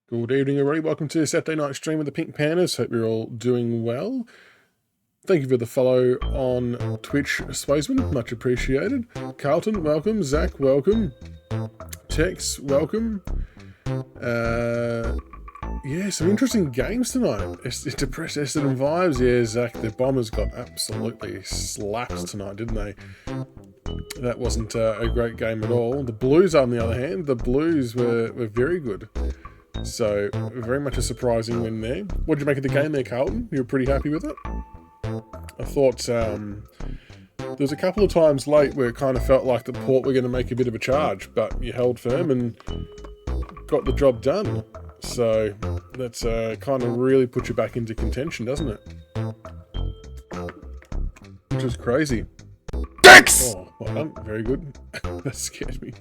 Good evening, everybody. Welcome to Saturday night stream with the Pink Pandas. Hope you're all doing well. Thank you for the follow on Twitch, Spaceman. Much appreciated. Carlton, welcome. Zach, welcome. Tex, welcome. Yeah, some interesting games tonight. Depressed Essendon vibes. Yeah, Zach, the Bombers got absolutely slapped tonight, didn't they? That wasn't a great game at all. The Blues, on the other hand, the Blues were very good. So, very much a surprising win there. What did you make of the game there, Carlton? You were pretty happy with it? I thought there was a couple of times late where it kind of felt like the Port were going to make a bit of a charge, but you held firm and got the job done. So, that's kind of really put you back into contention, doesn't it? Which is crazy. Tex! Oh, well done. Very good. That scared me.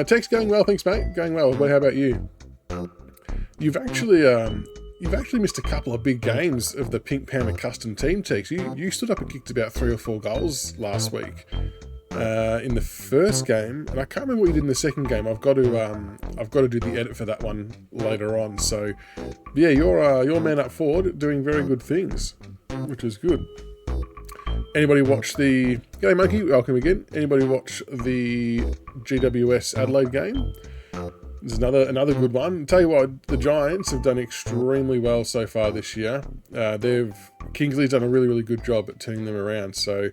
Tex, going well, thanks, mate. Going well. How about you? You've actually missed a couple of big games of the Pink Panda custom team, Tex. You stood up and kicked about 3 or 4 goals last week in the first game, and I can't remember what you did in the second game. I've got to do the edit for that one later on. So yeah, you're man up forward, doing very good things, which is good. Anybody watch the... G'day, Monkey. Welcome again. Anybody watch the GWS Adelaide game? There's another good one. Tell you what, the Giants have done extremely well so far this year. Kingsley's done a really, really good job at turning them around. So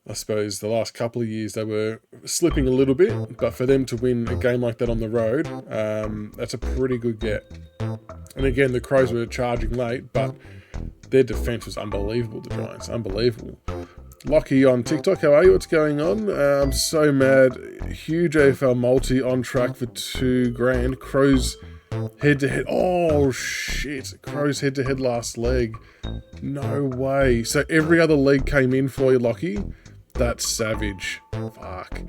I suppose the last couple of years they were slipping a little bit, but for them to win a game like that on the road, that's a pretty good get. And again, the Crows were charging late, but their defence was unbelievable, the Giants. Unbelievable. Lockie on TikTok, how are you? What's going on? I'm so mad. Huge AFL multi on track for $2,000. Crows head-to-head. Oh, shit. Crows head-to-head last leg. No way. So every other leg came in for you, Lockie? That's savage. Fuck.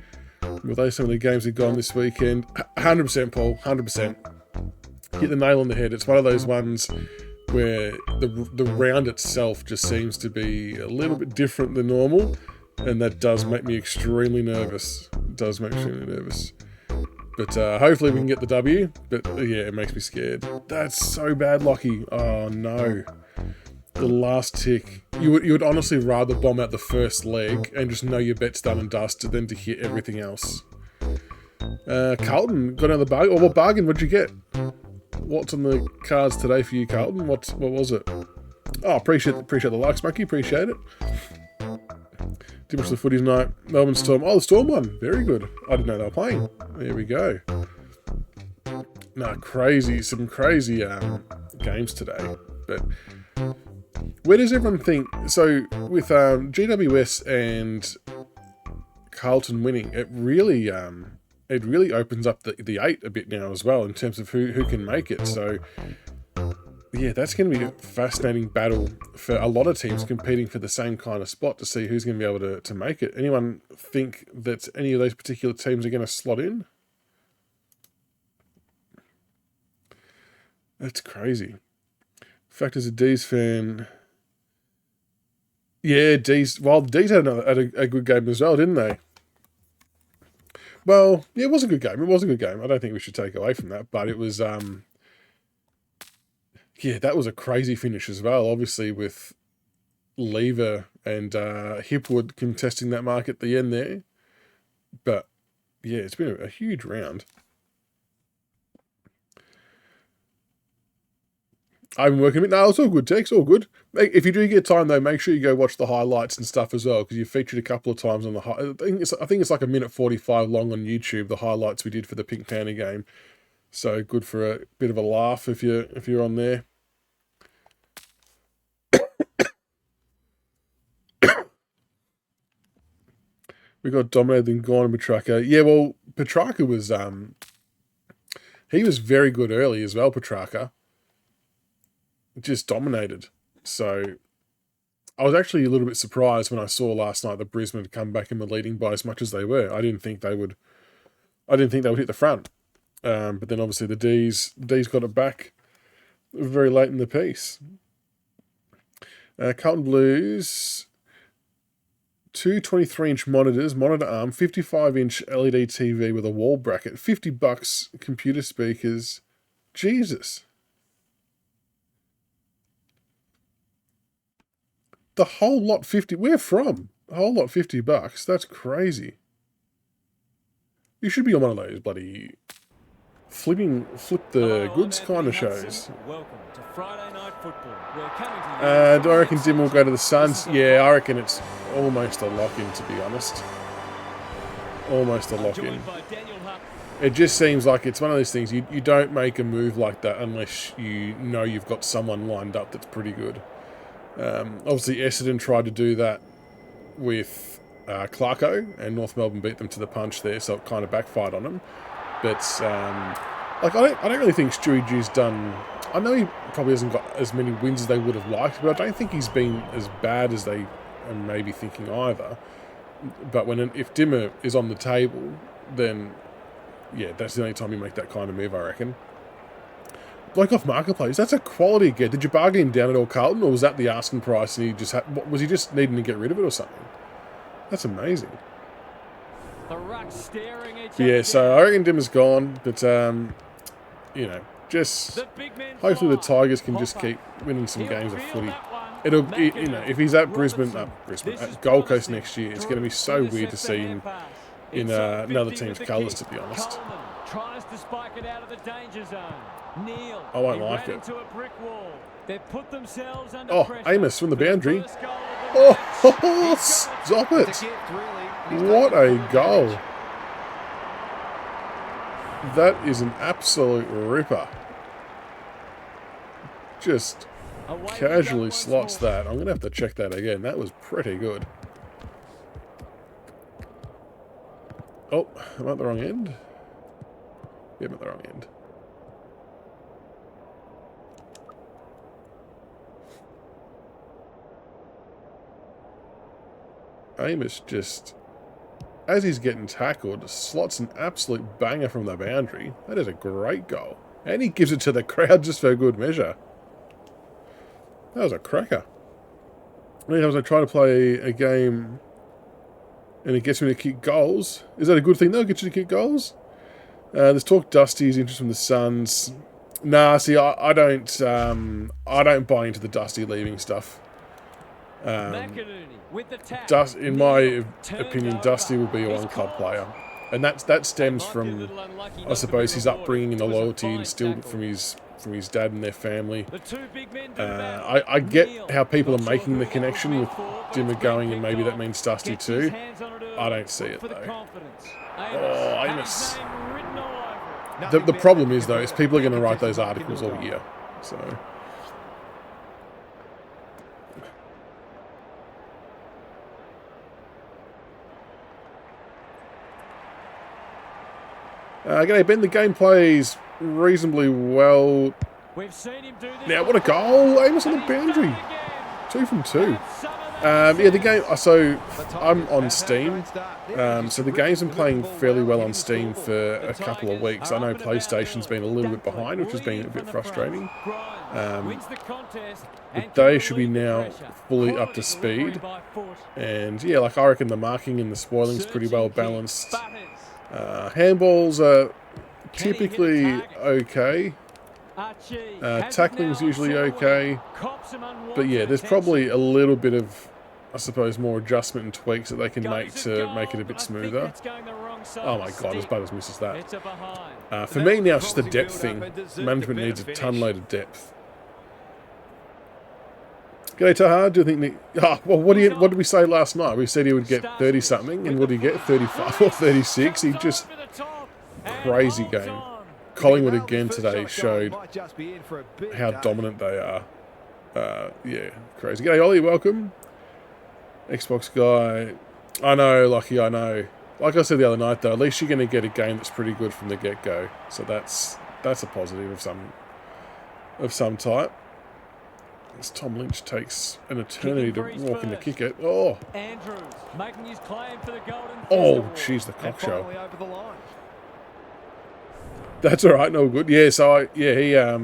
Were they some of the games that gone this weekend? 100%, Paul. 100%. Hit the nail on the head. It's one of those ones where the round itself just seems to be a little bit different than normal, and that does make me extremely nervous. It does make me extremely nervous. But hopefully we can get the W, but yeah, it makes me scared. That's so bad, Lockie. Oh no. The last tick. You would honestly rather bomb out the first leg and just know your bet's done and dusted than to hit everything else. Carlton, got another bargain. What bargain would you get? What's on the cards today for you, Carlton? What was it? Oh, appreciate the likes, Monkey. Appreciate it. Too much of the footy tonight. Melbourne Storm. Oh, the Storm won. Very good. I didn't know they were playing. There we go. No, crazy. Some crazy games today. But where does everyone think? So with GWS and Carlton winning, it really opens up the 8 a bit now as well in terms of who can make it. So yeah, that's going to be a fascinating battle for a lot of teams competing for the same kind of spot to see who's going to be able to make it. Anyone think that any of those particular teams are going to slot in? That's crazy. Fact as a D's fan, yeah, D's. Well, the D's had a good game as well, didn't they? Well, yeah, it was a good game. It was a good game. I don't think we should take away from that, but it was yeah, that was a crazy finish as well, obviously, with Lever and Hipwood contesting that mark at the end there. But, yeah, it's been a huge round. I've been working a bit. No, it's all good, Tex, all good. If you do get time, though, make sure you go watch the highlights and stuff as well, because you featured a couple of times on the I think it's like 1:45 long on YouTube, the highlights we did for the Pink Panther game. So good for a bit of a laugh if you're on there. We got dominated and gone and Petrarca. Yeah, well, Petrarca was he was very good early as well, Petrarca. Just dominated. So I was actually a little bit surprised when I saw last night that Brisbane had come back in the leading by as much as they were. I didn't think they would hit the front. But then obviously the D's got it back very late in the piece. Carlton Blues, 2 23-inch monitors, monitor arm, 55-inch LED TV with a wall bracket, $50 computer speakers. Jesus. The whole lot 50. Where from? The whole lot $50. That's crazy. You should be on one of those bloody flip the goods kind of shows. Welcome to Friday Night Football. We're coming to you. Do I reckon Dim will go to the Suns? Yeah, I reckon it's almost a lock-in, to be honest. Almost a lock-in. It just seems like it's one of those things, you don't make a move like that unless you know you've got someone lined up that's pretty good. Obviously, Essendon tried to do that with Clarko, and North Melbourne beat them to the punch there, so it kind of backfired on them. But like I don't really think Stewie G's done. I know he probably hasn't got as many wins as they would have liked, but I don't think he's been as bad as they are maybe thinking either. But if Dimmer is on the table, then yeah, that's the only time you make that kind of move, I reckon. Bloke off Marketplace, that's a quality get. Did you bargain him down at all, Carlton, or was that the asking price and was he just needing to get rid of it or something? That's amazing. Yeah, so I reckon Dimmer's gone, but you know, just hopefully the Tigers can just keep winning some games of footy. You know, if he's at at Gold Coast next year, it's going to be so weird to see him in another team's colours, to be honest. Tries to spike it out of the danger zone. Neil, I won't like it. They've put themselves under pressure. Amos from the boundary. Oh, stop it. What a goal. That is an absolute ripper. Just casually slots that. I'm going to have to check that again. That was pretty good. Oh, am I at the wrong end? Yeah, I'm at the wrong end. Amos just, as he's getting tackled, slots an absolute banger from the boundary. That is a great goal. And he gives it to the crowd just for good measure. That was a cracker. Anytime I try to play a game and it gets me to kick goals, is that a good thing though? Get you to kick goals? There's talk Dusty's interest from the Suns. Nah, see, I don't buy into the Dusty leaving stuff. In my opinion, Dusty will be a one-club player. And that stems from, I suppose, his upbringing and the loyalty instilled from his dad and their family. I get how people are making the connection with Dimmer going, and maybe that means Dusty too. I don't see it though. Oh, Amos. The problem is though, is people are going to write those articles all year. So. G'day Ben, the game plays reasonably well. Now, what a goal! Amos on the boundary. 2 from 2. Yeah, the game... So, I'm on Steam. So the game's been playing fairly well on Steam for a couple of weeks. I know PlayStation's been a little bit behind, which has been a bit frustrating. But they should be now fully up to speed. And, yeah, like, I reckon the marking and the spoiling's pretty well balanced. Handballs are typically okay. Tackling's usually okay. But yeah, there's probably a little bit of, I suppose, more adjustment and tweaks that they can make to make it a bit smoother. Oh my god, as Butters misses that. For me now, it's just a depth thing. Management needs a ton load of depth. G'day Taha, do you think Nick... Oh, well, what did we say last night? We said he would get 30-something, and what did he get? 35 or 36? He just... Crazy game. Collingwood again today showed how dominant they are. Yeah, crazy. G'day Ollie, welcome. Xbox guy. I know, Lockie, I know. Like I said the other night, though, at least you're going to get a game that's pretty good from the get-go. So that's a positive of some type. As Tom Lynch takes an eternity to walk in to kick it. Oh! Oh, jeez, the cock show. That's alright, no good. Yeah, so he oh,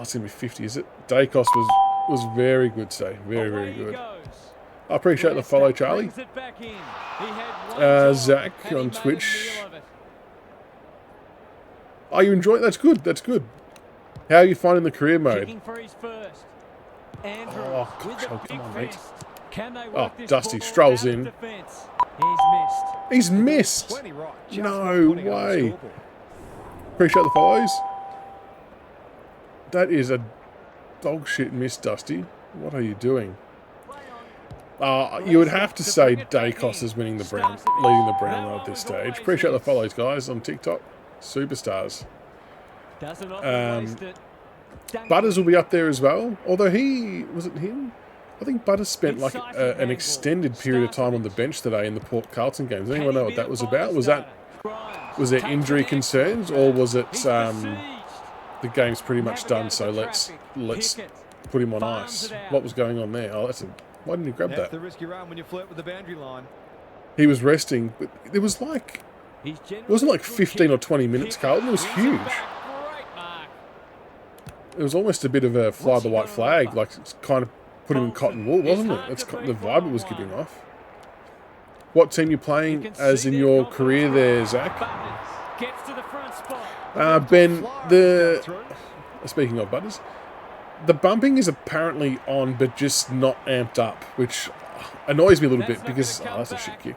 it's gonna be 50, is it? Dacos was very good today. Very, very good. I appreciate the follow, Charlie. Zach on Twitch. Oh, you enjoy it? That's good, that's good. How are you finding the career mode? Oh, gosh, oh, come on, mate. Oh, Dusty strolls in. He's missed. No way. Appreciate the follows. That is a dog shit miss, Dusty. What are you doing? You would have to say Dacos is leading the Brown rod at this stage. Appreciate the follows, guys, on TikTok. Superstars. Butters will be up there as well. Although was it him? I think Butters spent like an extended period of time on the bench today in the Port Carlton game. Does anyone know what that was about? Was there injury concerns, or was it the game's pretty much done? So let's put him on ice. What was going on there? Oh, why didn't he grab that? The risk you run when you flirt with the boundary line. He was resting, but it was like it wasn't like 15 or 20 minutes, Carlton. It was huge. It was almost a bit of a fly the white flag, like it's kind of put him in cotton wool, wasn't it? That's the vibe it was giving off. What team you playing as in your career there, Zach? Ben, speaking of Butters, the bumping is apparently on, but just not amped up, which annoys me a little bit because that's a shit kick.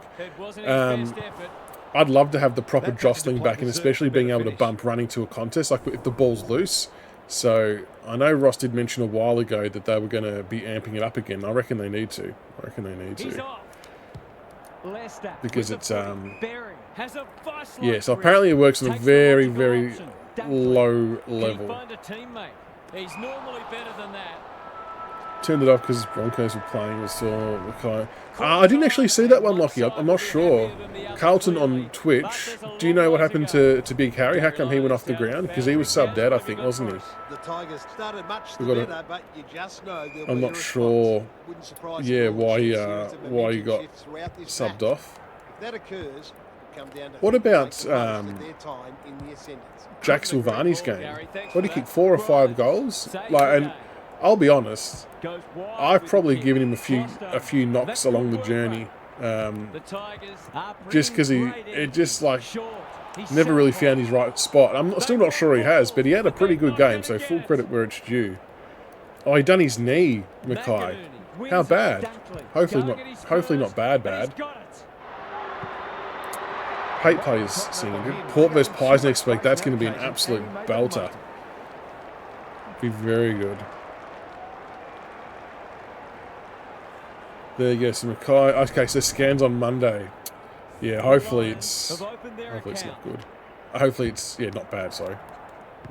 I'd love to have the proper jostling back, and especially being able to bump running to a contest, like if the ball's loose. So I know Ross did mention a while ago that they were going to be amping it up again. I reckon they need to. Because it's yeah. So apparently it works on a very, very low level. He's normally better than that. Turned it off because Broncos were playing. I didn't actually see that one, Lockie. I'm not sure. Carlton on Twitch. Do you know what happened to Big Harry? How come he went off the ground? Because he was subbed out, I think, wasn't he? The Tigers started much better, but you just know I'm not sure. Yeah, why he got subbed off. If that occurs, come down to what about Jack Silvani's game? What did he kick? 4 or 5 goals? And I'll be honest, I've probably given him a few knocks along the journey, just because never really found his right spot. I'm still not sure he has, but he had a pretty good game, so full credit where it's due. Oh, he done his knee, Mackay. How bad? Hopefully not bad. Pate plays seeing injured. Port vs Pies next week. That's going to be an absolute belter. Be very good. There you go, some Mackay. Okay, so scans on Monday. Yeah, hopefully it's not good. Hopefully it's not bad. Sorry.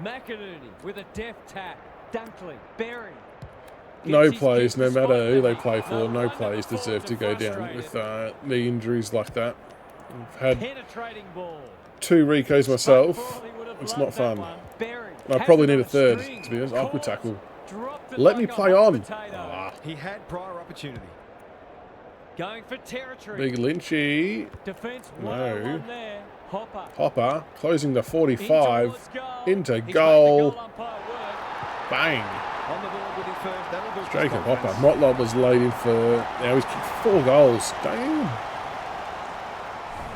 McInerney with a deft tap. Dunkley, Berry. No plays, no matter who they play for, no plays deserve to go down with knee injuries like that. I've had 2 Ricos myself. It's not fun. I probably need a third, to be honest. I could tackle. Let me play on. Ah. He had prior opportunity. Going for territory. Big Lynchy. Defense No. Hopper. Hopper closing the 45 into goal. Bang. On the board with his first. That'll boost his Jacob Hopper. confidence. Motlop was laid in for. Now he's kicked 4 goals. Damn.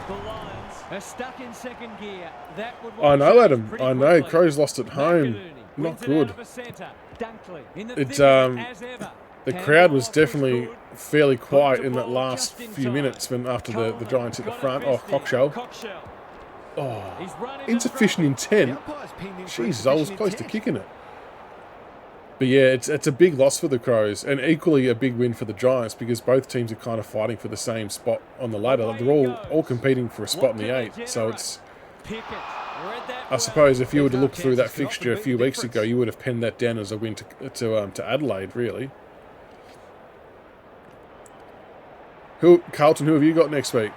The Lions are stuck in second gear. That would I know, change Adam. pretty I know. quickly. Crows lost at home. McInerney Not wins it good. out of the centre. Dunkley in the It's, thick of it as ever. The Handball crowd was off definitely good. fairly quiet Put in the that ball last just in few time. minutes when after the Coleman Giants hit the got it front. Oh, bested. Cockshell. Cockshell. Oh, He's running insufficient the intent. The umpire's pinned in for Jeez, I was insufficient close to intent. kicking it. But yeah, it's a big loss for the Crows, and equally a big win for the Giants because both teams are kind of fighting for the same spot on the ladder. Like, they're all competing for a spot in the 8. So it's, Pickett. Read that I suppose, if you were to look through that fixture a few weeks ago, you would have penned that down as a win to Adelaide, really. Carlton, who have you got next week?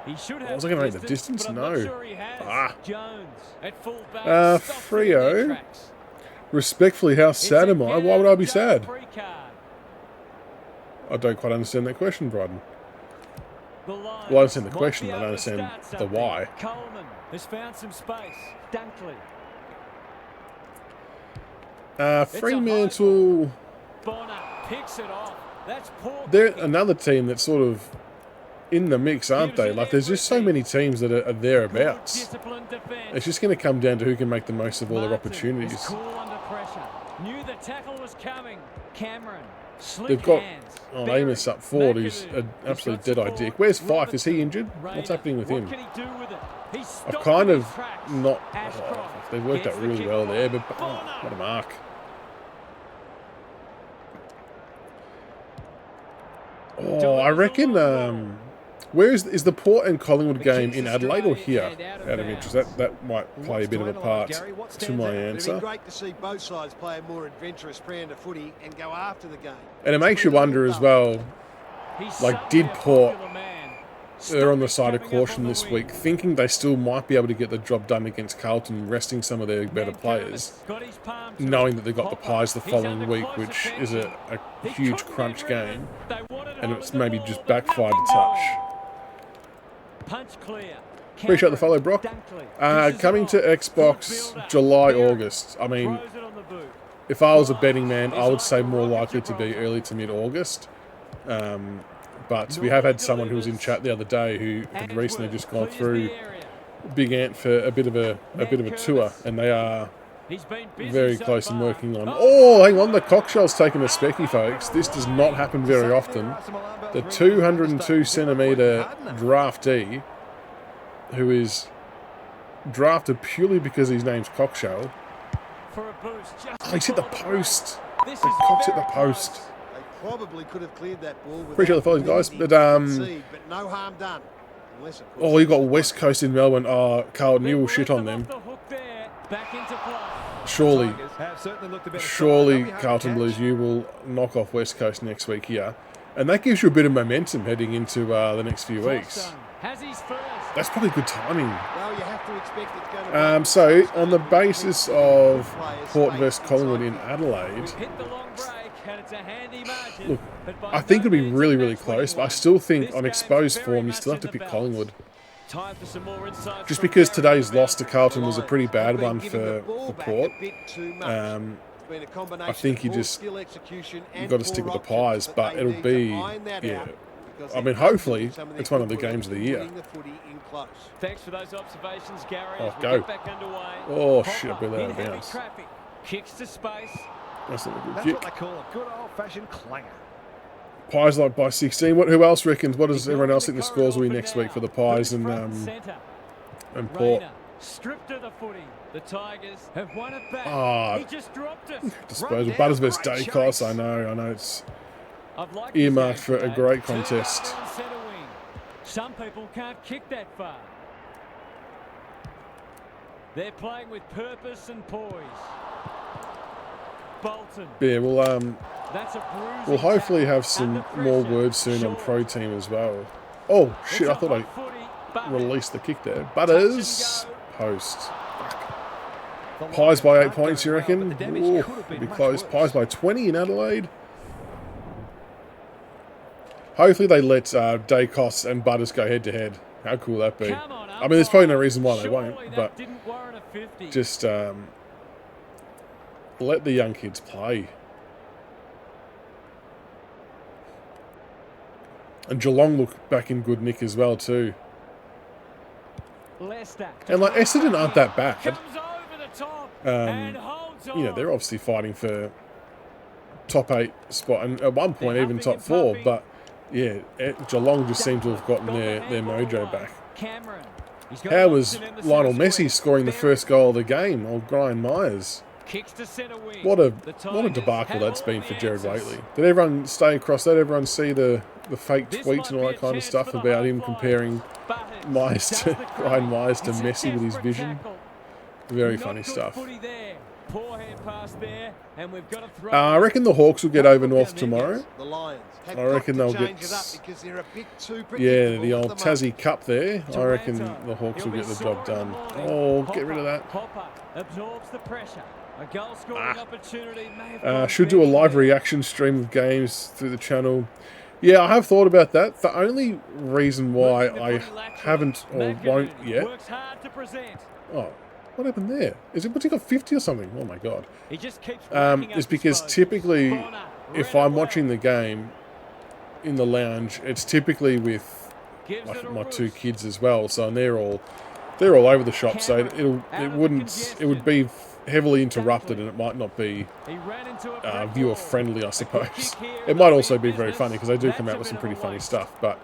He should have Was I going to make the distance? but I'm No. not sure he has. Ah. Jones at full back. Freo. Respectfully, how sad am I? Why would I be sad? I don't quite understand that question, Bryden. Well, I understand the question, but I don't understand the why. Coleman has found some space. Dunkley. Fremantle. Bonner picks it off. That's poor. They're kicking. another team that's sort of in the mix, aren't they? Like, there's just so many teams that are thereabouts. Disciplined defense. It's just going to come down to who can make the most of all their Martin opportunities. is cool under pressure. Knew the tackle was coming. Cameron. Slick They've got hands. Amos up forward, who's an absolute dead-eyed dick. Where's Fife? Is he injured? What's happening with him? What can he do with it? He's I've stopped kind in of his tracks. not... Ashcroft they've worked gets out the really kick well away. there, but Bonner. what a mark. Oh, I reckon... where is the Port and Collingwood game in Adelaide or here? Out of interest, that might play a bit of a part to my It'd answer. be great to see both sides play a more adventurous brand of footy and go after the game. And it makes you wonder as well, He's like, suddenly did a Port popular man. they're on the Stop side it of coming up caution on the this wing. week, thinking they still might be able to get the job done against Carlton, resting some of their better players, Got his palm to knowing it. that they've got the Hopper. Pies the He's following under week, close which is a attention. He huge couldn't crunch get rid of game, it. They wanted it and on it's the maybe ball, just but backfired a nothing touch. more. Punch clear. Appreciate the follow, Brock. Dunkley. Dishes Coming it to off. Xbox Good build-up. July, Berry August. I mean, throws it on the boot. if I was a betting man, I would say more likely to be early to mid-August. But we have had someone who was in chat the other day who had recently just gone through Big Ant for a bit of a tour, and they are He's been busy very so close and far. working on. Oh, hang on, the Cockshell's taking a specky, folks. This does not happen very often. The 202 centimetre draftee, who is drafted purely because his name's Cockshell. For a boost, just Oh, he's hit the before the break. post. This The is Cock's hit the very post. close. They probably could have cleared that ball. Appreciate the follows, guys. But no harm done. Unless, of course, oh, you got West Coast in Melbourne. Oh, Carlton, you will shit on them. Off the hook there. Back into play. Surely, Tigers have certainly looked a better surely, side. They'll be hard to Carlton catch. Blues, you will knock off West Coast next week here. And that gives you a bit of momentum heading into the next few weeks. Floston has his first. That's probably good timing. Well, you have to expect it's going to So, on the basis of Port versus Collingwood in Adelaide, We've hit the long break and it's a handy margin. look, but by I think no it'll be means really, a really match close. But I winning still one. think This on game's exposed very form, you much still have to in the pick balance. Collingwood. Time for some more insights Just from because Gary today's Bevan. loss to Carlton was a pretty bad one for Port. I think you just you've got to stick with the Pies, but it'll be I mean, hopefully it's one of the games of the year. Thanks for those observations, Gary. Oh, as we go. get back underway. Oh, Hopper shit, I blew that out in of heavy bounds. traffic. Kicks to space. That's not a good That's kick. what they call a good old-fashioned clanger. Pies like by 16. Who else reckons? What does everyone else think the scores will be next week for the Pies and Port? Stripped of the footy. The Tigers have won it back. Ah, He just dropped it. disposal. Butters versus Dacos. I know. It's earmarked for a great contest. Some people can't kick that far. They're playing with purpose and poise. Bolton. Yeah, we'll hopefully have some more words soon on Pro Team as well. Oh shit! I thought I released the kick there. Butters post. Pies by 8 points, you reckon? Ooh, be close. Pies by 20 in Adelaide. Hopefully they let Dacos and Butters go head to head. How cool would that be? I mean, there's probably no reason why they won't, but just let the young kids play. And Geelong look back in good nick as well too. And like Essendon aren't that bad. You know, they're obviously fighting for top 8 spot and at one point even top 4, but yeah, Geelong just seem to have gotten their mojo back. How was Lionel Messi scoring the first goal of the game, or Brian Myers? What a debacle that's been for Jared Waitley. Did everyone stay across that? Everyone see the fake tweets and all that kind of stuff about him comparing Brian Myers to Messi with his vision? Very funny stuff. I reckon the Hawks will get over North tomorrow. I reckon they'll get, the old Tassie Cup there. I reckon the Hawks will get the job done. Oh, get rid of that. Should do a live reaction stream of games through the channel. Yeah, I have thought about that. The only reason why I haven't or won't yet... Oh, what happened there? What's he got 50 or something? Oh my god. Is because typically, if I'm watching the game in the lounge, it's typically with my 2 kids as well. So and they're all over the shop. So it would be heavily interrupted, and it might not be viewer friendly, I suppose. It might also be very funny because they do come out with some pretty funny stuff. But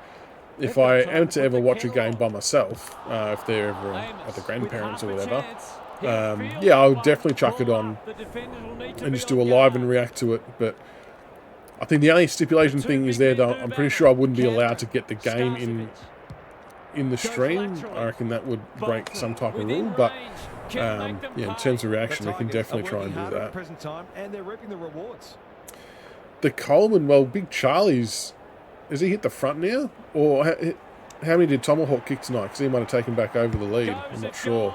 if I am to ever watch a game by myself, if they're ever at the grandparents or whatever, yeah, I'll definitely chuck it on and just do a live and react to it. But I think the only stipulation thing is there that I'm pretty sure I wouldn't be allowed to get the game in the stream. I reckon that would break some type of rule, but yeah, in terms of reaction, we can definitely try and do that. The Coleman, well, Big Charlie's, has he hit the front now? Or how many did Tomahawk kick tonight? Because he might have taken back over the lead. I'm not sure.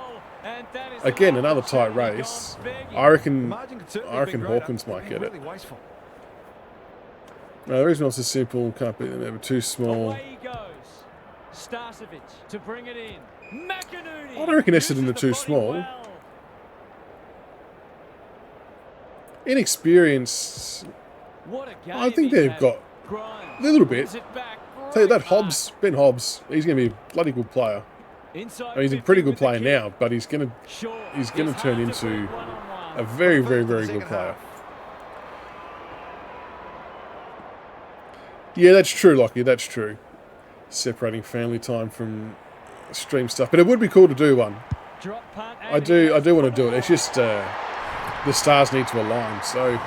Again, another tight race. I reckon Hawkins might get it. No, the reason it's is simple. Can't beat them. They were too small. I don't reckon Essendon are too small. Inexperience. I think they've got a little bit. Tell you that Ben Hobbs, he's going to be a bloody good player. I mean, he's a pretty good player now, but he's going to turn into a very, very, very good player. Yeah, that's true, Lockie. That's true. Separating family time from stream stuff, but it would be cool to do one. I do want to do it. It's just the stars need to align. So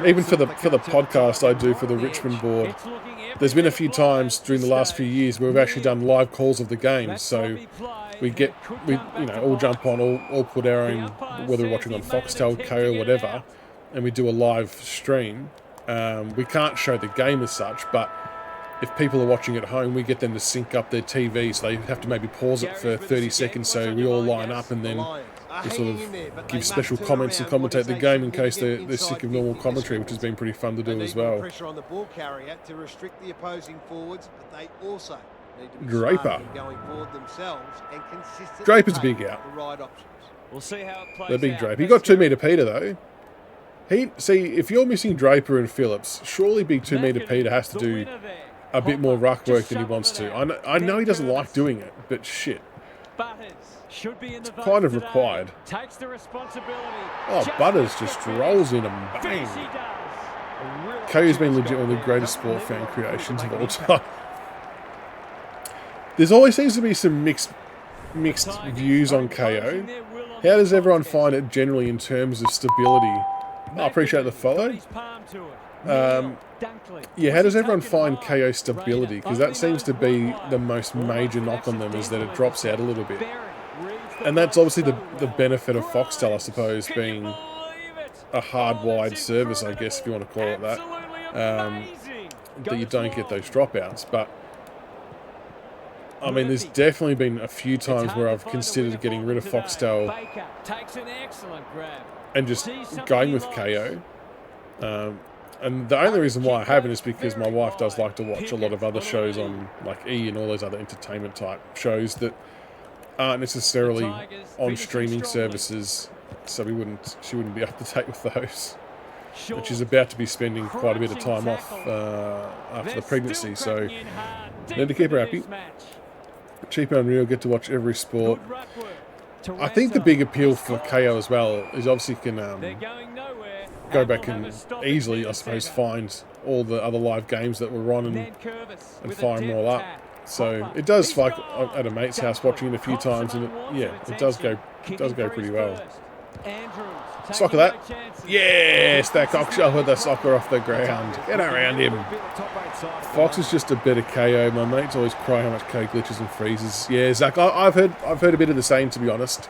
even for the podcast I do for the Richmond board, there's been a few times during the last few years where we've actually done live calls of the games. So we all jump on, all put our own, whether we're watching on Foxtel, Kayo, whatever, and we do a live stream. We can't show the game as such, but if people are watching at home, we get them to sync up their TV, so they have to maybe pause it for 30 seconds so we all line up, and then we sort of give special comments and commentate the game in case they're sick of normal commentary, which has been pretty fun to do as well. Pressure on the ball carrier to restrict the opposing forwards, but they also need to be Draper. going forward themselves and consistently Draper's big out. the right options. We'll see how it plays The big out. Draper. He got 2 metre Peter though. If you're missing Draper and Phillips, surely big 2 metre Peter has to do a bit more ruck work than he wants to. I know he doesn't like doing it, but shit. It's kind of required. Oh, Butters just rolls in and bang. KO's been legit one of the greatest sport fan creations of all time. There's always seems to be some mixed views on KO. How does everyone find it generally in terms of stability? I appreciate the follow. Yeah, how does everyone find KO stability? Because that seems to be the most major knock on them, is that it drops out a little bit. And that's obviously the benefit of Foxtel, I suppose, being a hard-wide service, I guess, if you want to call it that. That you don't get those dropouts. But, I mean, there's definitely been a few times where I've considered getting rid of Foxtel and just going with KO. And the only reason why I haven't is because my wife does like to watch a lot of other shows on like E! And all those other entertainment type shows that aren't necessarily on streaming services, so she wouldn't be up to date with those. But she's about to be spending quite a bit of time off after the pregnancy, so need to keep her happy. Cheap and Unreal, get to watch every sport. I think the big appeal for KO as well is obviously you can go back and easily, I suppose, find all the other live games that were on and fire them all up. So it does, like at a mate's house, watching it a few times, and it does go pretty well. Soccer that. Yes, that cockshell with the soccer off the ground. Get around him. Fox is just a better KO. My mates always cry how much KO glitches and freezes. Yeah, Zach, I've heard a bit of the same, to be honest.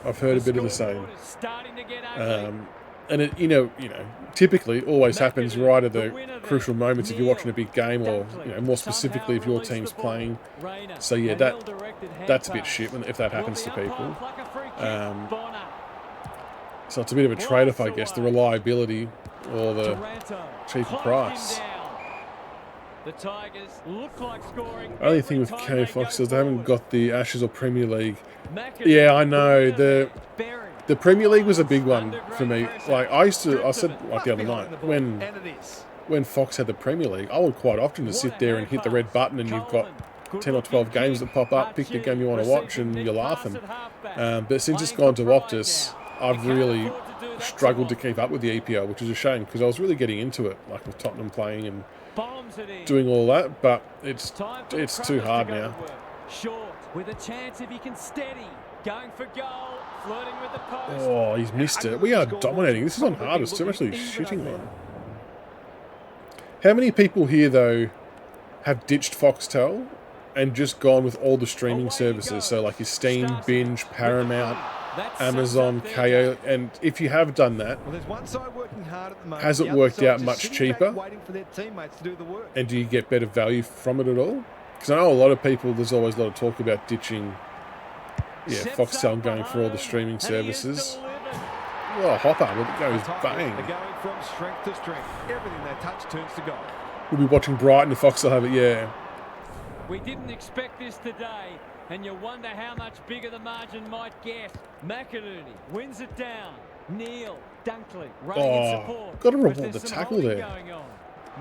I've heard a bit of the same. And it, you know, typically always happens right at the crucial moments if you're watching a big game, or more specifically if your team's playing. So yeah, that's a bit shit if that happens to people. So it's a bit of a trade-off, I guess, the reliability or the cheaper price. Only thing with KO Fox is they haven't got the Ashes or Premier League. Yeah, I know. The Premier League was a big one for me. Like I said like the other night, when Fox had the Premier League, I would quite often just sit there and hit the red button, and you've got 10 or 12 games that pop up, pick the game you want to watch, and you're laughing. But since it's gone to Optus, I've really struggled to keep up with the EPL, which is a shame, because I was really getting into it, like with Tottenham playing and doing all that, but it's too hard now. Short with a chance if he can steady. Going for goal, flirting with the post. Oh, he's missed it. We are dominating. This is on hardest too. I'm actually shitting me. How many people here, though, have ditched Foxtel and just gone with all the streaming services? So like your Steam, Binge, Paramount, Amazon, KO. And if you have done that, has it worked out much cheaper? And do you get better value from it at all? Because I know a lot of people, there's always a lot of talk about ditching Foxtel and going for all the streaming services. Oh, Hopper, but it goes bang. They're going from strength to strength. Everything they touch turns to gold. We'll be watching Brighton if Foxtel have it, yeah. We didn't expect this today, and you wonder how much bigger the margin might get. McInerney wins it down. Neil, Dunkley, running in support. Got to reward the tackle there.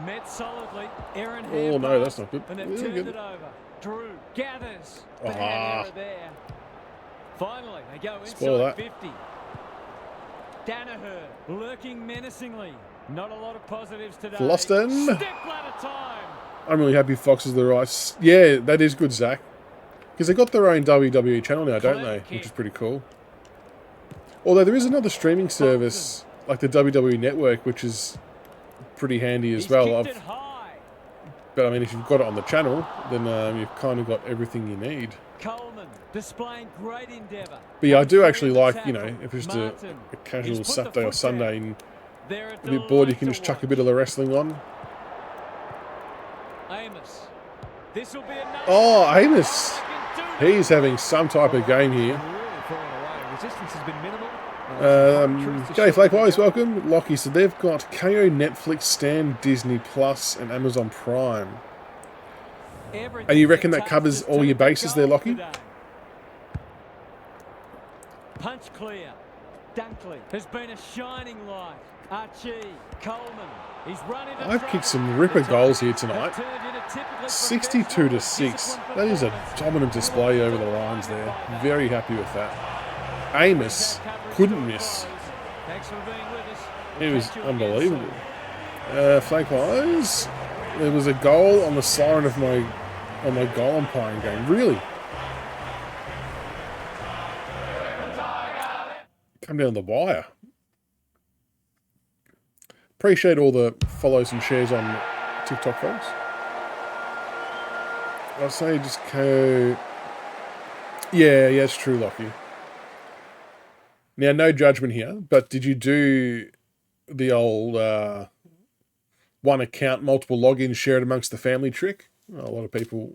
Met solidly. Aaron oh no, that's not good. And they've turned it over. Drew gathers. Bad error there. Finally, they go inside 50. Danaher lurking menacingly. Not a lot of positives today. Floston. Step ladder time. I'm really happy Fox is the right. Yeah, that is good, Zach. Because they've got their own WWE channel now, don't they? Which is pretty cool. Although there is another streaming service, like the WWE Network, which is pretty handy as well. But I mean, if you've got it on the channel, then you've kind of got everything you need. Coleman displaying great endeavour. But yeah, I do actually like, if it's just a casual Saturday or Sunday and a bit bored, you can just chuck a bit of the wrestling on. Amos. This will be oh, Amos. He's having some type of game here. G'day Flakewise, welcome. Lockie, so they've got KO, Netflix, Stan, Disney Plus, and Amazon Prime. And you reckon that covers all your bases there, Lockie? Punch clear. Dunkley has been a shining light. Archie, Coleman. He's running. I've kicked some ripper goals here tonight. 62-6. That is a dominant display over the lines there. Very happy with that. Amos couldn't miss. Thanks for being with us. It was unbelievable. Flank wise, there was a goal on the siren of my goal umpiring game. Really? Come down the wire. Appreciate all the follows and shares on TikTok, folks. I'll say just go. Yeah, it's true, Lockie. Now, no judgment here, but did you do the old one account, multiple logins, share it amongst the family trick? Well, a lot of people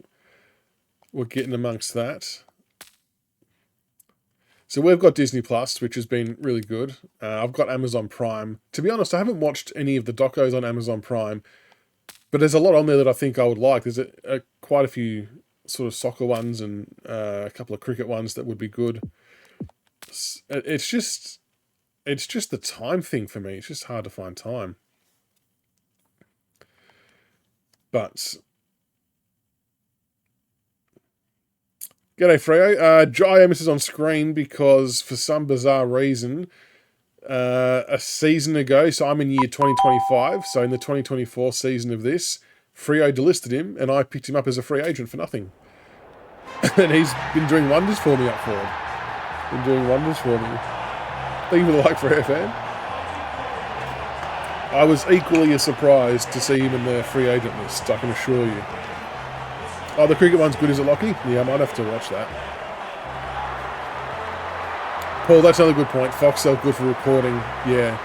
were getting amongst that. So we've got Disney Plus, which has been really good. I've got Amazon Prime. To be honest, I haven't watched any of the docos on Amazon Prime, but there's a lot on there that I think I would like. There's quite a few sort of soccer ones and a couple of cricket ones that would be good. It's just the time thing for me. It's just hard to find time. But g'day, Freo. Jai Amos is on screen because for some bizarre reason, a season ago, so I'm in year 2025, so in the 2024 season of this, Freo delisted him and I picked him up as a free agent for nothing. And he's been doing wonders for me up forward. Been doing wonders for me. Thank you for the like, Freo fan. I was equally as surprised to see him in the free agent list, I can assure you. Oh, the cricket one's good, is it, Lockie? Yeah, I might have to watch that. Paul, that's another good point. Foxtel, good for recording. Yeah.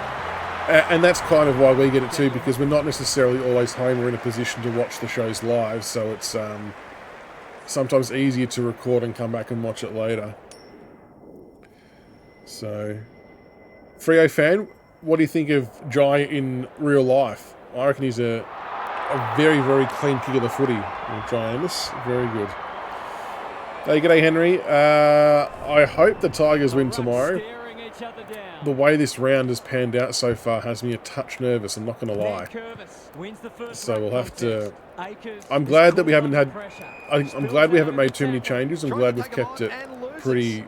And that's kind of why we get it too, because we're not necessarily always home or in a position to watch the shows live, so it's sometimes easier to record and come back and watch it later. So, Freo fan, what do you think of Jai in real life? I reckon he's a very, very clean kick of the footy. Jai Amos, very good. Hey, g'day, Henry. I hope the Tigers win tomorrow. The way this round has panned out so far has me a touch nervous, I'm not going to lie. So we'll have to... I'm glad that we haven't had... I'm glad we haven't made too many changes. I'm glad we've kept it pretty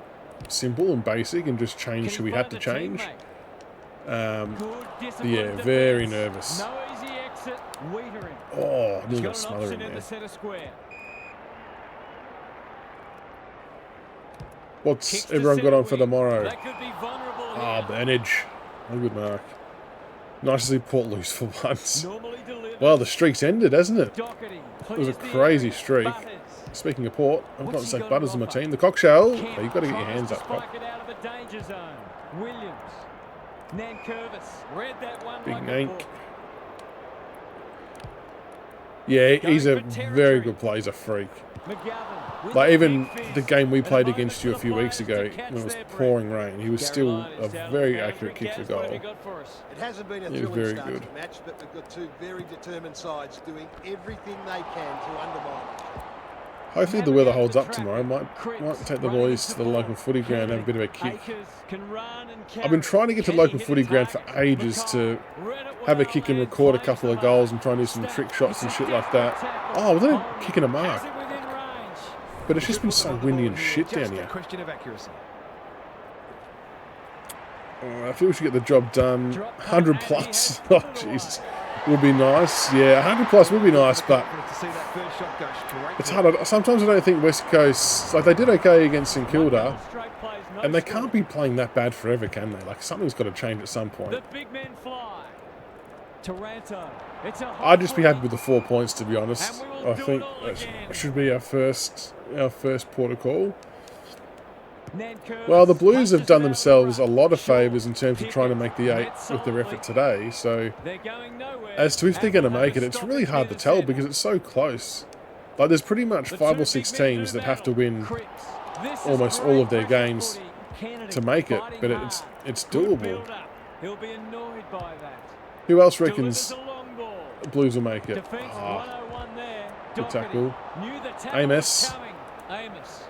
simple and basic and just changed who we had to change. Yeah, very nervous. Oh, nearly got smothered in there. What's everyone got on for tomorrow? Ah, Burnage. Oh, good mark. Nice to see Port lose for once. Well, the streak's ended, hasn't it? It was a crazy streak. Speaking of Port, I've got to say Butters on my team. The Cockshell. Oh, you've got to get your hands up, Cock. Big Nank. Yeah, he's a very good player. He's a freak. Like, even the game we played against you a few weeks ago, when it was pouring rain, he was still a very accurate kick for goal. It hasn't been a thrilling start to the match, but we've got two very determined sides doing everything they can to undermine it. Hopefully the weather holds up tomorrow. I might take the boys to the local footy ground and have a bit of a kick. I've been trying to get to the local footy ground for ages to have a kick and record a couple of goals and try and do some trick shots and shit like that. Oh, I was only kicking a mark. But it's just been so windy and shit down here. I feel we should get the job done. 100 plus. Oh, Jesus. Would be nice. Yeah, 100 plus would be nice, but it's hard. Sometimes I don't think West Coast, like, they did okay against St Kilda, and they can't be playing that bad forever, can they? Like, something's got to change at some point. I'd just be happy with the 4 points, to be honest. I think that should be our first protocol. Well, the Blues have done themselves a lot of favours in terms of trying to make the 8 with their effort today, so as to if they're going to make it, it's really hard to tell because it's so close. Like, there's pretty much 5 or 6 teams that have to win almost all of their games to make it, but it's doable. Who else reckons the Blues will make it? Good tackle. Amos.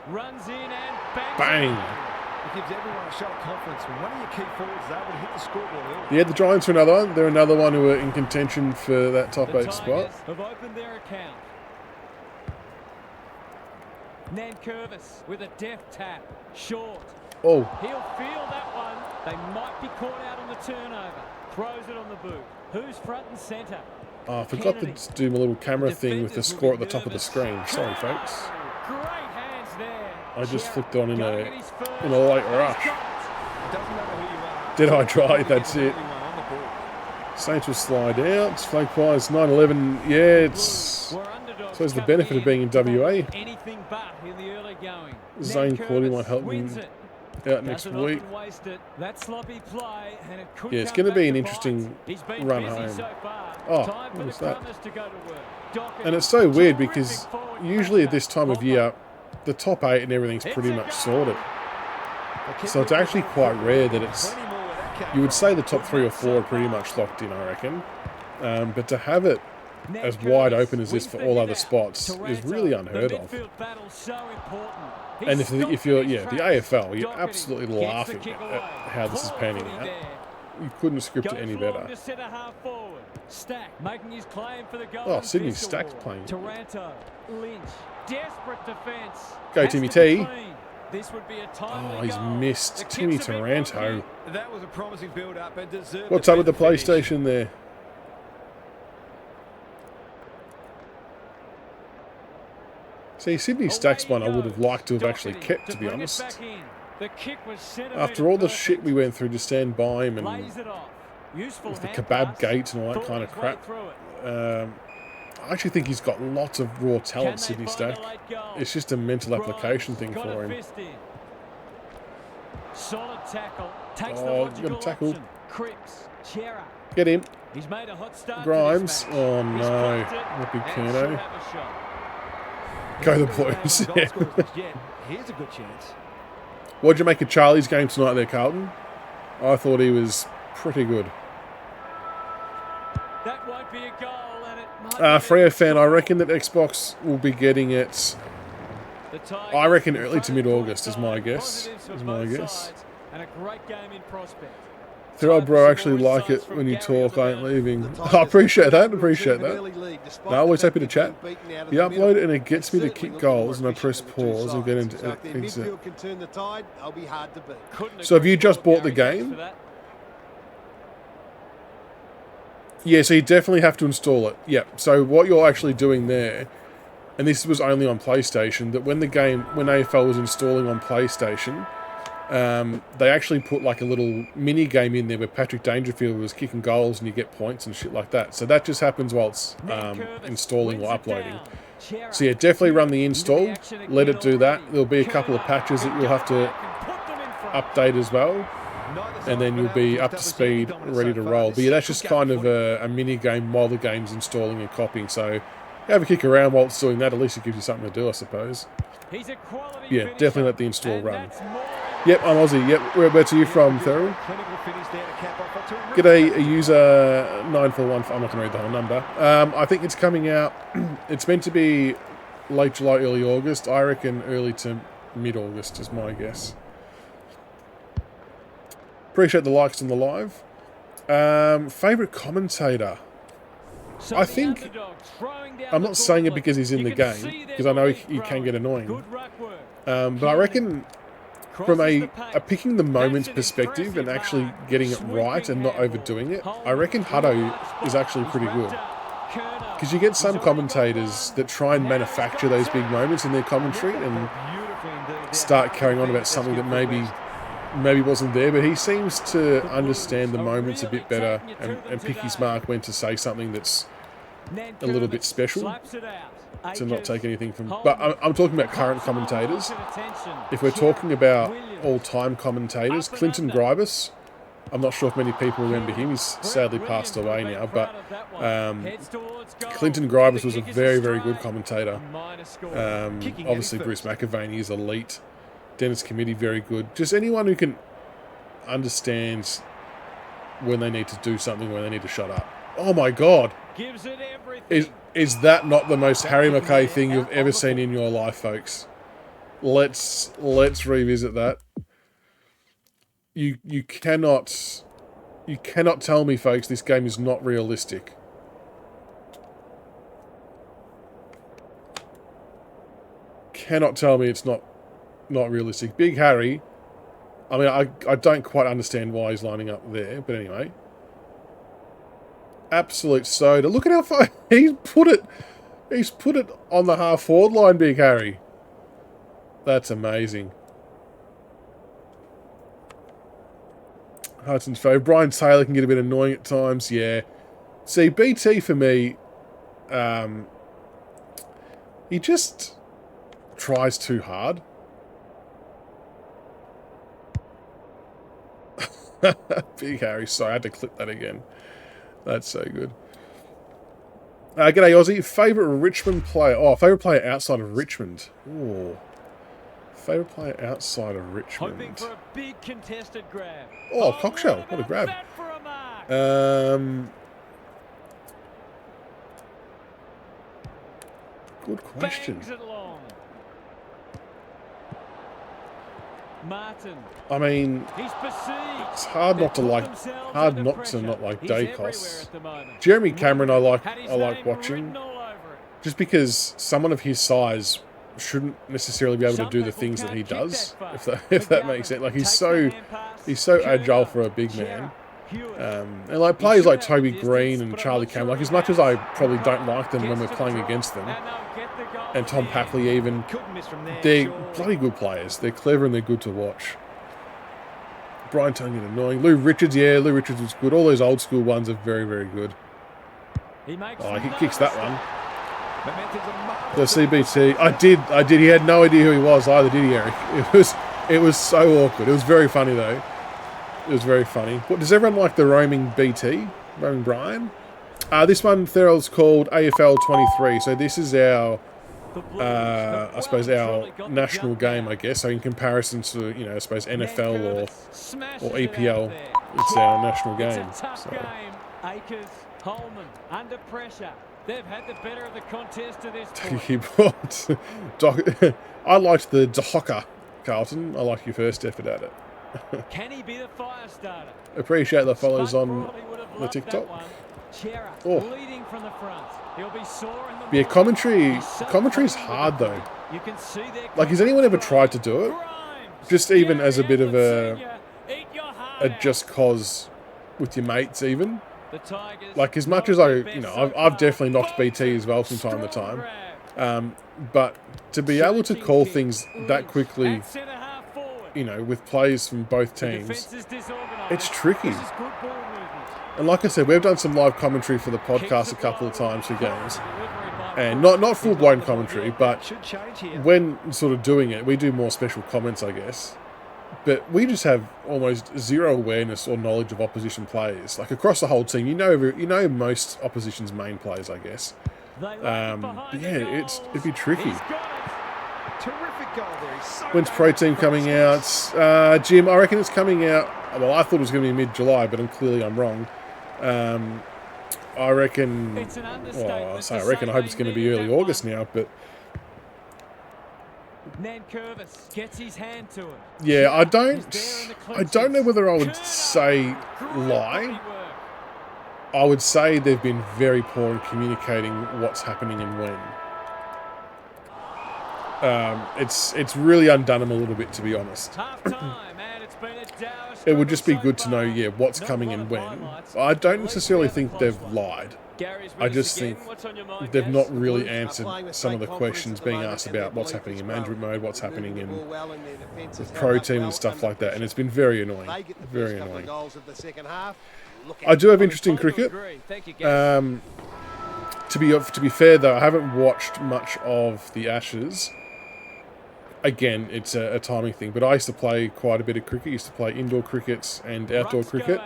Runs in and bang! It gives everyone a shot of confidence when one of your key forwards is able to hit the scoreboard early. Yeah, the Giants are another one. They're another one who are in contention for that top 8 spot. Have opened their account. Nankervis with a deft tap. Short. Oh. He'll feel that one. They might be caught out on the turnover. Throws it on the boot. Who's front and centre? Oh, I forgot to do my little camera thing with the score at the top of the screen. Sorry, folks. Great hands there. I just flicked on in a late rush. Doesn't matter who you are. Did I try? That's it. Saints will slide out. Flank wise, 9-11. Yeah, it's... I suppose the benefit of being in WA. Anything but in the early going. Zane quality might help me out next week. Yeah, it's going to be an interesting run home. Oh, what was that? And it's so weird because usually at this time of year, the top 8 and everything's pretty much sorted. So it's actually quite rare that it's... You would say the top 3 or 4 are pretty much locked in, I reckon. But to have it as wide open as this for all other spots is really unheard of. And if you're the AFL, you're absolutely laughing at how this is panning out. You couldn't script it any better. Oh, Sydney Stack's playing. Go Timmy T. Oh, he's missed Timmy Taranto. That was a promising build-up and deserved. What's up with the PlayStation there? See, Sydney Stack's one I would have liked to have actually kept, to be honest. After all the shit we went through to stand by him and with the kebab gate and all that kind of crap, I actually think he's got lots of raw talent, Sydney Stack. It's just a mental application thing for him. Oh, you got a tackle. Get him. Grimes. Oh no, not Big Kerno. Go the Blues. Here's a good chance. What'd you make of Charlie's game tonight there, Carlton? I thought he was pretty good. That won't be a goal, and it might Freo fan, I reckon that Xbox will be getting it. I reckon early to mid-August is my guess. And a great game in prospect. Throw bro, actually like it when you talk. I ain't leaving. I appreciate that. No, always happy to chat. You upload it and it gets me to kick goals, and I press pause and get into exit. So have you just bought the game? Yeah, so you definitely have to install it. Yeah. So what you're actually doing there, and this was only on PlayStation, that when AFL was installing on PlayStation, they actually put like a little mini game in there where Patrick Dangerfield was kicking goals and you get points and shit like that. So that just happens while it's installing or uploading. So yeah, definitely run the install. Let it do that. There'll be a couple of patches that you'll have to update as well. And then you'll be up to speed, ready to roll. But yeah, that's just kind of a mini game while the game's installing and copying. So have a kick around while it's doing that. At least it gives you something to do, I suppose. Yeah, definitely let the install run. Yep, I'm Aussie. Yep, whereabouts are you from, Thurl? G'day, a user 941. I'm not going to read the whole number. I think it's coming out. It's meant to be late July, early August. I reckon early to mid-August is my guess. Appreciate the likes on the live. Favourite commentator? I think... I'm not saying it because he's in the game, because I know he can get annoying. But I reckon from a picking the moments perspective and actually getting it right and not overdoing it, I reckon Hutto is actually pretty good. Because you get some commentators that try and manufacture those big moments in their commentary and start carrying on about something that maybe wasn't there, but he seems to understand the moments a bit better and pick his mark when to say something that's a little bit special, to not take anything from... But I'm talking about current commentators. If we're talking about all-time commentators, Clinton Gribus, I'm not sure if many people remember him, he's sadly passed away now, but Clinton Gribus was a very, very good commentator. Obviously Bruce McAvaney is elite. Dennis Committee, very good. Just anyone who can understand when they need to do something, when they need to shut up. Oh my God! Is that not the most Harry Mackay thing you've ever seen in your life, folks? Let's revisit that. You cannot tell me, folks, this game is not realistic. Cannot tell me it's not realistic. Big Harry I mean, I don't quite understand why he's lining up there, but anyway. Absolute soda. Look at how far he's put it. He's put it on the half-forward line, Big Harry. That's amazing. Hudson's favourite. Brian Taylor can get a bit annoying at times, yeah. See, BT for me, he just tries too hard. Big Harry, sorry, I had to clip that again. That's so good. G'day, Aussie. Favourite Richmond player? Oh, favourite player outside of Richmond. Oh. Favourite player outside of Richmond. Hoping for a big contested grab. Oh, Cockshell. What a grab. Good question. Martin. I mean, it's hard not to like Dacos. Jeremy Cameron, I like watching, just because someone of his size shouldn't necessarily be able to do the things that he does. If that makes sense, like he's so agile for a big man. And like players like Toby Green and Charlie Cameron, like as much as I probably don't like them when we're playing against them, and Tom Packley even, they're bloody good players. They're clever and they're good to watch. Brian Tongue is annoying. Lou Richards, yeah, Lou Richards was good. All those old school ones are very, very good. Oh, he kicks that one. The CBT, I did. He had no idea who he was either, did he, Eric? It was so awkward. It was very funny though. It was very funny. What, does everyone like the roaming BT? Roaming Brian? This one, Therrell's called AFL 23. So this is our, I suppose, our national game, I guess. So in comparison to, you know, I suppose NFL or EPL, it's our national game. So. Akers, Holman, under pressure. They've had the better of the contest to this point. I liked the Dohoka, Carlton. I liked your first effort at it. Can he be the fire starter? Appreciate the follows on the TikTok. Oh. Leading from the front. He'll be sore in the yeah, commentary's hard though. You can see like, has anyone ever tried to do it? Just even as a bit of a just cause with your mates even. Like as much as I've definitely knocked BT as well from time to time. But to be able to call things that quickly, you know, with players from both teams, it's tricky. And like I said, we've done some live commentary for the podcast a couple of times for games. And not full-blown commentary, but when sort of doing it, we do more special comments, I guess. But we just have almost zero awareness or knowledge of opposition players. Like across the whole team, you know most opposition's main players, I guess. But yeah, it'd be tricky. When's Pro Team coming out? Jim, I reckon it's coming out. Well, I thought it was going to be mid-July, but clearly I'm wrong. I reckon. I hope it's going to be early August now, but. Gets his hand to it. Yeah, I don't know whether I would say lie. I would say they've been very poor in communicating what's happening and when. It's really undone them a little bit, to be honest. It would just be good to know, yeah, what's coming and when. I don't necessarily think they've lied. I just think they've not really answered some of the questions being asked about what's happening in management mode, what's happening in the pro team and stuff like that, and it's been very annoying. Very annoying. I do have interest in cricket. To be fair, though, I haven't watched much of the Ashes. Again, it's a timing thing, but I used to play quite a bit of cricket. I used to play indoor cricket and outdoor cricket.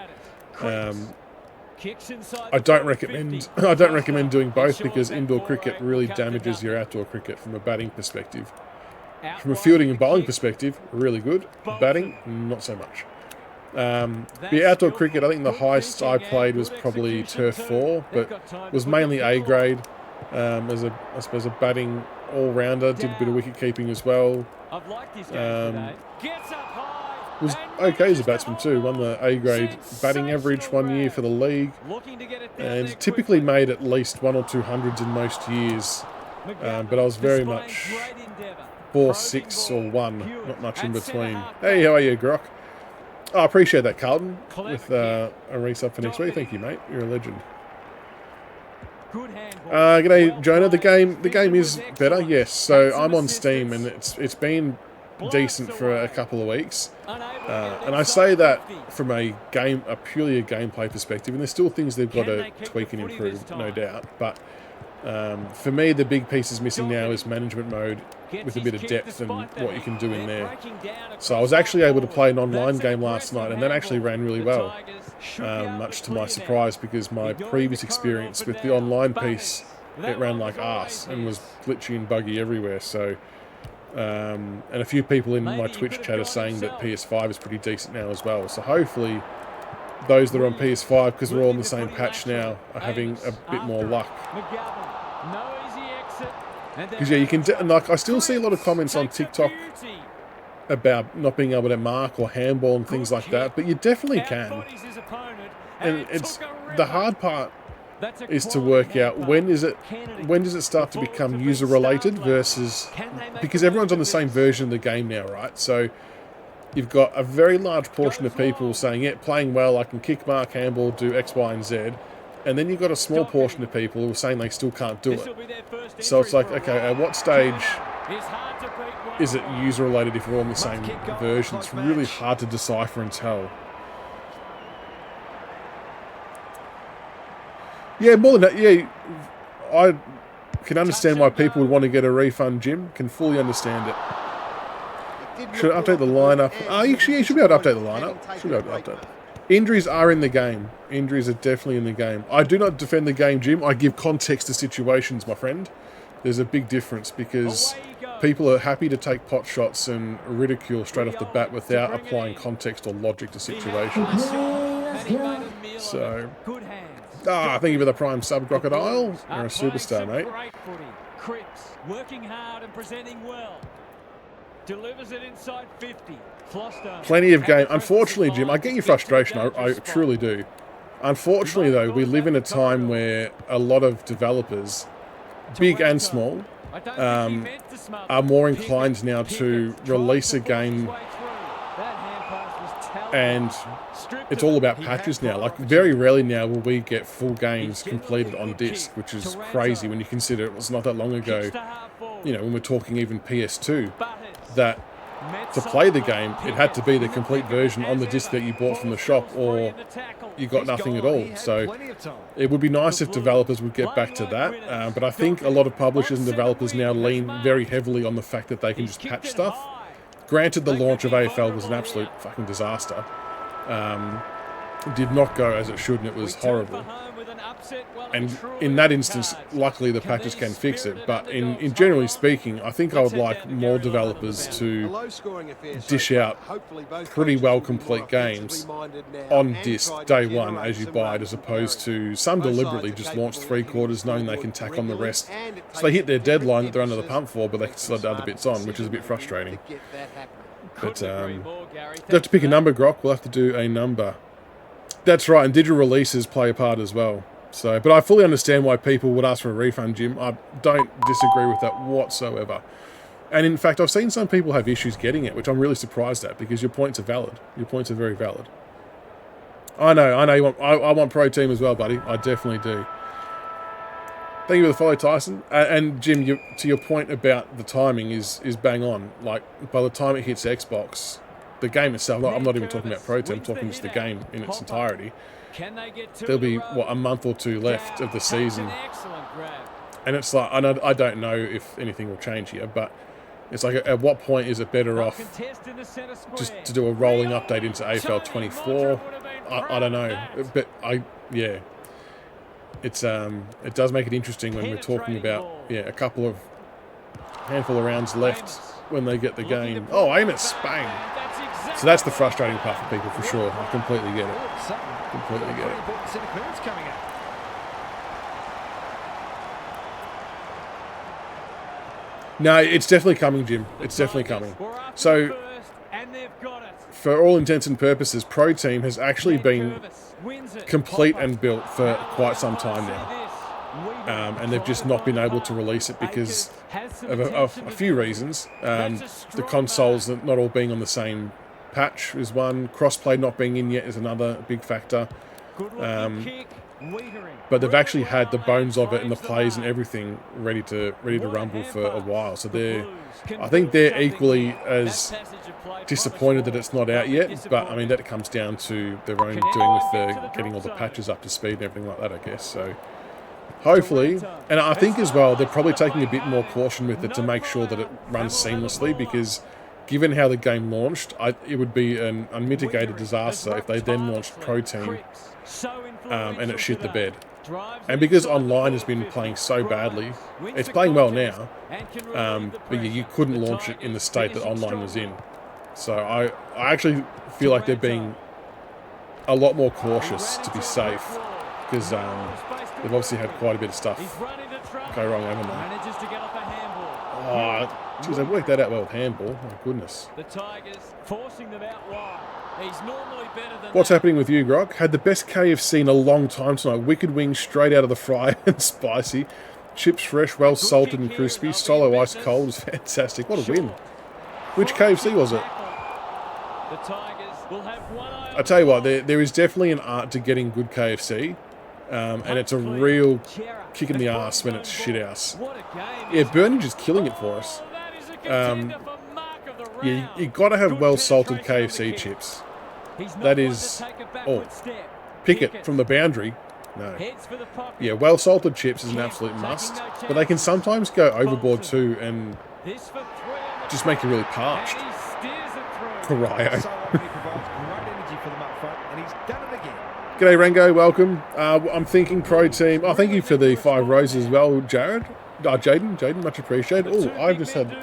I don't recommend doing both because indoor cricket really damages your outdoor cricket from a batting perspective. From a fielding and bowling perspective, really good. Batting, not so much. The outdoor cricket, I think the highest I played was probably Turf 4, but was mainly A grade. As I suppose a batting all-rounder, did a bit of wicket keeping as well. Was okay as a batsman too, won the A grade batting average one year for the league, and typically made at least 1 or 2 hundreds in most years, but I was very much 4, 6 or 1, not much in between. Hey, how are you, Grok? Oh, I appreciate that, Carlton, with a resub for next week. Thank you, mate. You're a legend. G'day, Jonah. The game is better, yes. So I'm on Steam, and it's been decent for a couple of weeks. And I say that from purely a gameplay perspective, and there's still things they've got to tweak and improve, no doubt. But for me, the big piece is missing now is management mode with a bit of depth and what you can do in there. So I was actually able to play an online game last night, and that actually ran really well, much to my surprise, because my previous experience with the online piece, it ran like arse and was glitchy and buggy everywhere. So, and a few people in my Twitch chat are saying that PS5 is pretty decent now as well. So hopefully those that are on PS5, because we're all in the same patch now, are having a bit more luck. Because yeah, you can like I still see a lot of comments on TikTok about not being able to mark or handball and things like that, but you definitely can. And it's the hard part is to work out when does it start to become user related versus, because everyone's on the same version of the game now, right? So you've got a very large portion of people saying, yeah, playing well, I can kick, mark, handball, do X, Y, and Z. And then you've got a small portion of people who are saying they still can't do it. So it's like, okay, at what stage is it user-related if we're all in the same version? It's really hard to decipher and tell. Yeah, more than that, yeah, I can understand why people would want to get a refund, Jim. Can fully understand it. Should I update the lineup? You should be able to update the lineup. Should be able to update it. Injuries are in the game. Injuries are definitely in the game. I do not defend the game, Jim. I give context to situations, my friend. There's a big difference because people are happy to take pot shots and ridicule straight off the bat without applying context or logic to situations. So, thank you for the prime sub, Crocodile. You're a superstar, mate. Working hard and presenting well. Delivers it inside 50. Plenty of game. Unfortunately, Jim, I get your frustration. I truly do. Unfortunately, though, we live in a time where a lot of developers, big and small, are more inclined now to release a game, and it's all about patches now. Like, very rarely now will we get full games completed on disc, which is crazy when you consider it was not that long ago, you know, when we're talking even PS2, that to play the game, it had to be the complete version on the disc that you bought from the shop, or you got nothing at all. So it would be nice if developers would get back to that. But I think a lot of publishers and developers now lean very heavily on the fact that they can just patch stuff. Granted, the launch of AFL was an absolute fucking disaster. Did not go as it should, and it was horrible. And in that instance, luckily the patches can fix it. But in generally speaking, I think I would like more developers to dish out pretty well complete games on disc day one as you buy it, as opposed to some deliberately just launch 3/4 knowing they can tack on the rest. So they hit their deadline that they're under the pump for, but they can still have the other bits on, which is a bit frustrating. But we'll have to pick a number, Grok. We'll have to do a number. That's right, and digital releases play a part as well. So, but I fully understand why people would ask for a refund, Jim. I don't disagree with that whatsoever. And in fact, I've seen some people have issues getting it, which I'm really surprised at, because your points are valid. Your points are very valid. I know you want. I want Pro Team as well, buddy. I definitely do. Thank you for the follow, Tyson. And Jim, to your point about the timing is bang on. Like, by the time it hits Xbox, the game itself, I'm not even talking about Pro Team, I'm talking just the game in its entirety. There'll be, what, a month or two left of the season. And it's like, I don't know if anything will change here, but it's like, at what point is it better off just to do a rolling update into AFL 24? I don't know. But yeah. It does make it interesting when we're talking about, a handful of rounds left when they get the game. Oh, aim at Spain. So that's the frustrating part for people, for sure. I completely get it. Completely get it. No, it's definitely coming, Jim. It's definitely coming. So, for all intents and purposes, Pro Team has actually been complete and built for quite some time now. And they've just not been able to release it because of a few reasons. The consoles not all being on the same patch is one. Crossplay not being in yet is another big factor. But they've actually had the bones of it and the plays and everything ready to rumble for a while. So I think they're equally as disappointed that it's not out yet. But I mean, that comes down to their own doing with getting all the patches up to speed and everything like that, I guess. So hopefully, and I think as well, they're probably taking a bit more caution with it to make sure that it runs seamlessly, because given how the game launched, it would be an unmitigated disaster if they then launched Pro Team and it shit the bed. And because online has been playing so badly, it's playing well now, but you couldn't launch it in the state that online was in. So I actually feel like they're being a lot more cautious to be safe, because they've obviously had quite a bit of stuff go wrong, haven't they? Oh, geez, they worked that out well with handball. My goodness. The Tigers forcing them out wide. He's normally better than What's happening with you, Grok? Had the best KFC in a long time tonight. Wicked wings straight out of the fryer and spicy. Chips fresh, well salted and crispy. Solo ice cold is fantastic. What a win. Which KFC was it? The Tigers will have one eye. I tell you what, there is definitely an art to getting good KFC. And it's a real kick in the ass when it's shit house. Yeah, Bernie just killing it for us. Yeah, you got to have well salted KFC chips. That is, Pickett from the boundary. No. Yeah, well salted chips is an absolute must, but they can sometimes go overboard too and just make you really parched. Pariah. G'day Rango, welcome. I'm thinking Pro Team. Oh, thank you for the 5 roses as well, Jared. Jaden, much appreciated. Oh, I've just had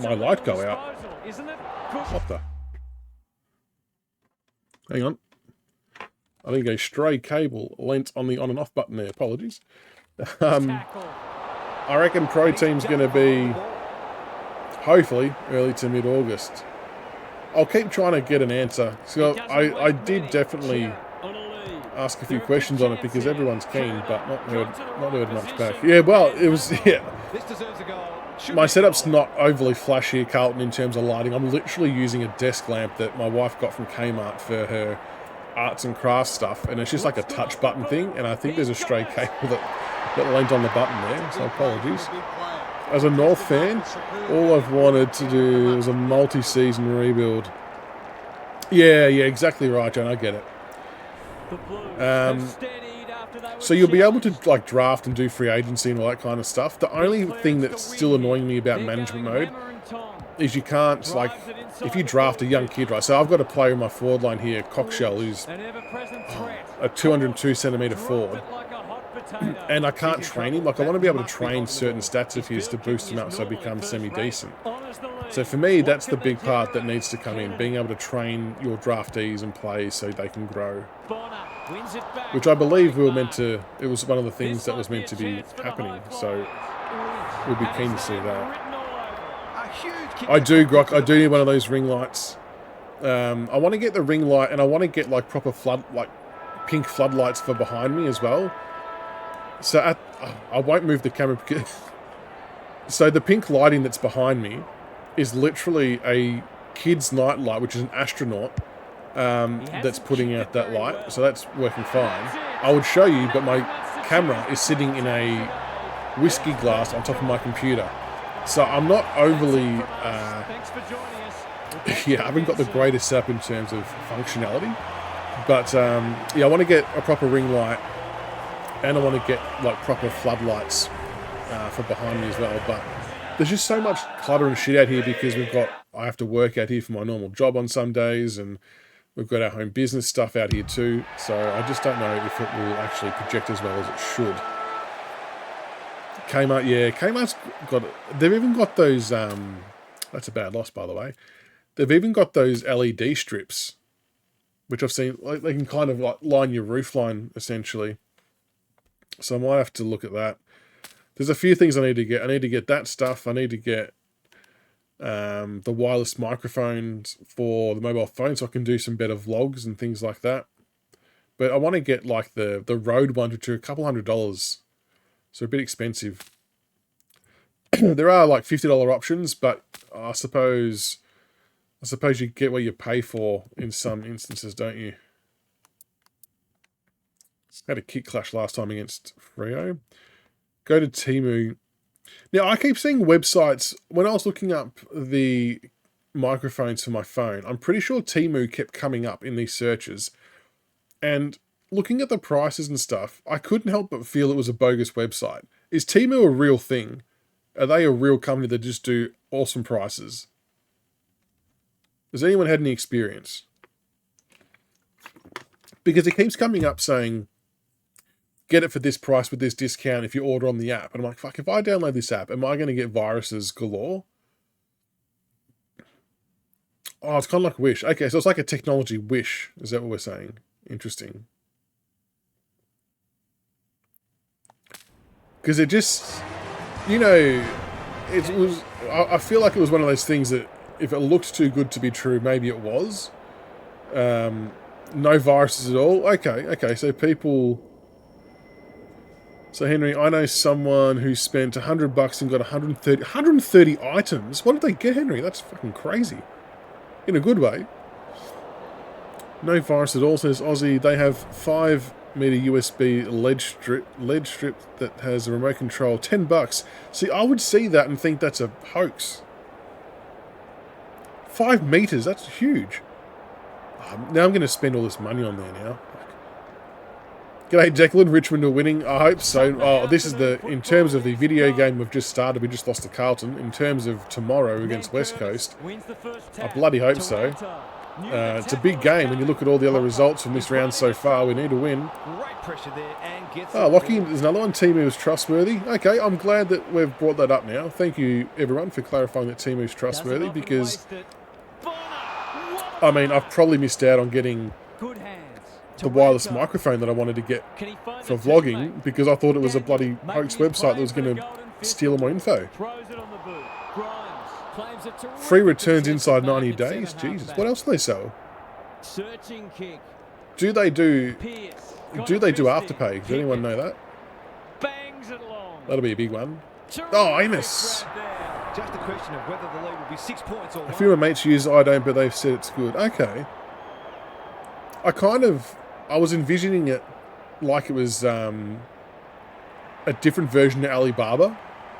my light go out. What the? Hang on. I think a stray cable lent on the on and off button there. Apologies. I reckon Pro Team's going to be hopefully early to mid-August. I'll keep trying to get an answer. So I did definitely ask a few questions on it because everyone's keen, but not heard much back. Yeah, well, it was, yeah. My setup's not overly flashy at Carlton in terms of lighting. I'm literally using a desk lamp that my wife got from Kmart for her arts and crafts stuff, and it's just like a touch button thing, and I think there's a stray cable that lent on the button there, so apologies. As a North fan, all I've wanted to do was a multi-season rebuild. Yeah, exactly right, John, I get it. So you'll be able to like draft and do free agency and all that kind of stuff. The only thing that's still annoying me about management mode is you can't, like, if you draft a young kid, right? So I've got a player in my forward line here, Cockshell, who's a 202 centimetre forward. And I can't train him. Like, I want to be able to train certain stats of his to boost him up so he becomes semi-decent. So for me, that's the big part that needs to come in, being able to train your draftees and plays so they can grow. Which I believe we were meant to, it was one of the things that was meant to be happening. So we'll be keen to see that. I do, Grok, I do need one of those ring lights. I want to get the ring light, and I want to get like proper pink floodlights for behind me as well. So I won't move the camera because so the pink lighting that's behind me is literally a kid's night light, which is an astronaut that's putting out that light. So that's working fine. I would show you, but my camera is sitting in a whiskey glass on top of my computer. So I'm not overly, yeah, I haven't got the greatest setup in terms of functionality. But yeah, I want to get a proper ring light. And I want to get like proper floodlights for behind me as well. But there's just so much clutter and shit out here because I have to work out here for my normal job on some days, and we've got our home business stuff out here too. So I just don't know if it will actually project as well as it should. Kmart, yeah, Kmart's they've even got those, that's a bad loss by the way. They've even got those LED strips, which I've seen, like, they can kind of like line your roof line essentially. So I might have to look at that. There's a few things I need to get. I need to get that stuff. I need to get the wireless microphones for the mobile phone so I can do some better vlogs and things like that. But I want to get like the Rode ones, which are a couple $100. So a bit expensive. There are like $50 options, but I suppose I suppose you get what you pay for in some instances, don't you? Had a kick clash last time against Freo. Go to Temu. Now, I keep seeing websites. When I was looking up the microphones for my phone, I'm pretty sure Temu kept coming up in these searches. And looking at the prices and stuff, I couldn't help but feel it was a bogus website. Is Temu a real thing? Are they a real company that just do awesome prices? Has anyone had any experience? Because it keeps coming up saying, get it for this price with this discount if you order on the app. And I'm like, fuck, if I download this app, am I going to get viruses galore? Oh, it's kind of like Wish. Okay, so it's like a technology Wish. Is that what we're saying? Interesting. Because it just, you know, it was, I feel like it was one of those things that if it looked too good to be true, maybe it was. No viruses at all. Okay, so people... So Henry, I know someone who spent $100 and got 130 items. What did they get, Henry? That's fucking crazy. In a good way. No virus at all, says Aussie. They have 5-meter USB LED strip that has a remote control. $10. See, I would see that and think that's a hoax. 5 meters, that's huge. Now I'm going to spend all this money on there now. G'day, Declan. Richmond are winning. I hope so. Oh, this is the... In terms of the video game we've just started, we just lost to Carlton. In terms of tomorrow against West Coast, I bloody hope so. It's a big game when you look at all the other results from this round so far. We need to win. Oh, Lockie, there's another one. Temu is trustworthy. Okay, I'm glad that we've brought that up now. Thank you, everyone, for clarifying that Temu is trustworthy because... I mean, I've probably missed out on getting the wireless microphone that I wanted to get for vlogging because I thought it was a bloody hoax website that was going to steal all my info. Free returns inside 90 days? Jesus, what else do they sell? Do they do Afterpay? Does anyone know that? That'll be a big one. Oh, Amos! Just a question of whether the lead will be 6 points or... A few of my mates use it, I don't, but they've said it's good. Okay. I was envisioning it like it was a different version of Alibaba,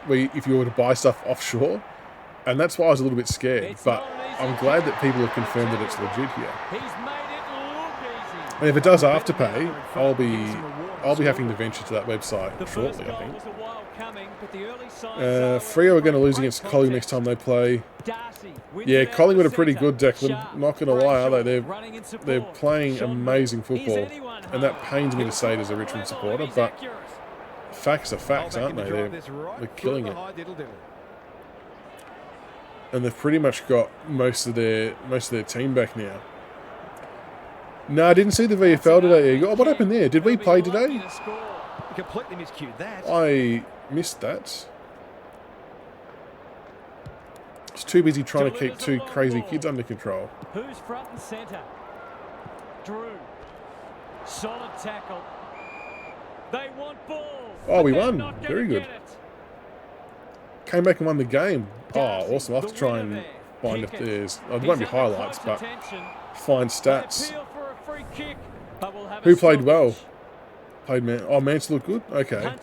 where if you were to buy stuff offshore, and that's why I was a little bit scared. But I'm glad that people have confirmed that it's legit here. And if it does Afterpay, I'll be having to venture to that website shortly, I think. Freo are going to lose against Collingwood next time they play. Yeah, Collingwood are pretty good, Declan. Not going to lie, are they? They're playing amazing football, and that pains me to say it as a Richmond supporter, but facts are facts, aren't they? They're killing it, and they've pretty much got most of their team back now. No, I didn't see the VFL today. Oh, what happened there? Did we play today? Completely miscued that. I missed that. I was too busy trying to keep 2 crazy kids under control. Who's front and centre? Drew. Solid tackle. They want ball. Oh, we won. Very good. Came back and won the game. Oh, awesome. I'll have to try and find if there's... Oh, there won't be highlights, but find stats. Who played well? Mansell looked good? Okay.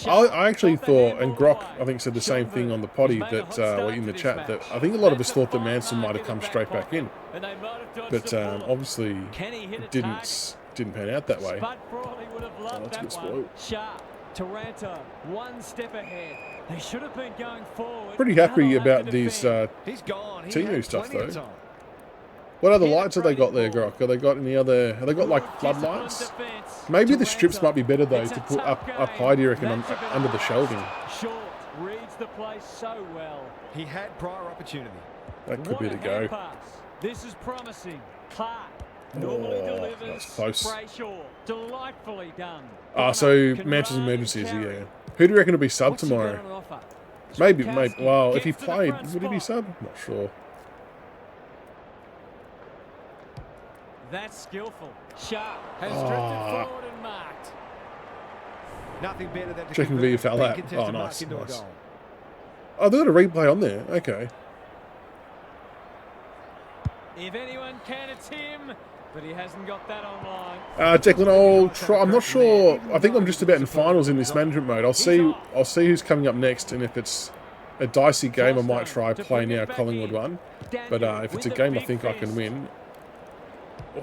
I actually thought, and Grok, I think, said the same thing on the potty that in the chat, that I think a lot of us thought that Mansell might have come straight back in. But obviously it didn't pan out that way. Oh, that's a good spoil. Taranto, 1 step ahead. They should have been going forward. Pretty happy about these Temu stuff though. What other lights have they got there, Grok? Have they got any other... Have they got, like, floodlights? Maybe the strips might be better, though, to put up high, do you reckon, under the shelving. Short reads the place so well. He had prior opportunity. That could be the go. This is promising. Clark normally delivers. That's close. Brayshaw, delightfully done. So Manchester's emergencies, yeah. Who do you reckon will be sub tomorrow? Maybe. Well, if he played, would he be sub? I'm not sure. That's skillful. Sharp has drifted forward and marked. Nothing better than to checking VFL out. Oh, nice. Oh, they got a replay on there. Okay. If anyone can, it's him. But he hasn't got that online. Declan, I'll try. I'm not sure. I think I'm just about in finals in this management mode. I'll see who's coming up next, and if it's a dicey game, I might try playing our Collingwood one. But if it's a game I think I can win, I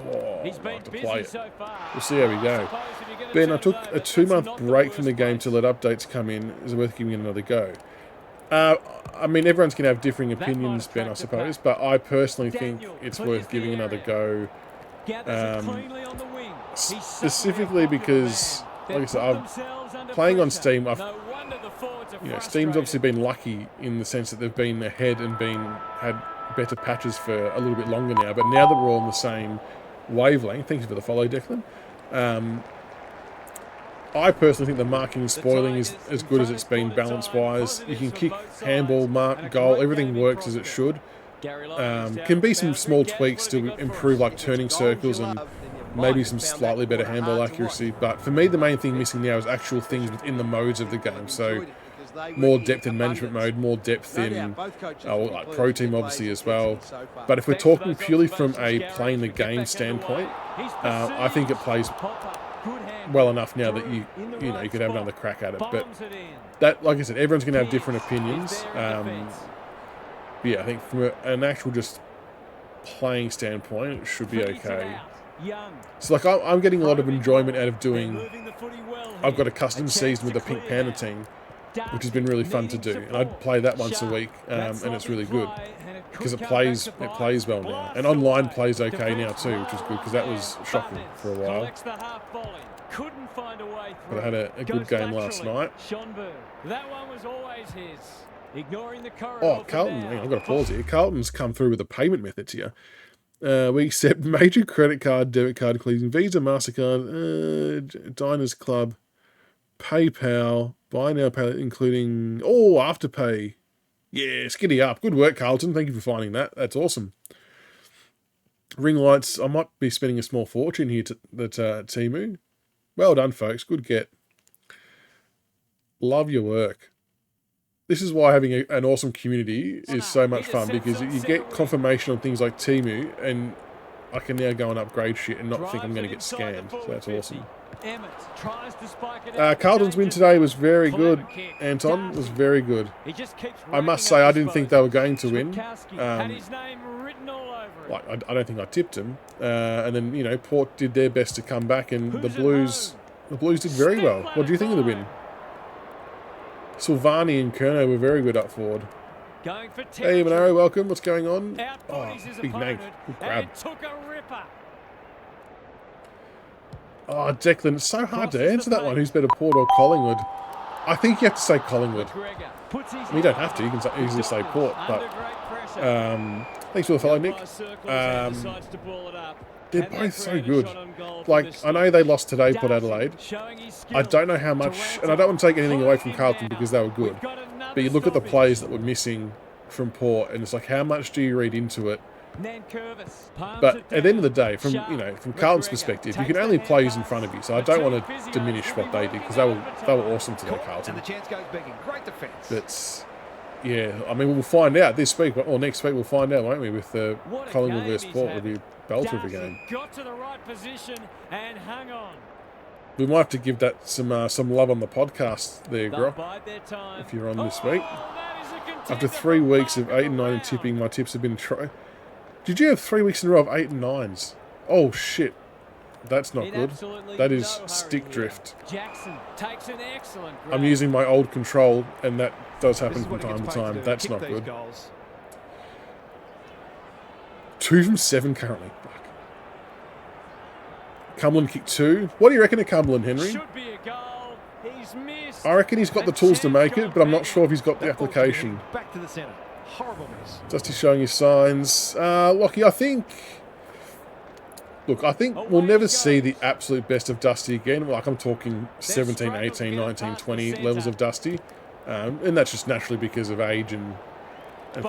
have to play it. We'll see how we go. Ben, I took a 2-month break from the game to let updates come in. Is it worth giving it another go? I mean, everyone's going to have differing opinions, Ben, I suppose. But I personally think it's worth giving another go. Specifically because, like I said, I'm playing on Steam. Steam's obviously been lucky in the sense that they've been ahead and had better patches for a little bit longer now. But now that we're all on the same wavelength, thank you for the follow, Declan. I personally think the marking and spoiling is as good as it's been balance-wise. You can kick, handball, mark, goal, everything works as it should. Can be some small tweaks to improve, like turning circles and maybe some slightly better handball accuracy. But for me, the main thing missing now is actual things within the modes of the game. So more depth in management mode, more depth in like pro team obviously as well. But if we're talking purely from a playing the game standpoint, I think it plays well enough now that you could have another crack at it. But that, like I said, everyone's going to have different opinions. Yeah, I think from an actual just playing standpoint, it should be okay. So, like, I'm getting a lot of enjoyment out of doing... I've got a custom season with the Pink Panda team, which has been really fun to do. And I play that once a week, and it's really good. Because it plays well now. And online plays okay now too, which is good, because that was shocking for a while. But I had a good game last night. That one was always his. Ignoring the Carlton, hang on, I've got to pause here. Carlton's come through with the payment methods here. We accept major credit card, debit card, including Visa, MasterCard, Diners Club, PayPal, Buy Now, Pay, including, Afterpay. Yeah, skiddy up. Good work, Carlton. Thank you for finding that. That's awesome. Ring lights, I might be spending a small fortune here at Temu. Well done, folks. Good get. Love your work. This is why having an awesome community is so much fun, because you get confirmation on things like Temu, and I can now go and upgrade shit and not think I'm going to get scammed. So that's awesome. Carlton's win today was very good, Anton. Was very good. I must say, I didn't think they were going to win. I don't think I tipped them. And then, Port did their best to come back, and the Blues did very well. What do you think of the win? Silvani and Kerno were very good up forward. Hey, Monaro, welcome. What's going on? Big Nate. Good grab. Declan, it's so hard to answer that one. Who's better, Port or Collingwood? I think you have to say Collingwood. You don't have to. You can easily say Port. But thanks for the follow, Nick. They're both so good. Like, I know they lost today, Port Adelaide. I don't know how much, and I don't want to take anything away from Carlton because they were good. But you look at the players that were missing from Port, and it's like, how much do you read into it? But at the end of the day, from Carlton's perspective, you can only play who's in front of you. So I don't want to diminish what they did, because they were awesome today, Carlton. But yeah, I mean, we'll find out this week, or next week we'll find out, won't we? With the Collingwood versus Port, will be a belter of a game. Got to the right position and hung on. We might have to give that some love on the podcast there, Grock, if you're on this week. After 3 weeks of 8 and 9 and tipping, my tips have been Did you have 3 weeks in a row of 8 and 9s? Oh shit, that's not good. That is stick drift. Jackson takes an excellent grab. I'm using my old control, and that does happen from time to time. That's not good. 2 from 7 currently. Fuck. Cumberland kicked 2. What do you reckon of Cumberland, Henry? Should be a goal. He's missed. I reckon he's got the tools to make it, but I'm not sure if he's got the application. Back to the centre. Horrible miss. Dusty's showing his signs. Lockie, I think we'll never see the absolute best of Dusty again. Like, I'm talking 17, 18, 19, 20 levels of Dusty. And that's just naturally because of age and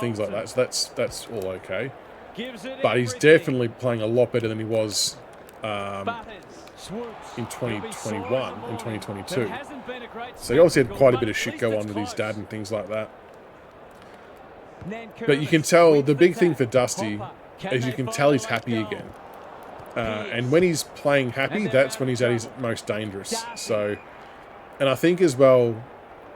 things like that. So that's all okay. But he's definitely playing a lot better than he was in 2021 and 2022. So he obviously had quite a bit of shit go on with his dad and things like that. But you can tell the big thing for Dusty as you can tell, he's happy again. And when he's playing happy, that's when he's at his most dangerous. So, and I think as well,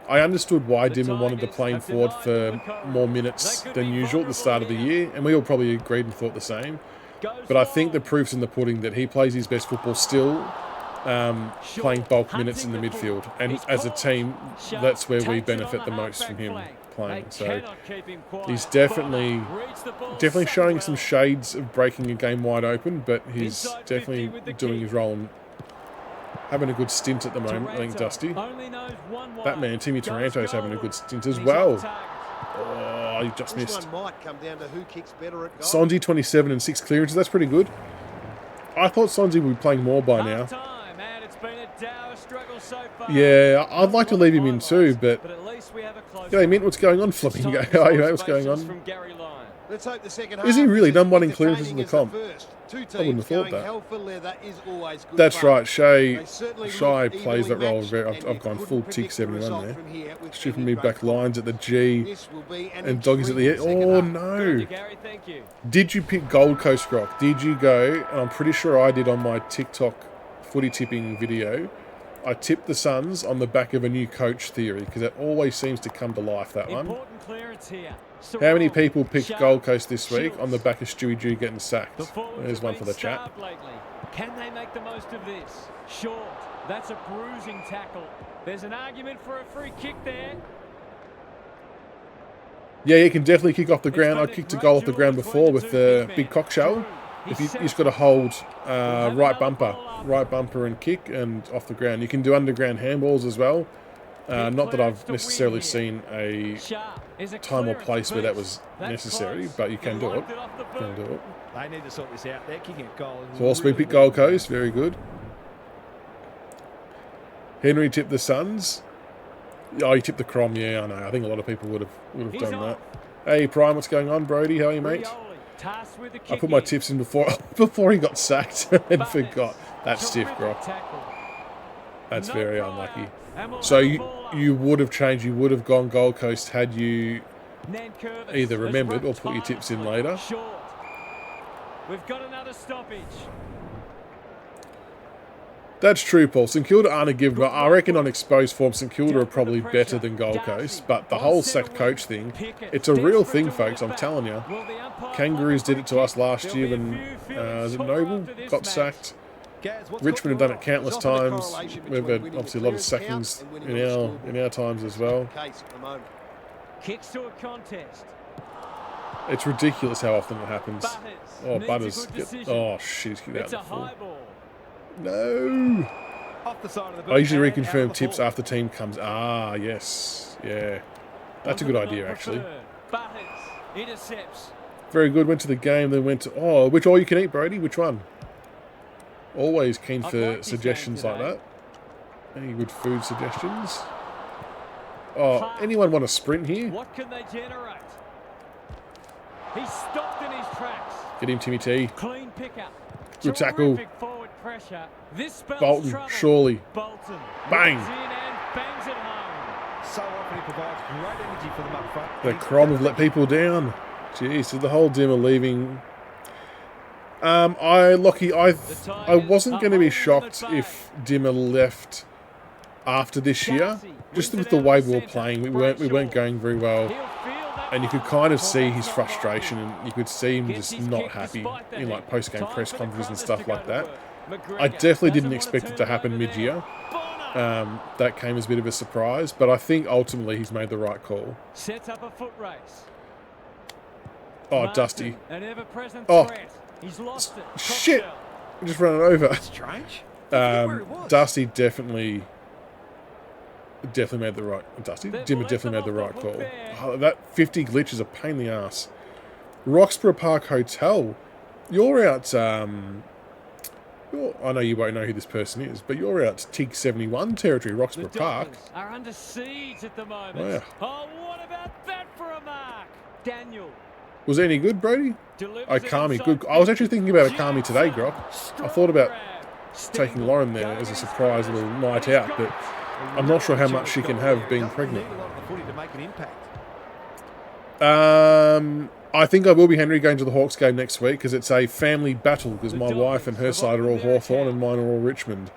I understood why Dimmer wanted to play him forward for more minutes than usual at the start of the year, and we all probably agreed and thought the same. But I think the proof's in the pudding that he plays his best football still playing bulk minutes in the midfield. And as a team, that's where we benefit the most from him playing. So he's definitely showing some shades of breaking a game wide open, but he's definitely doing his role and having a good stint at the moment, I think, Dusty. That man, Timmy Taranto's having a good stint as well. Oh, he just missed. Sonji 27 and 6 clearances. That's pretty good. I thought Sonji would be playing more by now. Yeah, I'd like to leave him in too, but... G'day, Mint, what's going on, Flamingo? How are you, mate? What's going on? Let's hope the second Is he really done one in clearances in the comp? I wouldn't have thought that. That's right, Shay plays that role very... I've gone full tick 71 there. Shifting me back lines at the G and doggies at the... Oh, no. Did you pick Gold Coast Rock? Did you go... And I'm pretty sure I did on my TikTok footy tipping video. I tipped the Suns on the back of a new coach theory because it always seems to come to life, that one. How many people picked Gold Coast this week on the back of Stewie Jew getting sacked? There's one for the chat. Can they make the most of this? Short. That's a bruising tackle. There's an argument for a free kick there. Yeah, you can definitely kick off the ground. I kicked a goal off the ground before with the big cock shell. If you just got to hold right bumper and kick and off the ground. You can do underground handballs as well. Not that I've necessarily seen a time or place where that was necessary, but you can do it. They need to sort this out. They're kicking a goal. So all speed pick Gold Coast, very good. Henry tipped the Suns. Oh, he tipped the Crom. Yeah, I know. I think a lot of people would have done that. Hey, Prime, what's going on, Brody? How are you, mate? I put my tips in before he got sacked and forgot. That's stiff, Grok. That's very unlucky. So you would have changed. You would have gone Gold Coast had you either remembered or put your tips in later. We've got another stoppage. That's true, Paul. St Kilda aren't a given. I reckon on exposed form, St Kilda are probably better than Gold Coast. But the whole sacked coach thing, it's a real thing, folks. I'm telling you. Kangaroos did it to us last year when is it Noble got sacked. Richmond have done it countless times. We've had obviously a lot of sackings in our times as well. Kicks to a contest. It's ridiculous how often it happens. Oh, Butters. Oh, shit. He's kicked out the full. No. I usually reconfirm tips after team comes. Ah, yes. Yeah. That's a good idea, actually. Very good. Went to the game, then went to... Oh, which all you can eat, Brody? Which one? Always keen for suggestions like that. Any good food suggestions? Oh, anyone want a sprint here? What can they generate? He's stopped in his tracks. Get him, Timmy T. Clean pickup. Good tackle. Pressure. This Bolton, surely. Bolton bang. Bangs it home. So often he provides great energy for them up front. The Crom have let people down. Jeez, so the whole Dimmer leaving. I wasn't going to be shocked if Dimmer left after this year. Just with the way we were playing, we weren't going very well. And you could kind of see his frustration, and you could see him just not happy in like post-game press conferences and stuff like that. I definitely didn't expect it to happen mid-year. That came as a bit of a surprise, but I think ultimately he's made the right call. Sets up a foot race. Oh, Dusty. Oh, he's lost it. Shit! I just ran it over. Strange. Dusty definitely made the right... Dusty? Dimmer definitely made the right call. Oh, that 50 glitch is a pain in the ass. Roxburgh Park Hotel. You're out... I know you won't know who this person is, but you're out TIG 71 territory, Roxburgh Park. Are under siege at the moment. Wow. Oh, what about that for a mark? Daniel. Was it any good, Brody? Okami, good. I was actually thinking about Okami today, Grok. I thought about taking Lauren there as a surprise little night out, but I'm not sure how much she can have being pregnant. I think I will be, Henry, going to the Hawks game next week because it's a family battle because my wife and her side are all Hawthorn and mine are all Richmond.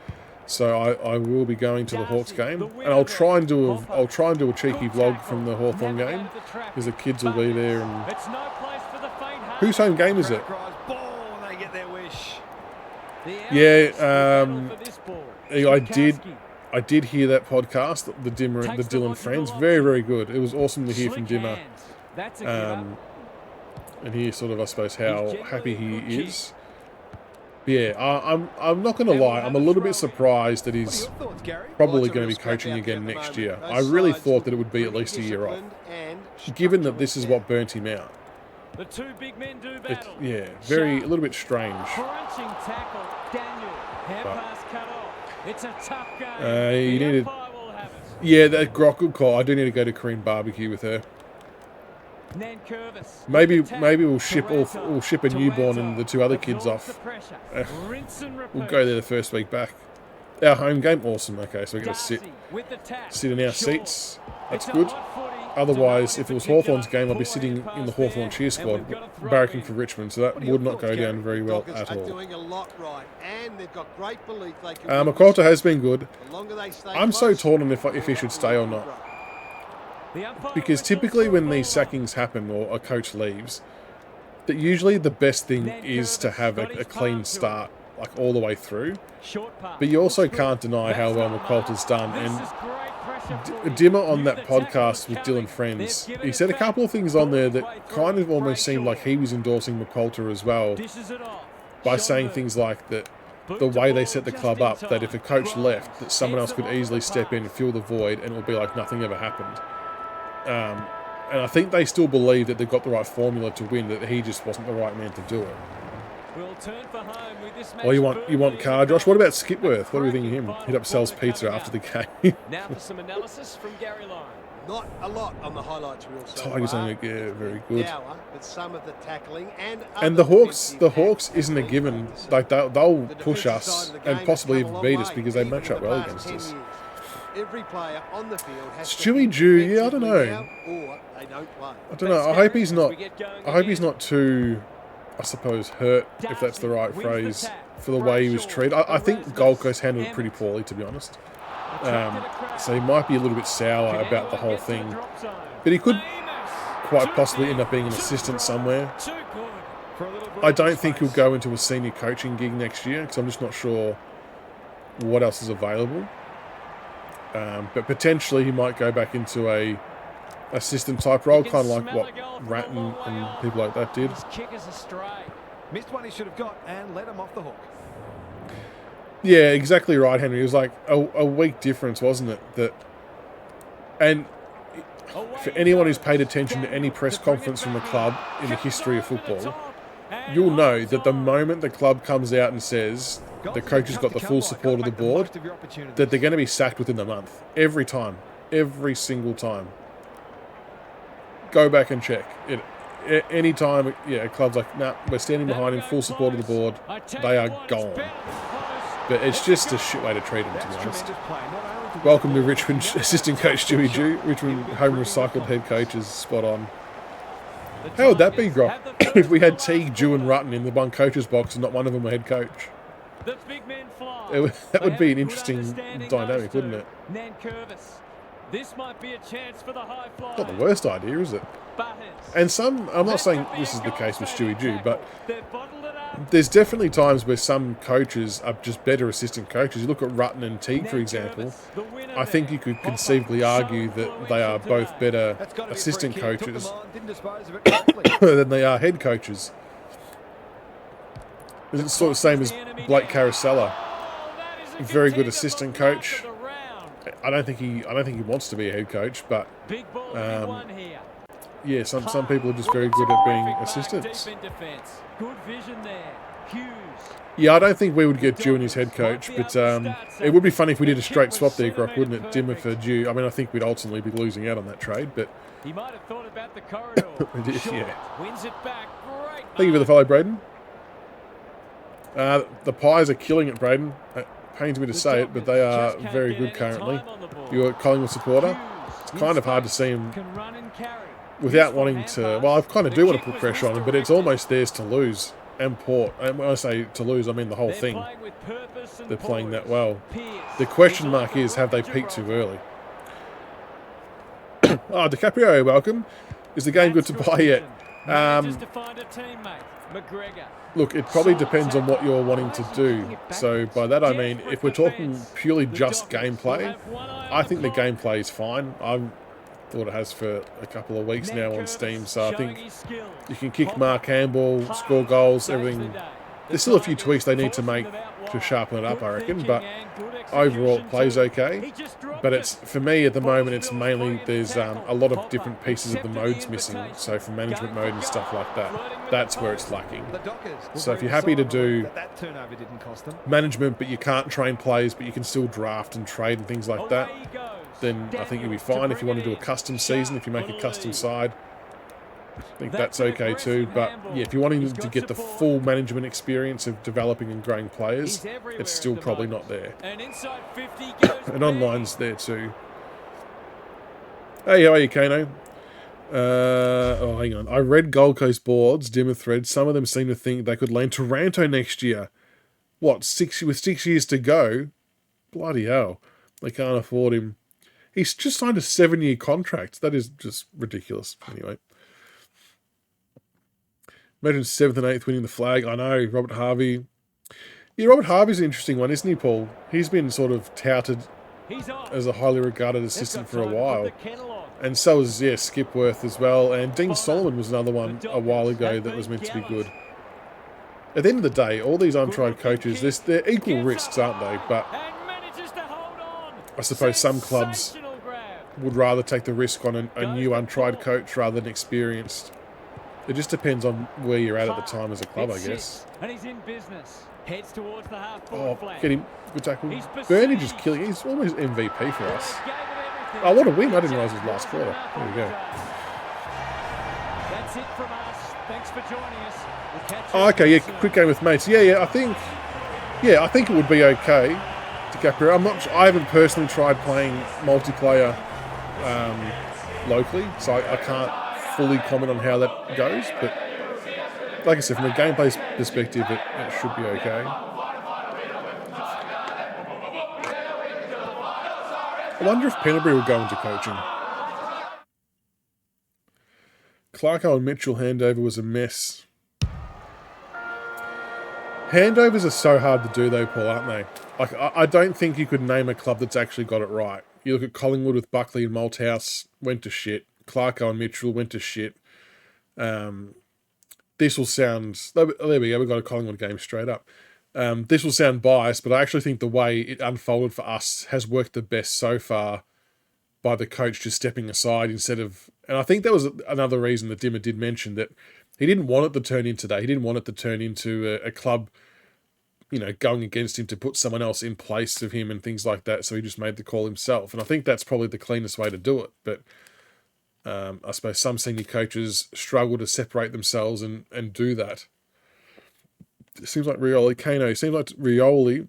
So I will be going to the Hawks game, and I'll try and do a cheeky vlog from the Hawthorn game because the kids will be there. And whose home game is it? Yeah, I did hear that podcast, the Dylan Friends. Very, very good. It was awesome to hear from Dimmer. And hear sort of, I suppose, how happy he is. Yeah, I'm not going to lie. I'm a little bit surprised that he's probably going to be coaching again next year. I really thought that it would be at least a year off, given that this is what burnt him out. The two big men do battle. Yeah, a little bit strange. Crunching tackle, Daniel. Hand pass cut off. It's a tough game. You needed. Yeah, that Grok, good call. I do need to go to Korean barbecue with her. Maybe we'll ship a newborn and the two other kids off. We'll go there the first week back. Our home game, awesome. Okay, so we're going to sit in our seats. That's good. Otherwise, if it was Hawthorn's game, I'd be sitting in the Hawthorn cheer squad, barracking for Richmond. So that would not go down very well at all. McQualter has been good. I'm so torn on if he should stay or not. Because typically when these sackings happen or a coach leaves, that usually the best thing is to have a clean start, like all the way through. But you also can't deny how well McQualter's done. And Dimmer on that podcast with Dylan Friends, he said a couple of things on there that kind of almost seemed like he was endorsing McQualter as well, by saying things like that the way they set the club up, that if a coach left, that someone else could easily step in and fill the void and it would be like nothing ever happened. And I think they still believe that they've got the right formula to win, that he just wasn't the right man to do it. We'll turn for home with this match. Well, you want Carr, Josh? What about Skipworth? What do we think of him? Hit up sells pizza after the game. Now for some analysis from Gary Lyon. Not a lot on the highlights reel so Tigers far. Yeah, very good. But some of the tackling and the Hawks isn't a given. Like they'll push us and possibly even beat us because they match up well against us. Every player on the field has Stewie Jew, yeah, I don't know. I don't know. I hope he's not too, I suppose, hurt, if that's the right phrase, for the way he was treated. I think Gold Coast handled it pretty poorly, to be honest. So he might be a little bit sour about the whole thing. But he could quite possibly end up being an assistant somewhere. I don't think he'll go into a senior coaching gig next year, because I'm just not sure what else is available. But potentially he might go back into a assistant type role, kind of like what Ratton and people like that did. Missed one he should have got and let him off the hook. Yeah, exactly right, Henry. It was like a week difference, wasn't it? And for anyone who's paid attention to any press conference from the club in the history of football, you'll know that the moment the club comes out and says the coach has got the full support of the board, that they're going to be sacked within a month. Every time. Every single time. Go back and check. Any time, a club's like, nah, we're standing behind him, full support of the board, they are gone. But it's just a shit way to treat him, to be honest. Welcome to Richmond assistant coach Stewie Jew. Richmond home recycled head coach is spot on. How would that be, Grock? If we had Teague, Jew and Rutten in the one coach's box and not one of them a head coach? That would be an interesting dynamic, wouldn't it? This might be a chance for the high fly. Not the worst idea, is it? And I'm not saying this is the case with Stewie Jew, but there's definitely times where some coaches are just better assistant coaches. You look at Rutten and Teague, for example. I think you could conceivably argue that they are both better assistant coaches than they are head coaches. It's sort of the same as Blake Carosella. Very good assistant coach. I don't think he wants to be a head coach, but yeah, some people are just very good at being assistants. Good vision there. Hughes. Yeah, I don't think we would get Jew in his head coach, but it would be funny if we did a straight swap there, Grock, wouldn't it? Dimmer for Jew. I mean, I think we'd ultimately be losing out on that trade, but he might have thought about the corridor. Yeah. Wins it back. Great. Thank you for the follow, Braden. The Pies are killing it, Braden. It pains me to say it, but they are very good currently. You're a Collingwood supporter. It's kind of hard to see them without wanting to... Well, I kind of do want to put pressure on them, but it's almost theirs to lose. And Port. And when I say to lose, I mean the whole thing. They're playing that well. The question mark is, have they peaked too early? Oh, DiCaprio, welcome. Is the game good to buy yet? Look, it probably depends on what you're wanting to do. So by that I mean, if we're talking purely just gameplay, I think the gameplay is fine. I've thought it has for a couple of weeks now on Steam, so I think you can kick Mark handball, score goals, everything. There's still a few tweaks they need to make to sharpen it up, I reckon, but overall it plays okay. But it's, for me at the moment, it's mainly there's a lot of different pieces of the modes missing. So from management mode and stuff like that, that's where it's lacking. So if you're happy to do management, but you can't train players, but you can still draft and trade and things like that, then I think you'll be fine. If you want to do a custom season, if you make a custom side, I think that's okay too. But yeah, if you're wanting to get the full management experience of developing and growing players, it's still probably not there. And online's there too. Hey, how are you, Kano? Oh, hang on. I read Gold Coast boards, Dimmer thread. Some of them seem to think they could land Taranto next year. What, with 6 years to go? Bloody hell. They can't afford him. He's just signed a 7-year contract. That is just ridiculous. Anyway. Imagine 7th and 8th winning the flag. I know, Robert Harvey. Yeah, Robert Harvey's an interesting one, isn't he, Paul? He's been sort of touted as a highly regarded assistant for a while. And so is, yeah, Skipworth as well. And Dean Solomon was another one a while ago that was meant to be good. At the end of the day, all these untried coaches, they're equal risks, aren't they? But I suppose some clubs would rather take the risk on a new untried coach rather than experienced. It just depends on where you're at the time as a club, I guess. And he's in business. Heads towards the half-forward flag. Get him. Good tackle. Bernie just killing. He's almost MVP for us. Oh, what a win. I didn't realise it was last quarter. There we go. That's it from us. Thanks for joining us. We'll catch you okay, yeah, quick game with mates. Yeah, I think it would be okay. DiCaprio. I haven't personally tried playing multiplayer locally, so I can't fully comment on how that goes, but like I said, from a gameplay perspective, it should be okay. I wonder if Pennebury will go into coaching. Clarko and Mitchell handover was a mess. Handovers are so hard to do though, Paul, aren't they? Like, I don't think you could name a club that's actually got it right. You look at Collingwood with Buckley and Malthouse, went to shit. Clarko and Mitchell went to shit. This will sound... There we go, we got a Collingwood game straight up. This will sound biased, but I actually think the way it unfolded for us has worked the best so far by the coach just stepping aside instead of... And I think that was another reason that Dimmer did mention that he didn't want it to turn into that. He didn't want it to turn into a club, going against him to put someone else in place of him and things like that. So he just made the call himself. And I think that's probably the cleanest way to do it. But I suppose some senior coaches struggle to separate themselves and do that. It seems like Rioli, Kano, it seems like Rioli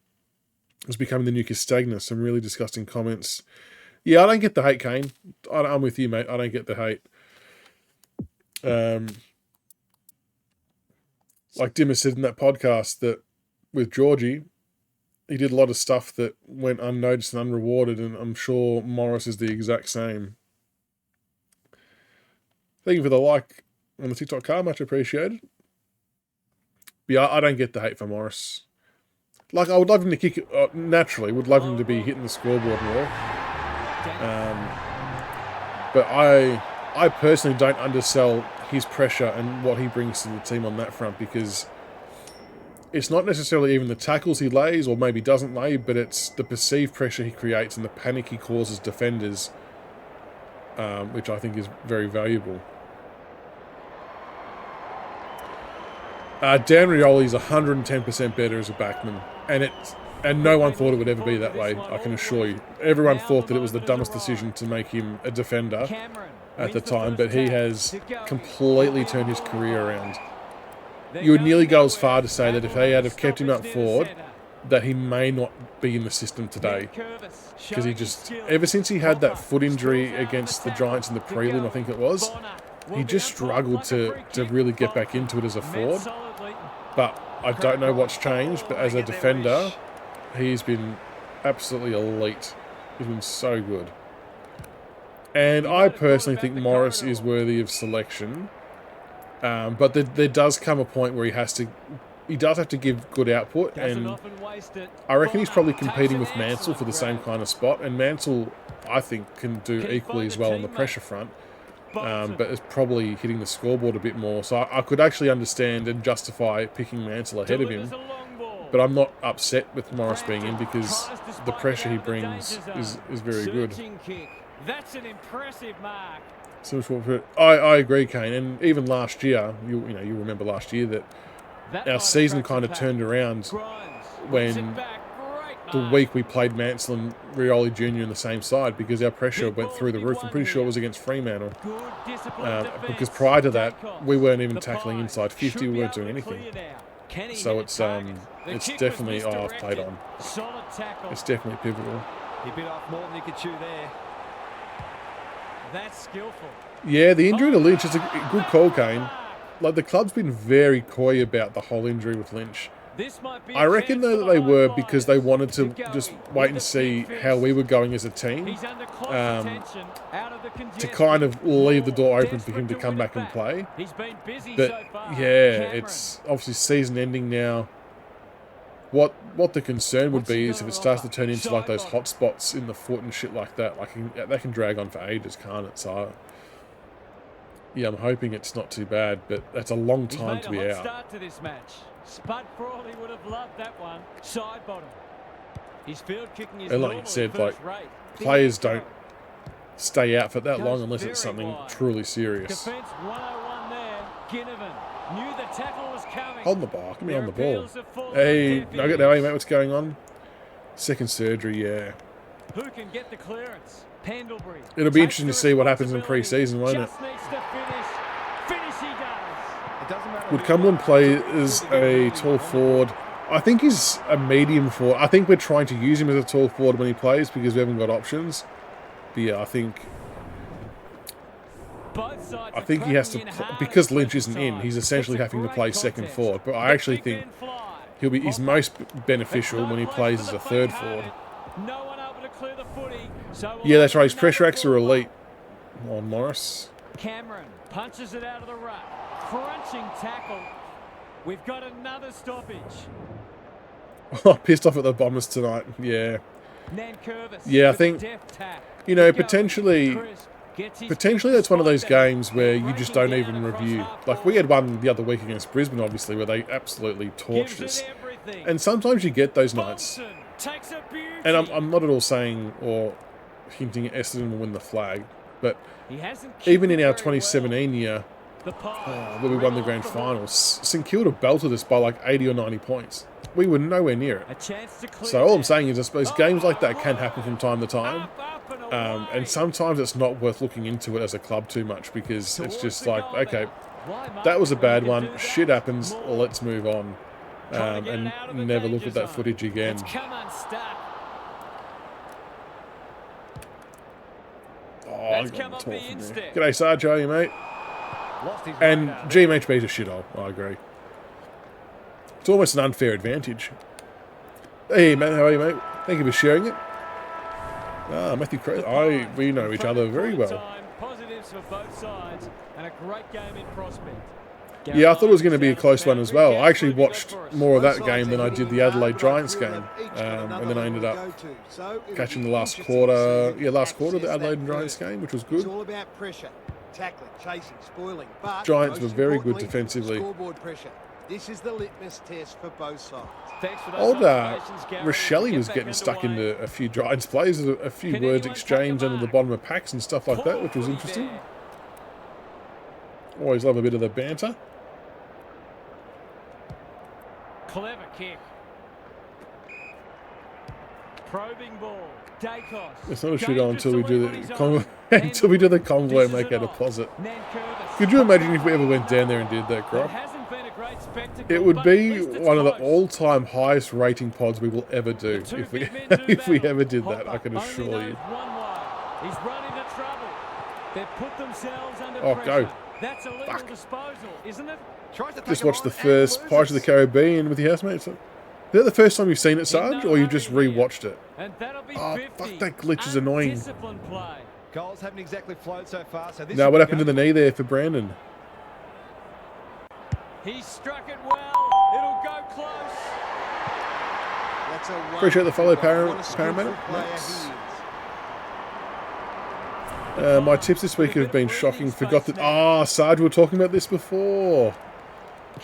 is becoming the new Castagna. Some really disgusting comments. Yeah, I don't get the hate, Kane. I'm with you, mate. I don't get the hate. Like Dimmer said in that podcast that with Georgie, he did a lot of stuff that went unnoticed and unrewarded, and I'm sure Morris is the exact same. Thank you for the like on the TikTok card, much appreciated. But yeah, I don't get the hate for Morris. Like, I would love him to kick it, naturally, would love him to be hitting the scoreboard more. But I personally don't undersell his pressure and what he brings to the team on that front, because it's not necessarily even the tackles he lays or maybe doesn't lay, but it's the perceived pressure he creates and the panic he causes defenders, which I think is very valuable. Dan Rioli is 110% better as a backman, and no one thought it would ever be that way, I can assure you. Everyone thought that it was the dumbest decision to make him a defender at the time, but he has completely turned his career around. You would nearly go as far to say that if they had have kept him up forward, that he may not be in the system today. Because he just, ever since he had that foot injury against the Giants in the prelim, I think it was, he just struggled to really get back into it as a forward. But I don't know what's changed, but as a defender, he's been absolutely elite. He's been so good. And I personally think Morris is worthy of selection. But there does come a point where he does have to give good output, and I reckon he's probably competing with Mansell for the same kind of spot, and Mansell, I think, can do equally as well on the pressure front, but is probably hitting the scoreboard a bit more, so I could actually understand and justify picking Mansell ahead of him, but I'm not upset with Morris being in because the pressure he brings is very good. That's an impressive mark. So I agree, Kane, and even last year, you remember last year that our season kind of turned around when the week we played Mansell and Rioli Jr. in the same side because our pressure went through the roof. I'm pretty sure it was against Fremantle. Because prior to that, we weren't even tackling inside 50. We weren't doing anything. So it's definitely, I've played on. It's definitely pivotal. He bit off more than he could chew there. That's skillful. Yeah, the injury to Lynch is a good call, Kane. Like, the club's been very coy about the whole injury with Lynch. I reckon though that they were because they wanted to just wait and see how we were going as a team, to kind of leave the door open for him to come back and play. But yeah, it's obviously season ending now. What the concern would be is if it starts to turn into like those hot spots in the foot and shit like that. Like that can drag on for ages, can't it? So yeah, I'm hoping it's not too bad, but that's a long time to be out. Start to this match. Spud Frawley would have loved that one. Side bottom. His field kicking is, and like you said, like players don't stay out for that long unless it's something truly serious. Defense 101 there. Ginnivan knew the tackle was coming. Hold the ball. Get me on the ball. Hey, Nugget, how are you, mate? What's going on? Second surgery, yeah. Who can get the clearance? Pendlebury. It'll be interesting to see what happens in pre-season, won't it? Just needs to finish. Finish he does. Would Cumberland play as a tall forward? I think he's a medium forward. I think we're trying to use him as a tall forward when he plays because we haven't got options. But yeah, I think he has to, because Lynch isn't in, he's essentially having to play second forward. But I actually think he's most beneficial when he plays as a third forward. Yeah, that's right. His pressure acts are elite. On Morris. Cameron punches it out of the rut. Crunching tackle. We've got another stoppage. Oh, pissed off at the Bombers tonight. Yeah. Yeah, I think, you know, potentially that's one of those games where you just don't even review. Like, we had one the other week against Brisbane, obviously, where they absolutely torched us. And sometimes you get those nights. And I'm not at all saying or hinting at Essendon will win the flag, but even in our 2017 year, where we won the grand finals, St Kilda belted us by like 80 or 90 points. We were nowhere near it. So all I'm saying is I suppose games like that can happen from time to time. And sometimes it's not worth looking into it as a club too much because it's just like, okay, that was a bad one. Shit happens. Let's move on. And never look at that footage again. Oh, I got the talk from there. G'day, Sarge, how are you, mate? And GMHB's a shithole, I agree. It's almost an unfair advantage. Hey, Matt, how are you, mate? Thank you for sharing it. Ah, Matthew Craig. We know each other very well. Positives for both sides and a great game in prospect. Yeah, I thought it was going to be a close one as well. I actually watched more of that game than I did the Adelaide Giants game. And then I ended up catching the last quarter. Yeah, last quarter of the Adelaide Giants game, which was good. It's all about pressure, tackling, chasing, spoiling. But Giants were very good defensively. Scoreboard pressure. This is the litmus test for both sides. Old Rochelle was getting stuck into a few Giants plays, a few words exchanged under the bottom of packs and stuff like that, which was interesting. Always love a bit of the banter. Clever kick. Probing ball. Dacos. It's not a shit on until we do the convoy and make our deposit. Could you imagine if we ever went down there and did that, Croc? It would be one of the all-time highest rating pods we will ever do if we ever did that. I can assure you. He's run into trouble. They've put themselves under pressure. Go. That's a legal disposal, isn't it? Just watched the first Pirates of the Caribbean with your housemates. Is that the first time you've seen it, Sarge, or you've just rewatched it? And that'll be Oh, 50. fuck, that glitch is annoying. Disciplined play. Goals haven't exactly flowed so far. So this Now, what happened to the knee there for Brandon? He struck it well. It'll go close. That's a Appreciate the follow, What a Paramedic. skillful player Thanks. he is. My tips this week have been shocking. Forgot that. Ah, Sarge, we were talking about this before.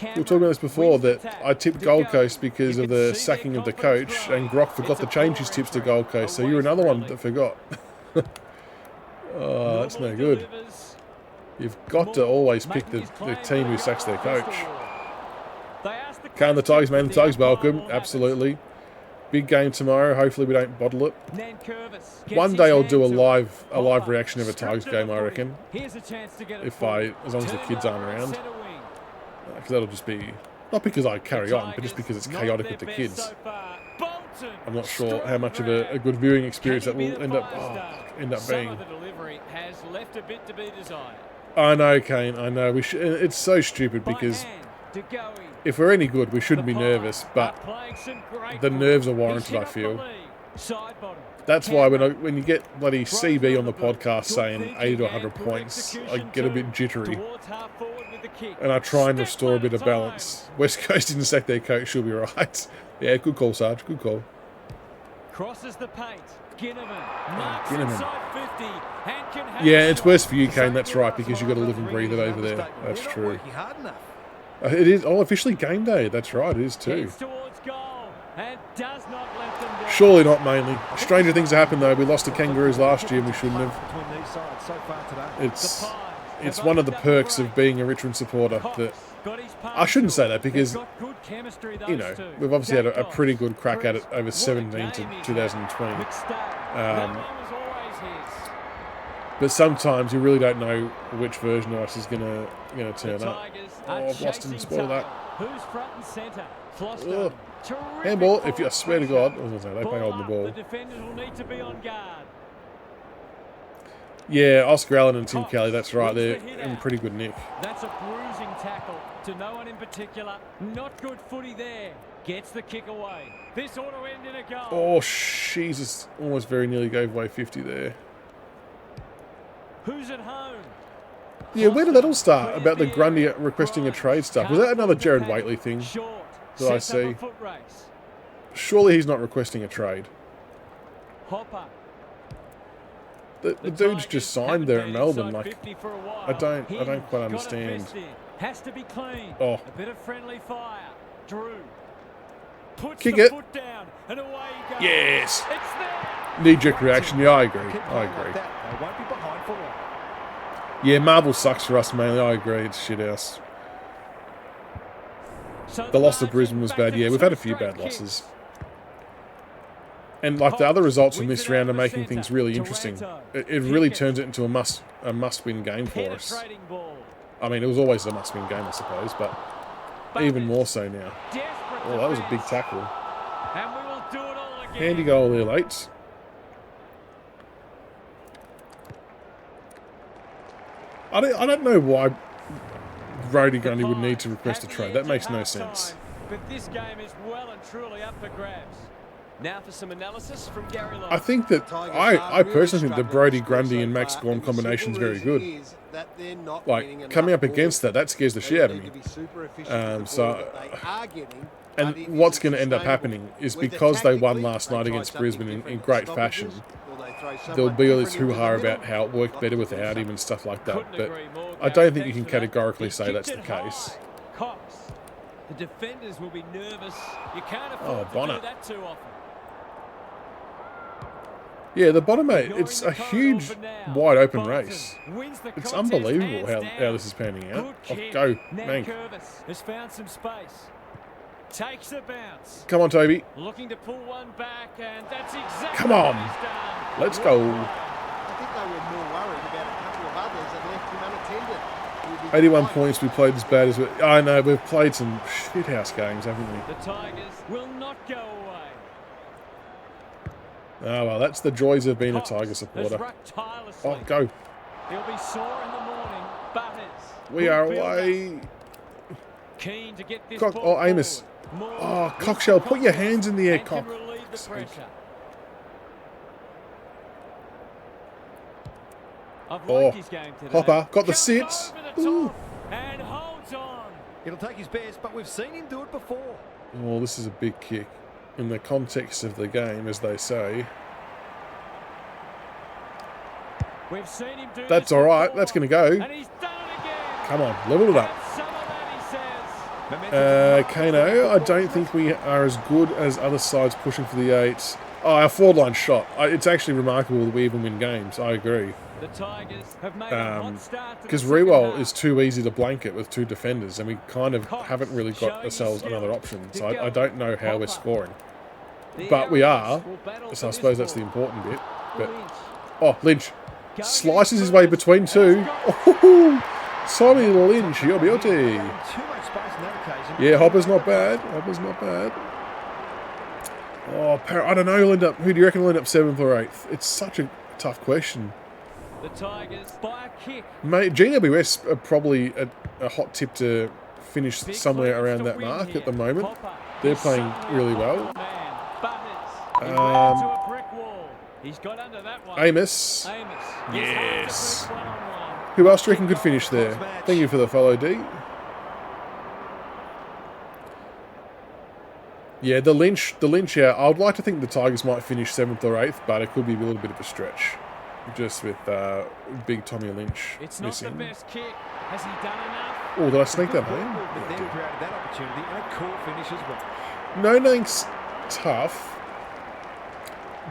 We were talking about this before, that I tipped Gold Coast because of the sacking of the coach, and Grock forgot to change his tips to Gold Coast, so you're another one that forgot. Oh, that's no good. You've got to always pick the team who sacks their coach. Can the Tigers, man? The Tigers welcome, absolutely. Big game tomorrow. Hopefully we don't bottle it. One day I'll do a live reaction of a Tigers game, I reckon. As long as the kids aren't around. Because that'll just be, not because I carry on, but just because it's chaotic with the kids. I'm not sure how much of a good viewing experience that will end up being. I know, Kane. I know. It's so stupid because if we're any good, we shouldn't be nervous, but the nerves are warranted, I feel. That's why when you get bloody CB on the podcast saying 80 to 100 points, I get a bit jittery. And I try and restore a bit of balance. West Coast didn't sack their coach, she'll be right. Yeah, good call, Sarge. Good call. Crosses the paint. Ginnivan. Yeah, it's worse for you, Kane. That's right, because you've got to live and breathe it over there. That's true. It is. Oh, officially game day. That's right. It is too. Surely not mainly. Stranger things happen though. We lost to Kangaroos last year and we shouldn't have. It's one of the perks of being a Richmond supporter that I shouldn't say that because, you know, we've obviously had a pretty good crack at it over 17 to 2020. But sometimes you really don't know which version of us is gonna turn up. Oh, I've lost and spoiled that. Who's front and centre? Ugh. Handball, I swear to God, I was gonna say, they play holding the ball. The defenders will need to be on guard. Yeah, Oscar Allen and Tim Kelly, that's right, they're in pretty good nick. That's a bruising tackle to no one in particular. Not good footy there. Gets the kick away. This ought to end in a goal. Oh, Jesus, almost very nearly gave away 50 there. Who's at home? Yeah, where did that all start? About the Grundy requesting a trade stuff. Was that another Jared Waitley thing that I see? Surely he's not requesting a trade. Hopper. The dude's just signed there at Melbourne. Like, I don't quite understand. Has to be clean. Oh. A bit of friendly fire. Drew. Puts Kick the it. foot down and away he goes. Yes. It's there. Knee-jerk reaction. Yeah, I agree. Yeah, Marvel sucks for us mainly. I agree. It's shit house. The loss to Brisbane was bad. Yeah, we've had a few bad losses. And like the other results from this round are making things really interesting. It really turns it into a must-win game for us. I mean, it was always a must-win game, I suppose, but even more so now. Oh, that was a big tackle. Handy goal there, Lates. I don't know why Brodie Grundy would need to request a trade. That makes no sense. But this game is well and truly up for grabs. Now for some analysis from Gary Lyon. I think that I personally think the Brodie Grundy and Max Gawn combination is very good. Like coming up against that scares the shit out of me. And what's going to end up happening is because they won last night against Brisbane in great fashion, there'll be all this hoo-ha about how it worked better without him and stuff like that. But I don't think you can categorically say that's the case. The defenders will be nervous. You can't afford to do that too often. Yeah, the bottom eight, it's a huge, wide open race. It's unbelievable how this is panning out. Oh, go, Mank. Has found some space. Takes the bounce. Come on, Toby. Looking to pull one back, and that's exactly Come on. what he's done. Let's go. I think they were more worried about a couple of others that left him unattended. 81 points, we played as bad as we... I know, we've played some shithouse games, haven't we? The Tigers will not go away. Oh, well, that's the joys of being a Tiger supporter. Oh, go. He'll be sore in the morning. Butters. We are away. Keen to get this Cock, ball oh, Amos. forward. Oh, Cockshell, put your hands in the air, And can Cock. relieve the pressure. I've Oh, liked his game today. Hopper, got the Comes sits. over the Ooh. top and holds on. It'll take his best, but we've seen him do it before. Oh, this is a big kick. In the context of the game, as they say. We've seen him do That's this all right. before, That's going to go. and he's done it again. Come on, level it up. Have some of that, he says. Kano, I don't think we are as good as other sides pushing for the 8. Oh, our forward line shot. It's actually remarkable that we even win games. I agree. The Tigers have made a hot start to Because the second Rewell half. is too easy to blanket with 2 defenders, and we kind of haven't really got ourselves another option. So I don't know how we're scoring. But we are, so I suppose that's the important bit. But oh, Lynch slices his way between 2. Oh, Tommy Lynch, your beauty. Too much space on that occasion. Yeah, Hopper's not bad. Hopper's not bad. Oh, I don't know. Who do you reckon will end up 7th or 8th? It's such a tough question. The Tigers by a kick. Mate, GWS are probably a hot tip to finish Big somewhere clearance around to that win mark here. at the moment. Hopper. They're He's playing certainly really a well. man. Butters. He ran into a brick wall. He's got under that one. Amos. Amos. Yes. Gets past the first one-on-one. Who else do you reckon could finish there? Thank you for the follow, D. Yeah, the Lynch, yeah. I would like to think the Tigers might finish 7th or 8th, but it could be a little bit of a stretch. Just with big Tommy Lynch It's not missing. the best kick. Has he done enough? Oh, did I sneak that Good home? movement Yeah, I there did. created that opportunity and a cool finish as well. No name's tough,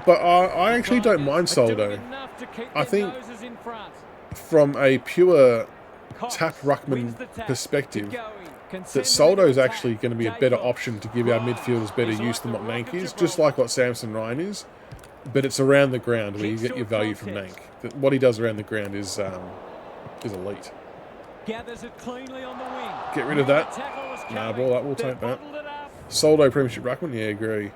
but I actually don't mind Tigers are doing Soldo. enough to keep I their think noses in front. from a pure Cox tap wins ruckman the tap. perspective, Keep going. Can that send them Soldo into is attack. actually going to be a better Jacobs. option to give our midfielders better He's use like than the what Rock Nank of is, just Gibraltar. like what Samson Ryan is. But it's around the ground where you Keeps get to your a value from Nank. context. What he does around the ground is elite. Gathers it cleanly on the wing. Get rid of that. The tackle was Nah, coming. ball up, we'll They've take that. bottled it up. Soldo Premiership Ruckman? Yeah, agree.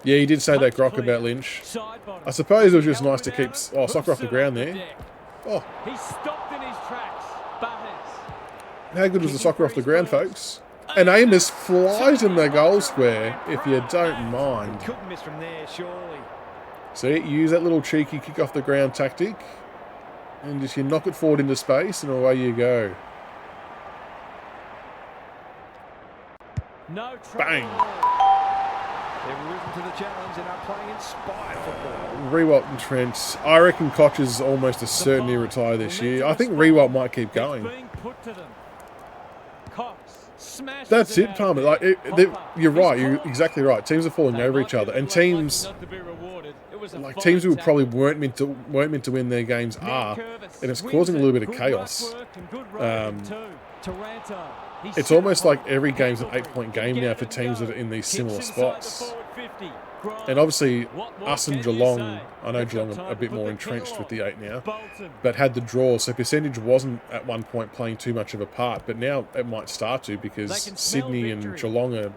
Yeah, he did say that Much grok about cleaner. Lynch. Side bottom. I suppose it was just Held nice to keep without it. soccer off the Hooks it ground up there. deck. Oh, He stopped in his tracks. Butters. how good was the soccer off the ground, folks? And Amos flies in the goal square, if you don't mind. Couldn't miss from there, surely. See, use that little cheeky kick off the ground tactic, and just you knock it forward into space, and away you go. No trouble. Bang. They've risen to the challenge and are playing inspired football. Rewalt and Trent. I reckon Koch is almost a certainty retire this year. I think Rewalt might keep It's going. being put to them. Cox smashes That's it, out Palmer. of Like there. you're Hopper. right. He's You're caught. exactly right. Teams are falling They over might each other, be and like lucky teams not to be rewarded. It was a like fine teams who tackle. probably weren't meant to win their games are, Curvis and it's wins causing a little it. bit of Good chaos. ruck work and good running too. Taranto. He's It's set almost high. like every game's an Delivery. 8-point game Get now it for and teams go. that are in these Kicks similar inside the spots. forward 50. Grimes. And obviously, What more us and can you Geelong, say? I know They've got Geelong time are a to bit put more the entrenched kettle with the on. 8 now, Bolton. but had the draw, so percentage wasn't at one point playing too much of a part, but now it might start to because They can smell Sydney and victory. Geelong are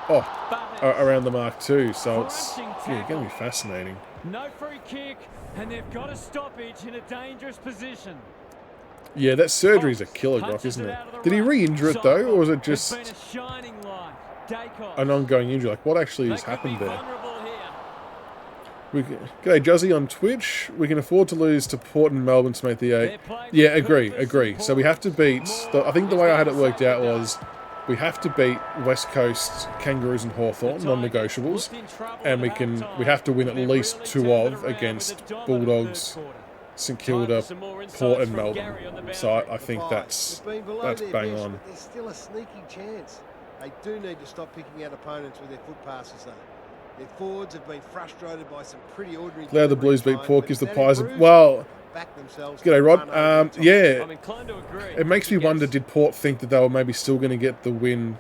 Butters. around the mark too, so it's Crunching going to be tackle. fascinating. No free kick, and they've got a stoppage in a dangerous position. Yeah, that surgery's a Cox killer, punches Grock, isn't it it? out of the Did he ruck. re-injure it though, or was it It's just been a shining light. Dacos. an ongoing injury? Like, what actually They has could happened be there? vulnerable here. G'day, Juzzy on Twitch. We can afford to lose to Port and Melbourne to make the 8. They're playing Yeah, with agree. purpose. So we have to beat... I think the way I had it worked out More was we have to beat West Coast, Kangaroos and Hawthorn, non-negotiables, and we have to win at least 2 of against Bulldogs, St Kilda, Port and Melbourne. So I think that's They've been below that's their bang best, on. but there's still a sneaky chance. They do need to stop picking out opponents with their foot passes, though. Their forwards have been frustrated by some pretty ordinary... Glad the Blues beat times, Pork but is the if that Pies. improves, Well, back themselves g'day, to Rod. run over the top. Yeah, I'm inclined to agree. it makes me Yes. wonder, did Port think that they were maybe still going to get the win,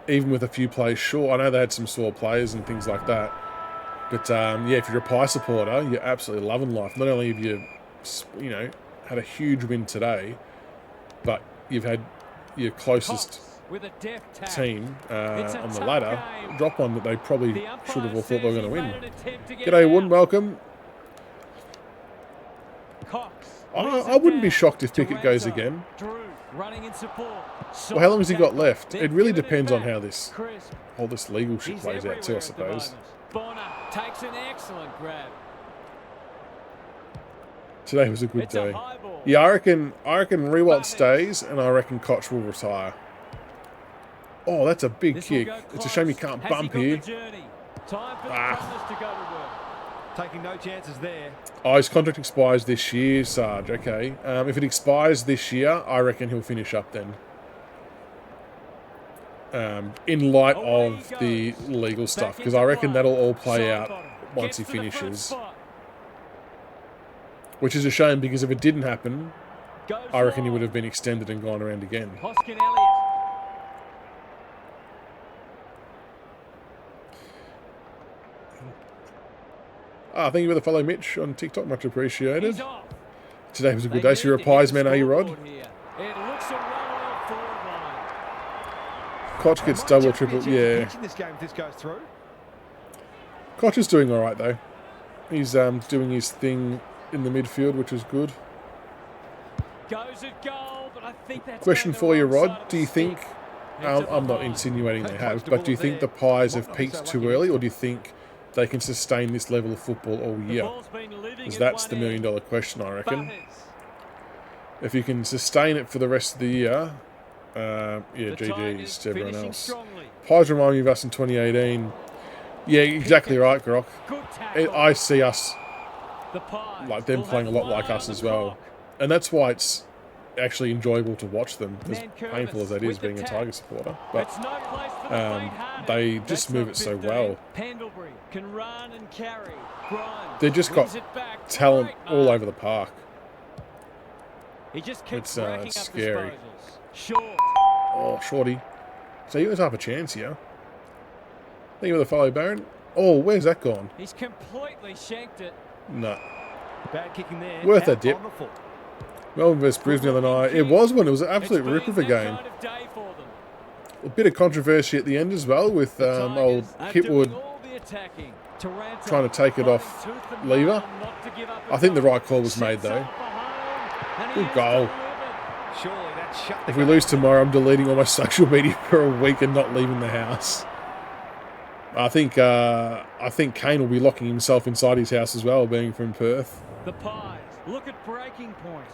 even with a few players short? I know they had some sore players and things like that. But, yeah, if you're a Pie supporter, you're absolutely loving life. Not only have you know, had a huge win today, but you've had your closest Cox with a deft tap. team It's a on the tough ladder game. drop one that they probably The should have umpire all thought they were says going to he win. made an attempt to get G'day, out. Wood. Welcome. Cox I wouldn't be shocked if Pickett goes again. Drew running in support. Well, how long has he got left? They've It really given it depends on back. how this Crisp. all this legal shit He's plays out too, I everywhere at the suppose. moment. Bonner takes an excellent grab. Today was a good It's a day. high ball. Yeah, I reckon Rewalt stays, and I reckon Koch will retire. Oh, that's a big This will kick. go It's a close. shame you can't Has he bump got the here. journey? Time for the Ah. runners to go to work. Taking no chances there. Oh, his contract expires this year, Sarge. Okay. If it expires this year, I reckon he'll finish up then. In light Away of he the goes. legal stuff, Back because into I reckon play. that'll all play Side out bottom. once Gets he to the front finishes. spot. Which is a shame, because if it didn't happen, Goes I reckon he wide. would have been extended and gone around again. Hoskin Elliott. Thank you for the follow, Mitch, on TikTok. Much appreciated. He's off. Today was a good They day. So you're a need to hit pies the man, are you, Rod? scoreboard here. It looks a well-oiled forward line. Koch gets Might double, just be a triple. chance of Yeah. pinching this game if this goes through. Koch is doing all right, though. He's doing his thing in the midfield, which is good. Goes at goal, but I think that's Question going the for you, wrong side Rod. of Do the you think... stick. Heads I'm up not high. insinuating they They have, closed the but do you ball think the there. Pies Might have not be peaked so too lucky early, this or do you think they can sustain this level of football all The year? ball's been living Because at that's one the end. million-dollar question, I reckon. Butters. If you can sustain it for the rest of the year, yeah, The GG's Tigers to everyone finishing else. strongly. Pies remind me of us in 2018. Yeah, exactly right, Grok. Good tackle. I see us, The Pies like them will playing a have lot one like on us the as well. clock. And that's why it's actually enjoyable to watch them, as Nankervis painful as that is with the being a tap. Tiger supporter. But It's no place for the faint-hearted. they just That's move not it so 15. well. Pendlebury can run and carry. Grimes They've just wins got it back. talent Great all mark. over the park. He just keeps It's, racking it's up scary. disposals. Short. Oh, shorty. So you guys have a chance here. Thank you for the follow, Baron. Oh, where's that gone? He's completely shanked it. No. Bad kicking there. Worth a Out dip. on the full. Melbourne vs Brisbane the other night. It was one. It was an absolute It's been rip of a that game. kind of day for them. A bit of controversy at the end as well, with The old Tigers are Hipwood doing all the attacking. Taranto trying to take it fighting off tooth and Lever. nail not to give up a I think the goal. right call was made, Sets though. up for home, and he Good has goal. delivered. Surely that shut the If we game. lose tomorrow, I'm deleting all my social media for a week and not leaving the house. I think Kane will be locking himself inside his house as well, being from Perth. The Pies look at breaking point.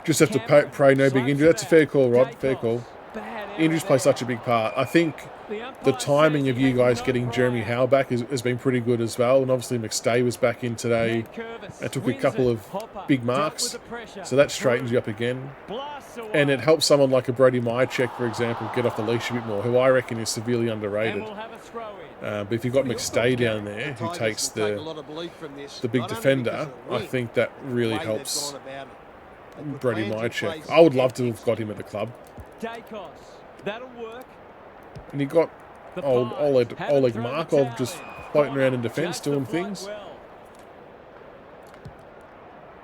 Just have to Cameron pray no big swipes injury. it That's a fair call, Rod. out. Fair Dacos. call. Bad error Injuries play there. such a big part. I think The the umpire timing says of he you has guys no getting Jeremy right. Howe back has been pretty good as well. And obviously McStay was back in today. Nankervis and took a wins couple it. of Hopper big dealt marks. with the pressure. So that straightens you up again. Blasts away. And it helps someone like a Brody Myercheck, for example, get off the leash a bit more, who I reckon is severely And underrated. we'll have a throw in. But if you've got McStay down there, who Tigers takes will take a the lot of belief from this, big not only defender, because of the I win, think that really the way they've helps gone about it. They put Brody plans in place Myercheck. I would to love get to have got him at the club. Dacos. That'll work. And you got The old Pies Oleg haven't thrown the Markov towel just in. floating Bonner around in defence judged doing the flight things. well.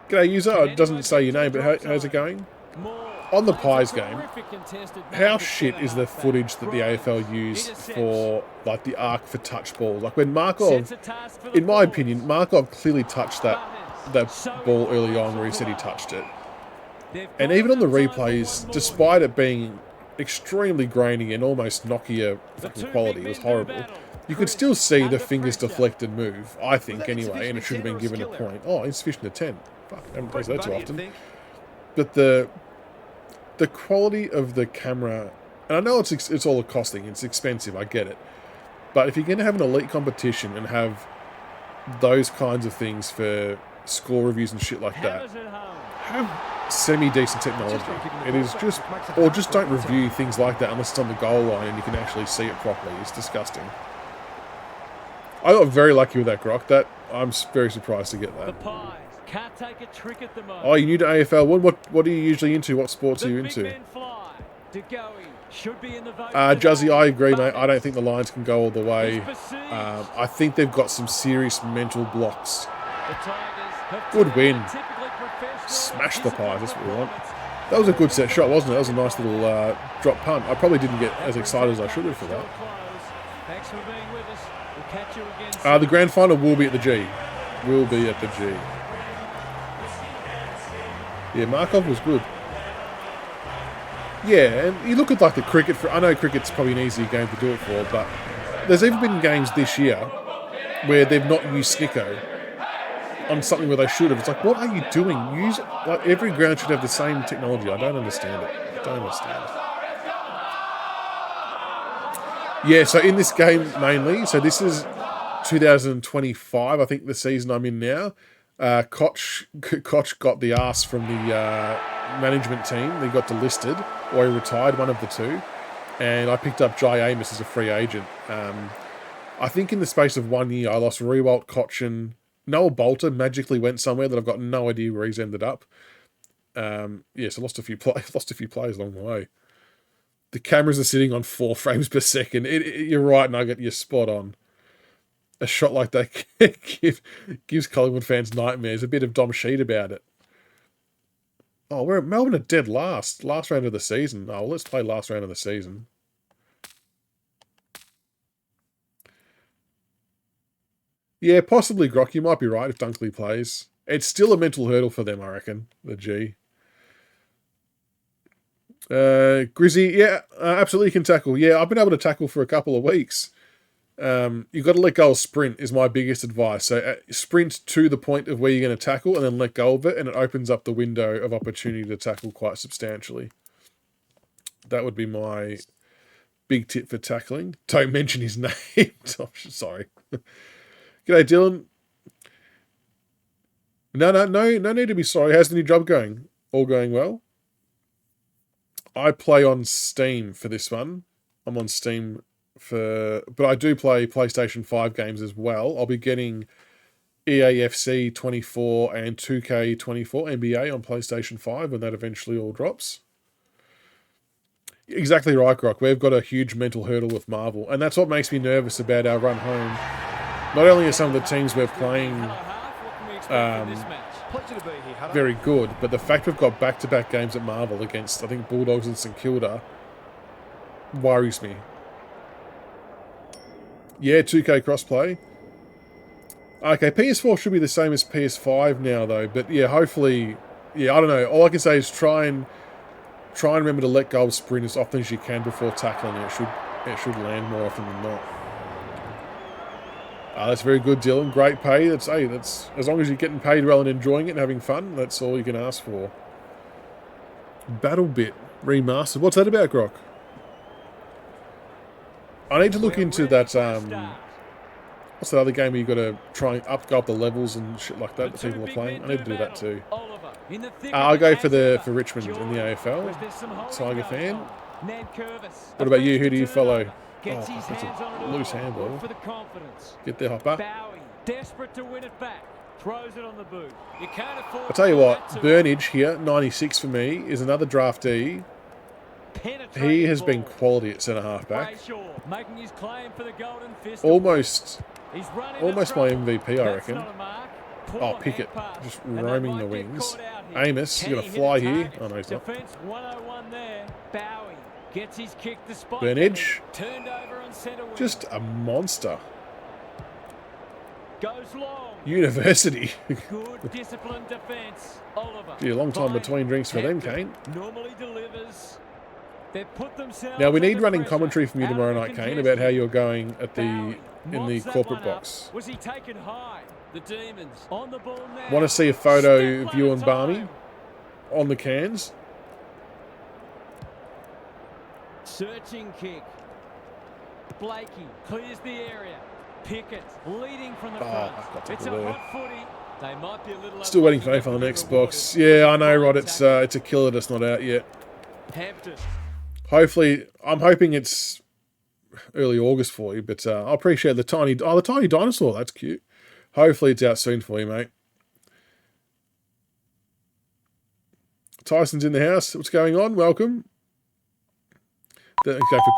G'day, user. Can It doesn't anyone say get your to name, the but drop how's it zone? going? More. On the Plays Pies a game, terrific contested how match at shit is the centre-half footage that the back. AFL use Intercepts. for like the arc for touch balls? Like when Markov, Sets a task for the in my forwards. opinion, Markov clearly touched that Butters. So ball early on influential where he said he today. touched it. They've And got even on the enough time for replays, one more despite here. it being extremely grainy and almost Nokia The fucking two quality, big it was men do horrible. battle. You could Chris still see under the fingers pressure. deflect and move, I think, that anyway, and it should have been given a insufficient point. Oh, insufficient intent. Fuck, I haven't Pretty praised that too funny, you'd often. think. But the quality of the camera, and I know it's all a costing, it's expensive, I get it. But if you're going to have an elite competition and have those kinds of things for score reviews and shit like that, Hammers it home. have semi-decent technology. It is just, or just don't review things like that unless it's on the goal line and you can actually see it properly. It's disgusting. I got very lucky with that, Grok. That I'm very surprised to get The that. Pies can't take a trick at the moment. Oh, you're new to AFL. What are you usually into? What sports The are you big into? men fly. De Goey should be in the vote. Juzzy, today. I agree, mate. I Butters. don't think the Lions can go all the way. He's besieged. I think they've got some serious mental blocks. The Tigers have Good turned win. a typically professional Smash the Pies, that's what we want. performance. That was a good set shot, wasn't it? That was a nice little drop punt. I probably didn't get as excited as I should have for that. Thanks for being with us. We'll catch you again soon. The grand final will be at the G. Will be at the G. Yeah, Markov was good. Yeah, and you look at like the cricket. I know cricket's probably an easier game to do it for, but there's even been games this year where they've not used Snicko on something where they should have. It's like, what are you doing? Use like every ground should have the same technology. I don't understand it. I don't understand. Yeah, so in this game mainly, so this is 2025, I think the season I'm in now. Koch got the ass from the management team. He got delisted, or he retired, one of the two. And I picked up Jai Amos as a free agent. I think in the space of 1 year, I lost Rewalt, Koch, and Noah Bolter magically went somewhere that I've got no idea where he's ended up. So I lost a few players along the way. The cameras are sitting on 4 frames per second. You're right, Nugget. You're spot on. A shot like that gives Collingwood fans nightmares. A bit of Dom Sheed about it. Oh, we're at Melbourne at dead last. Last round of the season. Oh, well, let's play last round of the season. Yeah, possibly Grok. You might be right if Dunkley plays. It's still a mental hurdle for them, I reckon. The G. Grizzy, yeah, absolutely can tackle. Yeah, I've been able to tackle for a couple of weeks. You've got to let go of sprint is my biggest advice. So sprint to the point of where you're going to tackle and then let go of it, and it opens up the window of opportunity to tackle quite substantially. That would be my big tip for tackling. Don't mention his name. Oh, sorry. G'day, Dylan. No need to be sorry. How's the new job going? All going well? I play on Steam for this one. I'm on Steam but I do play PlayStation 5 games as well. I'll be getting EAFC 24 and 2K 24 NBA on PlayStation 5 when that eventually all drops. Exactly right, Grok. We've got a huge mental hurdle with Marvel, and that's what makes me nervous about our run home. Not only are some of the teams we're playing very good, but the fact we've got back-to-back games at Marvel against, I think, Bulldogs and St Kilda worries me. Yeah, 2K crossplay. Okay, PS4 should be the same as PS5 now, though. But yeah, hopefully, yeah, I don't know. All I can say is try and remember to let go of sprint as often as you can before tackling. It should land more often than not. That's very good, Dylan. Great pay. That's as long as you're getting paid well and enjoying it and having fun, that's all you can ask for. Battle Bit remastered. What's that about, Grok? I need to look into that. What's that other game where you got to try and go up the levels and shit like that that people are playing? I need to do that too. I'll go for Richmond in the AFL. Tiger fan. What about you? Who do you follow? Oh, that's a loose handball. Get there, Hopper. Desperate to win it back. Throws it on the boot. I'll tell you what, Burnage here, 96 for me, is another draftee. He has been quality at centre-half back. Almost my MVP, I reckon. Oh, Pickett, just roaming the wings. Amos, you're going to fly here. Oh, no, he's not. Burnage, just a monster. University. Good disciplined defense. Oliver. Gee, a long time between drinks for them, Kane. Normally delivers. Now we need running commentary from you tomorrow night, Kane, about how you're going at in the corporate box. Was he taken high? The Demons on the ball now. Want to see a photo of you and Barney on the cans? Searching kick. Blakey clears the area. Pickett leading from the front. It's a hot footy. They might be a little still waiting for AFL on Xbox. Yeah, I know, Rod. It's a killer that's not out yet. Hampton. Hopefully, I'm hoping it's early August for you, but I appreciate the tiny dinosaur. That's cute. Hopefully, it's out soon for you, mate. Tyson's in the house. What's going on? Welcome. Go for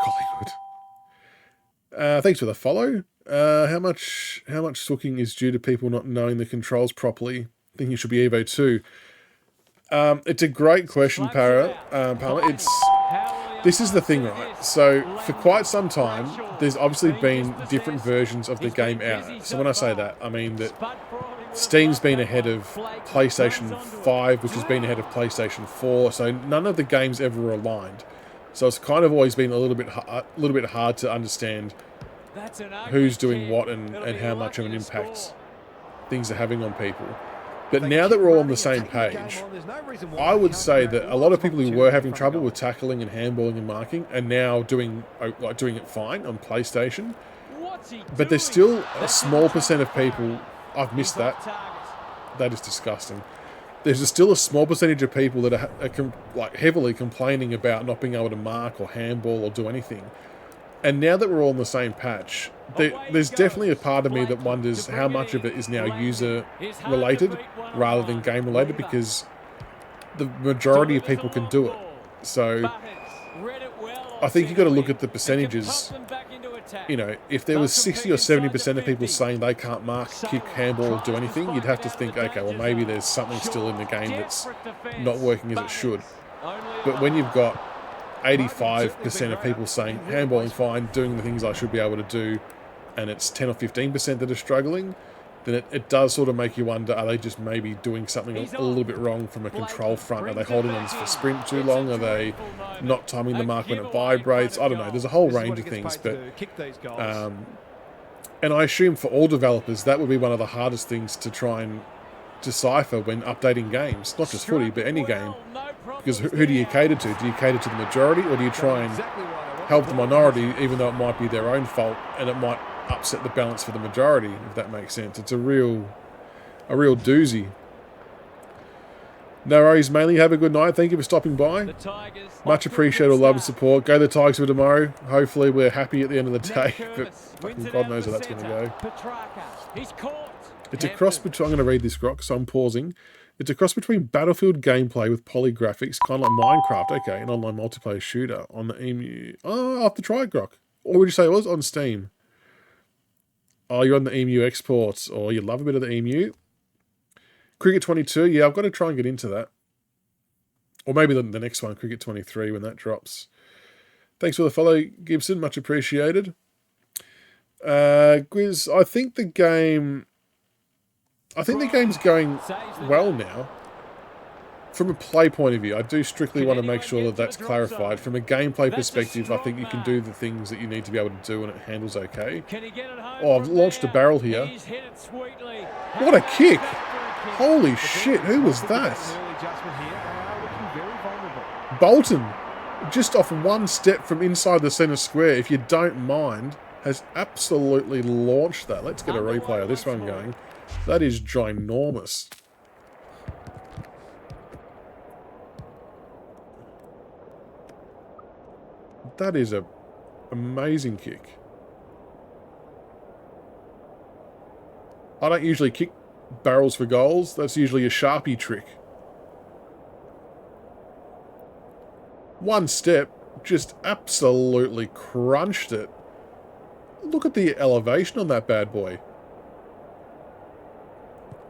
Collingwood. Thanks for the follow. How much sooking is due to people not knowing the controls properly? I think you should be Evo 2. It's a great question, Palmer. This is the thing, right? So for quite some time, there's obviously been different versions of the game out. So when I say that, I mean that Steam's been ahead of PlayStation 5, which has been ahead of PlayStation 4. So none of the games ever aligned. So it's kind of always been a little bit hard to understand who's doing what and how much of an impact things are having on people. But now that we're all on the same page, I would say that a lot of people who were having trouble with tackling and handballing and marking are now doing it fine on PlayStation. But there's still a small percent of people. I've missed that. That is disgusting. There's still a small percentage of people that are heavily complaining about not being able to mark or handball or do anything. And now that we're all on the same patch, there's definitely a part of me that wonders how much of it is now user-related rather than game-related, because the majority of people can do it. So I think you've got to look at the percentages. You know, if there was 60 or 70% of people saying they can't mark, kick, handball, or do anything, you'd have to think, okay, well, maybe there's something still in the game that's not working as it should. But when you've got 85% of people saying handballing fine, doing the things I should be able to do, and it's 10 or 15% that are struggling, then it does sort of make you wonder, are they just maybe doing something a little bit wrong from a control front? Are they holding on for sprint too long? Are they not timing the mark when it vibrates? I don't know. There's a whole range of things. But and I assume for all developers, that would be one of the hardest things to try and decipher when updating games. Not just footy, but any game. Because who do you cater to? Do you cater to the majority, or do you try and help the minority, even though it might be their own fault and it might upset the balance for the majority, if that makes sense? It's a real doozy. No worries, mainly. Have a good night. Thank you for stopping by. Much appreciated, love and support. Go the Tigers for tomorrow. Hopefully we're happy at the end of the day, but fucking God knows how that's going to go. It's a cross between... I'm going to read this, Grok, so I'm pausing. It's a cross between Battlefield gameplay with poly graphics, kind of like Minecraft. Okay, an online multiplayer shooter on the EMU. Oh, I'll have to try it, Grok. What would you say it was? On Steam. Oh, you're on the EMU exports. Or you love a bit of the EMU. Cricket 22. Yeah, I've got to try and get into that. Or maybe the next one, Cricket 23, when that drops. Thanks for the follow, Gibson. Much appreciated. Grizz, I think the game's going well now. From a play point of view, I do strictly want to make sure that that's clarified. From a gameplay perspective, I think you can do the things that you need to be able to do and it handles okay. Oh, I've launched a barrel here. What a kick! Holy shit, who was that? Bolton, just off one step from inside the centre square, if you don't mind, has absolutely launched that. Let's get a replay of this one going. That is ginormous. That is an amazing kick. I don't usually kick barrels for goals. That's usually a Sharpie trick. One step, just absolutely crunched it. Look at the elevation on that bad boy.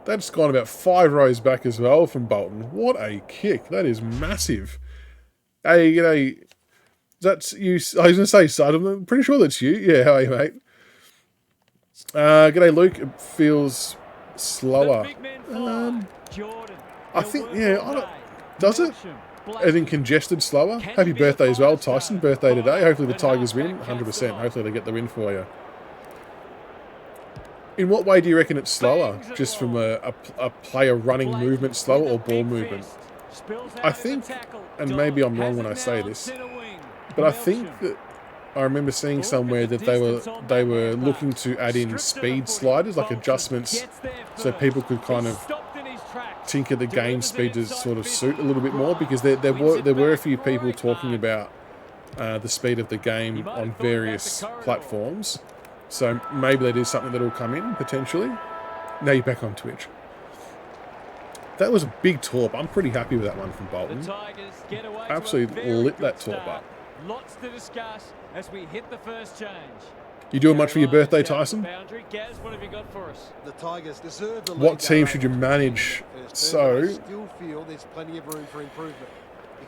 That's gone about 5 rows back as well from Bolton. What a kick. That is massive. Hey, you know, that's you. I was going to say, Sud, I'm pretty sure that's you. Yeah, how are you, mate? G'day, Luke. It feels slower. I think, yeah, does it? As in congested slower? Happy birthday as well, Tyson. Birthday today. Hopefully the Tigers win. 100%. Hopefully they get the win for you. In what way do you reckon it's slower? Just from a player running movement slower or ball movement? I think, and maybe I'm wrong when I say this, but I think that I remember seeing somewhere that they were looking to add in speed sliders, like adjustments, so people could kind of tinker the game speed to sort of suit a little bit more, because there were a few people talking about the speed of the game on various platforms. So maybe that is something that will come in, potentially. Now you're back on Twitch. That was a big torp. I'm pretty happy with that one from Bolton. Absolutely lit that torp up. Lots to discuss as we hit the first change. You doing much for your birthday, Tyson? Gaz, what have you got for us? The Tigers deserve the lead. What team should you manage? So, I still feel there's plenty of room for improvement.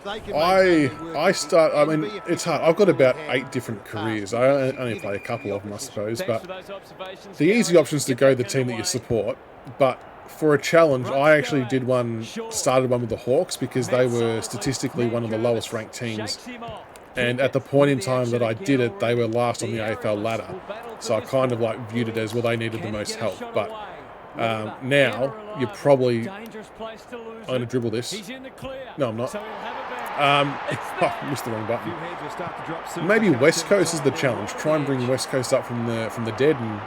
I mean, it's hard. I've got about 8 different careers. I only play a couple of them, I suppose. But the easy option is to go the team that you support. But for a challenge, I actually started one with the Hawks because they were statistically one of the lowest ranked teams. And at the point in time that I did it, they were last on the AFL ladder. So I kind of like viewed it as, well, they needed the most help. But now, you're probably... I'm going to dribble this. No, I'm not. Missed the wrong button. Maybe West Coast is the challenge. Try and bring West Coast up from the dead and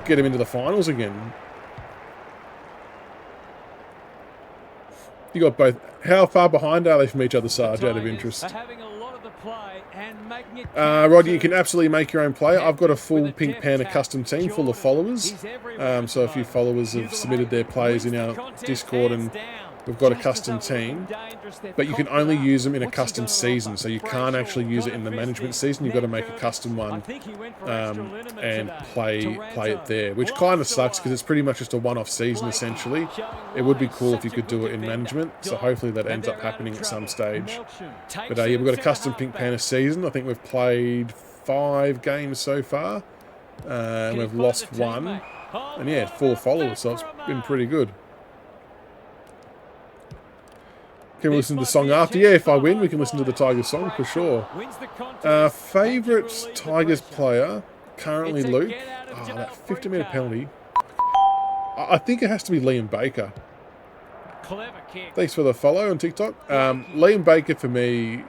get them into the finals again. You got both. How far behind are they from each other, Sarge, out of interest? Roddy, you can absolutely make your own player. I've got a full Pink Panther custom team full of followers. So a few followers have submitted their players in our Discord, and we've got a custom team. But you can only use them in a custom season, so you can't actually use it in the management season. You've got to make a custom one and play it there, which kind of sucks because it's pretty much just a one-off season, essentially. It would be cool if you could do it in management, so hopefully that ends up happening at some stage. But yeah, we've got a custom Pink Panther season. I think we've played 5 games so far, and we've lost 1. And yeah, 4 followers, so it's been pretty good. Can we listen to the song after? Yeah, if I win, we can listen to the Tigers song for sure. Favourite Tigers player, currently Luke. Oh, that 50-metre penalty. I think it has to be Liam Baker. Thanks for the follow on TikTok. Liam Baker for me,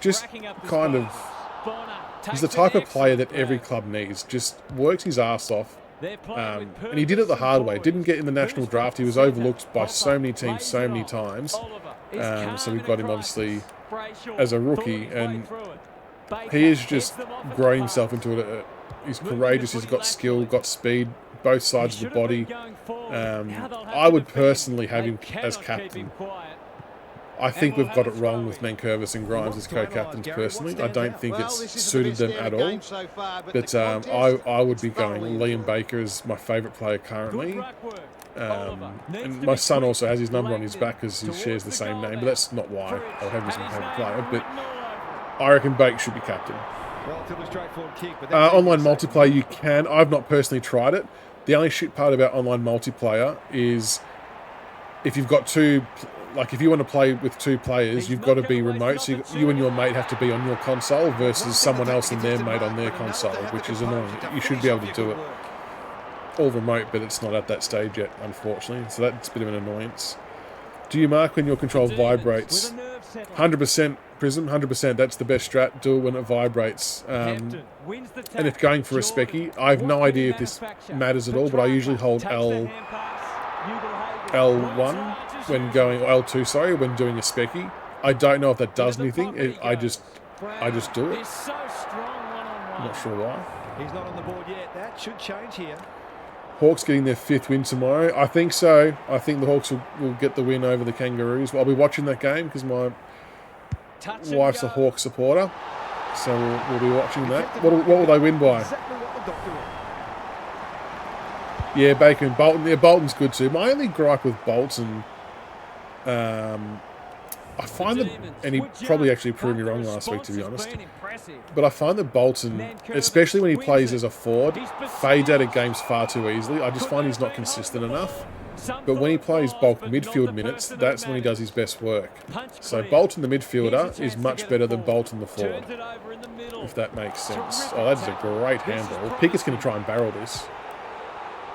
just kind of, he's the type of player that every club needs. Just works his ass off. And he did it the hard way. Didn't get in the national draft. He was overlooked by so many teams so many times. So we got him obviously as a rookie, and he has just grown himself into it. He's courageous. He's got skill, got speed, both sides of the body. I would personally have him as captain. I think we've got it wrong with Mankervis and Grimes as co-captains personally. I don't think it's suited them at all. But I would be going Liam Baker as my favourite player currently. And my son also has his number on his back because he shares the same name, but that's not why I'll have him as my favourite player. But I reckon Baker should be captain. Online multiplayer, you can. I've not personally tried it. The only shit part about online multiplayer is if you've got two... Like, if you want to play with 2 players, you've got to be remote. So you and your mate have to be on your console versus someone else and their mate on their console, which is annoying. You should be able to do it all remote, but it's not at that stage yet, unfortunately. So that's a bit of an annoyance. Do you mark when your control vibrates? 100%, Prism, 100%. That's the best strat. Do it when it vibrates. And if going for a specky, I have no idea if this matters at all, but I usually hold L1 when going, or L2, sorry, when doing a specky. I don't know if that does anything. I just do it. I'm not sure why. He's not on the board yet. That should change here. Hawks getting their 5th win tomorrow. I think so. I think the Hawks will get the win over the Kangaroos. I'll be watching that game because my wife's a Hawks supporter. So we'll be watching that. What will they win by? Yeah, Baker and Bolton. Yeah, Bolton's good too. My only gripe with Bolton, I find that, and he probably actually proved me wrong last week, to be honest, but I find that Bolton, especially when he plays as a forward, fades out of games far too easily. I just find he's not consistent enough. But when he plays bulk midfield minutes, that's when he does his best work. So Bolton, the midfielder, is much better than Bolton, the forward, if that makes sense. Oh, that is a great handball. Pickett's going to try and barrel this.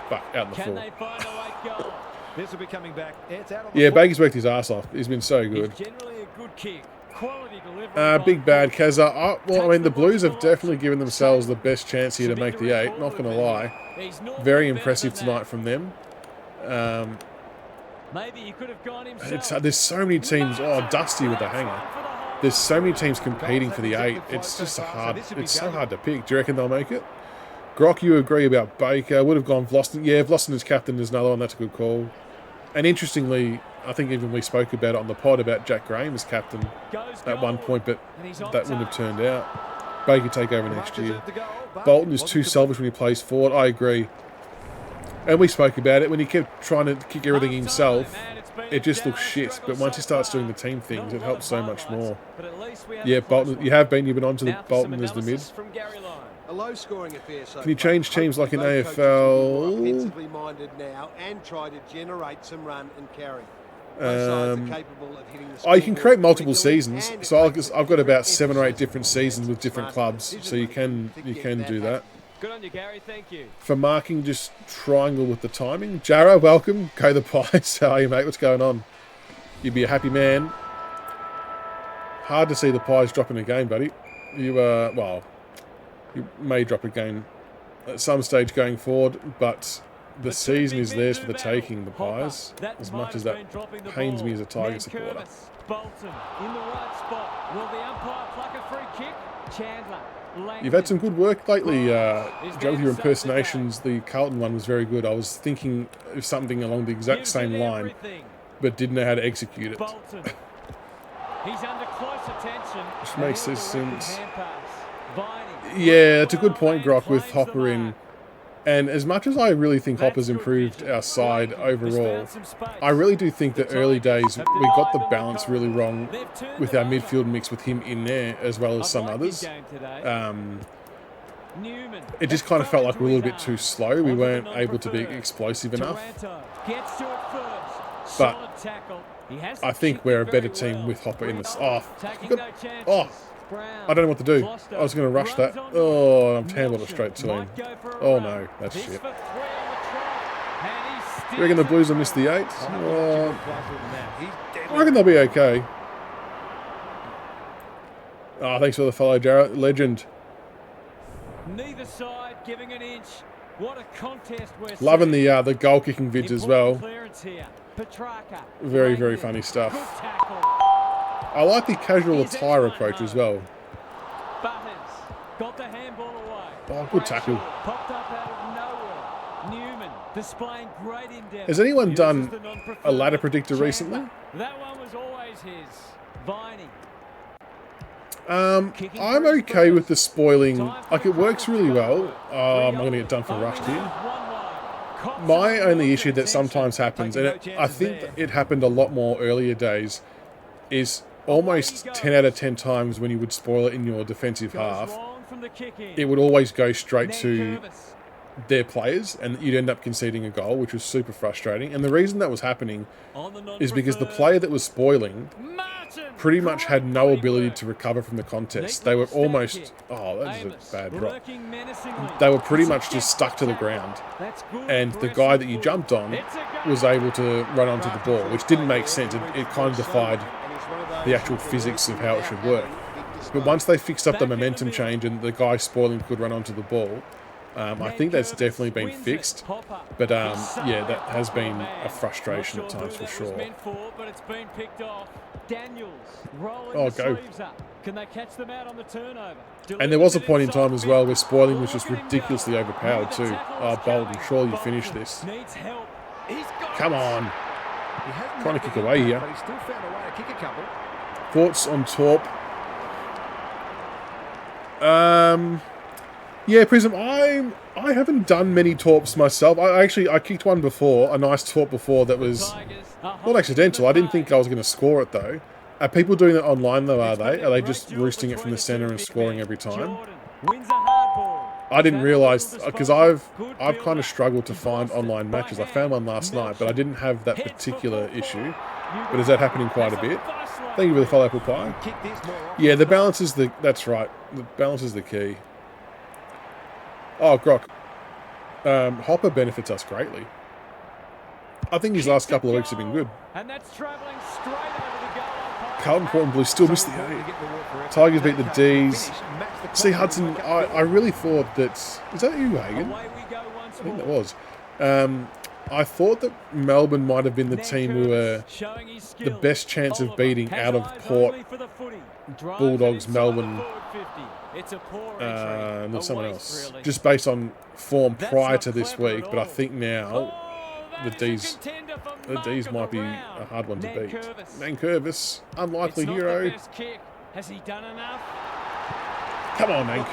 Fuck, out in the full. This will be coming back. Yeah, Baker's worked his ass off. He's been so good. Big bad Kazza. Well, I mean, the Blues have definitely given themselves the best chance here to make the 8. Not going to lie. Very impressive tonight from them. There's so many teams. Oh, Dusty with the hanger. There's so many teams competing for the 8. It's just hard. It's so hard to pick. Do you reckon they'll make it? Grock, you agree about Baker. Would have gone Vlosten. Yeah, Vlosten is captain is another one. That's a good call. And interestingly, I think even we spoke about it on the pod about Jack Graham as captain at one point, but that wouldn't have turned out. Baker take over next year. Bolton is too selfish when he plays forward. I agree. And we spoke about it. When he kept trying to kick everything himself, it just looks shit. But once he starts doing the team things, it helps so much more. Yeah, Bolton. You've been on to the Bolton as the mid. A low-scoring affair so Can you far. change teams like in Hopefully both coaches will be more AFL? offensively minded now and try to generate some run and carry. Both sides are capable of hitting the Oh, you can scoreboard create multiple regularly, seasons. and it So takes I've got about 7 or 8 emphasis different seasons with different smart clubs. decision So you making can to you get can do that. happening. Good on you, Gary. Thank you. For marking, just triangle with the timing. Jarrah, welcome. Go the Pies. How are you, mate? What's going on? You'd be a happy man. Hard to see the Pies dropping a game, buddy. Well, you may drop a game at some stage going forward, but the season is theirs for the taking, the Pies, as much as that pains me as a Tiger supporter. Bolton in the right spot. Will the umpire pluck a free kick? Chandler. You've had some good work lately, Joe, with your impersonations. The Carlton one was very good. I was thinking of something along the exact same line, but didn't know how to execute it. Bolton. He's under close attention. Which makes this sense. Yeah, it's a good point, Grok, with Hopper in. And as much as I really think Hopper's improved our side overall, I really do think that early days we got the balance really wrong with our midfield mix with him in there as well as some others. It just kind of felt like we were a little bit too slow. We weren't able to be explosive enough. But I think we're a better team with Hopper in this. I don't know what to do. I was going to rush that. Oh, I've handled it straight to him. Oh no, that's shit. You reckon the Blues will miss the 8? I reckon they'll be okay. Oh, thanks for the follow, Jarrett. Legend. Neither side giving an inch. What a contest we're loving the goal kicking vids as well. Very, very funny stuff. I like the casual attire approach as well. Butters got the handball away. Oh, good tackle. Popped up out of nowhere. Newman displaying great endeavour. Has anyone done a ladder predictor recently? That one was always his. Viney. I'm okay with the spoiling. Like, it works really well. I'm not going to get done for rushed here. My only issue that sometimes happens, and I think it happened a lot more earlier days, is almost 10 out of 10 times when you would spoil it in your defensive half, it would always go straight to their players and you'd end up conceding a goal, which was super frustrating. And the reason that was happening is because the player that was spoiling pretty much had no ability to recover from the contest. They were almost... Oh, that is a bad drop. They were pretty much just stuck to the ground. And the guy that you jumped on was able to run onto the ball, which didn't make sense. It kind of defied the actual physics of how it should work. But once they fixed up the momentum change and the guy spoiling could run onto the ball, I think that's definitely been fixed. But yeah, that has been a frustration at times for sure. Oh, go. And there was a point in time as well where spoiling was just ridiculously overpowered too. Oh, Bolton, surely you finish this. Come on. Trying to kick away here. Thoughts on Torp? Yeah, Prism, I haven't done many Torps myself. I kicked one before, a nice Torp before that was not accidental. I didn't think I was going to score it though. Are people doing it online though, are they? Are they just roosting it from the centre and scoring every time? I didn't realise, because I've kind of struggled to find online matches. I found one last night, but I didn't have that particular issue. But is that happening quite a bit? Thank you for the follow, Apple Pie. Yeah, the balance is the... That's right. The balance is the key. Oh, Grok. Hopper benefits us greatly. I think his last couple of weeks have been good. Carlton, Port and Blue still missed the 8. Tigers beat the Ds. See, Hudson, I really thought that... Is that you, Hagen? I think that was. I thought that Melbourne might have been the team who were the best chance of beating out of Port, Bulldogs, Melbourne, and there's someone else. Just based on form prior to this week, but I think now the D's might be a hard one to beat. Nankervis, unlikely hero. Come on, Nank.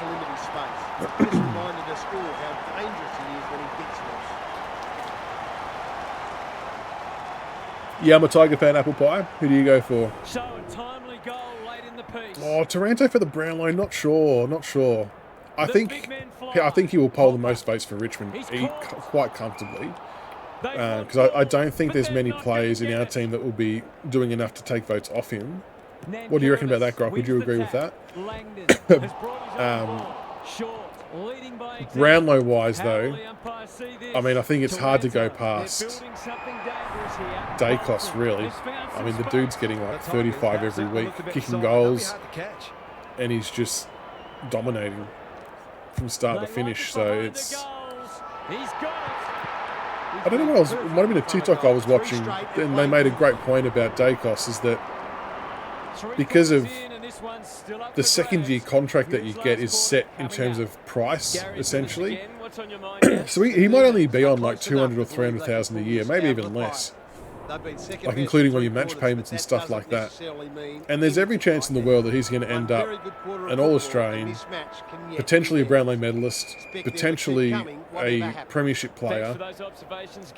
Yeah, I'm a Tiger fan, Apple Pie. Who do you go for? Oh, Taranto for the Brownlow, not sure. I think he will poll the most votes for Richmond quite comfortably. Because I don't think there's many players in our team that will be doing enough to take votes off him. What do you reckon about that, Grock? Would you agree with that? Brownlow-wise, though, I mean, I think it's hard to go past Dacos, really. I mean, the dude's getting like 35 every week, kicking goals, and he's just dominating from start to finish. So it's... I don't know what else. It might have been a TikTok I was watching, and they made a great point about Dacos, is that because of the second-year contract that you get is set in terms of price, essentially. So he might only be on like 200 or 300,000 a year, maybe even less. Like including all your match payments and stuff like that. And there's every chance in the world that he's going to end up an All-Australian, potentially a Brownlow medalist, potentially a premiership player,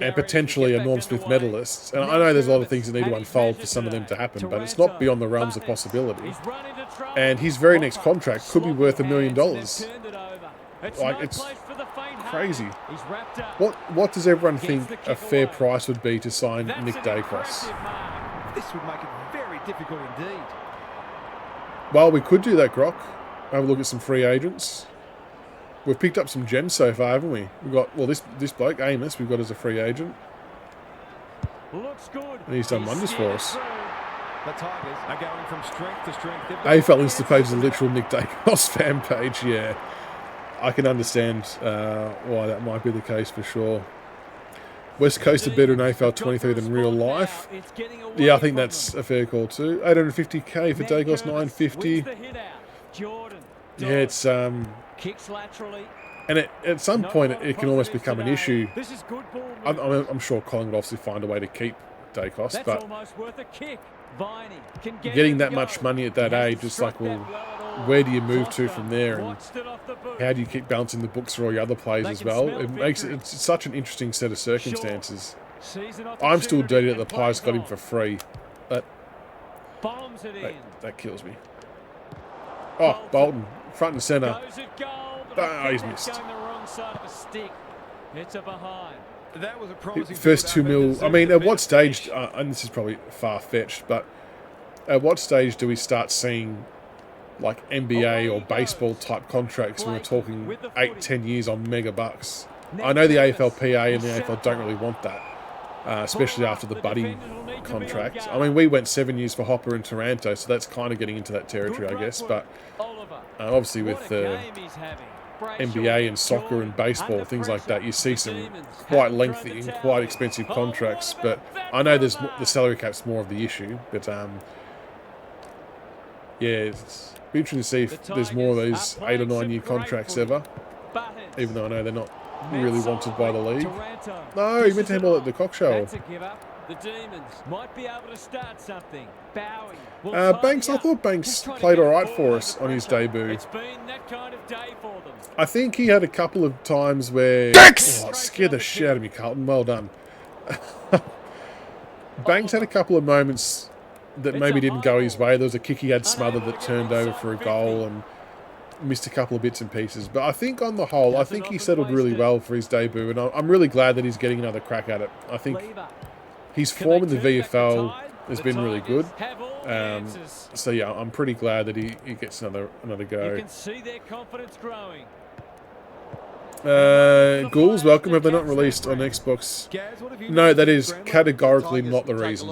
and potentially a Norm Smith medalist. And I know there's a lot of things that need to unfold for some of them to happen, but it's not beyond the realms of possibility. And his very next contract could be worth $1 million. Like, it's crazy. What does everyone think a fair price would be to sign Nick Dacos? This would make it very difficult indeed. Well, we could do that, Grock. Have a look at some free agents. We've picked up some gems so far, haven't we? We've got, well, this bloke, Amos, we've got as a free agent. And he's done wonders for us. The Tigers are going from strength to strength. AFL Instapage is a literal Nick Dacos fan page, yeah. I can understand why that might be the case for sure. West Coast are better in AFL 23 than real life. Yeah, I think that's a fair call too. 850k for Dacos, 950. Yeah, it's and at some point it can almost become an issue. I'm sure Colin would obviously find a way to keep Dacos, but getting that much money at that age, it's like, well, where do you move to from there, and how do you keep balancing the books for all your other players as well? It's such an interesting set of circumstances. I'm still dirty that the Pies got him for free. That kills me. Oh, Bolton, front and centre. Oh, he's missed. That was a promising first 2 mil. I mean, at what stage, and this is probably far-fetched, but at what stage do we start seeing like NBA or baseball type contracts when we're talking 8-10 years on mega bucks? I know the AFLPA and the AFL don't really want that, especially after the Buddy contract. I mean, we went 7 years for Hopper and Taranto, so that's kind of getting into that territory, I guess. But obviously with NBA and soccer and baseball, things like that, you see some quite lengthy and quite expensive contracts. But I know the salary cap's more of the issue. But yeah, it's interesting to see if there's more of these 8 or 9 year contracts ever, even though I know they're not really wanted by the league. No, he meant to handle at the cock show. The Demons might be able to start something. Banks, I thought Banks played all right for us on his debut. It's been that kind of day for them. I think he had a couple of times where... Oh, it scared the shit out of me, Carlton. Well done. Banks had a couple of moments that maybe didn't go his way. There was a kick he had smothered that turned over for a goal and missed a couple of bits and pieces. But I think on the whole, I think he settled really well for his debut, and I'm really glad that he's getting another crack at it. I think his form in the VFL has been really good. So yeah, I'm pretty glad that he gets another go. You can see their confidence growing. Ghouls, welcome. Have they not released on Xbox? No, that is categorically not the reason.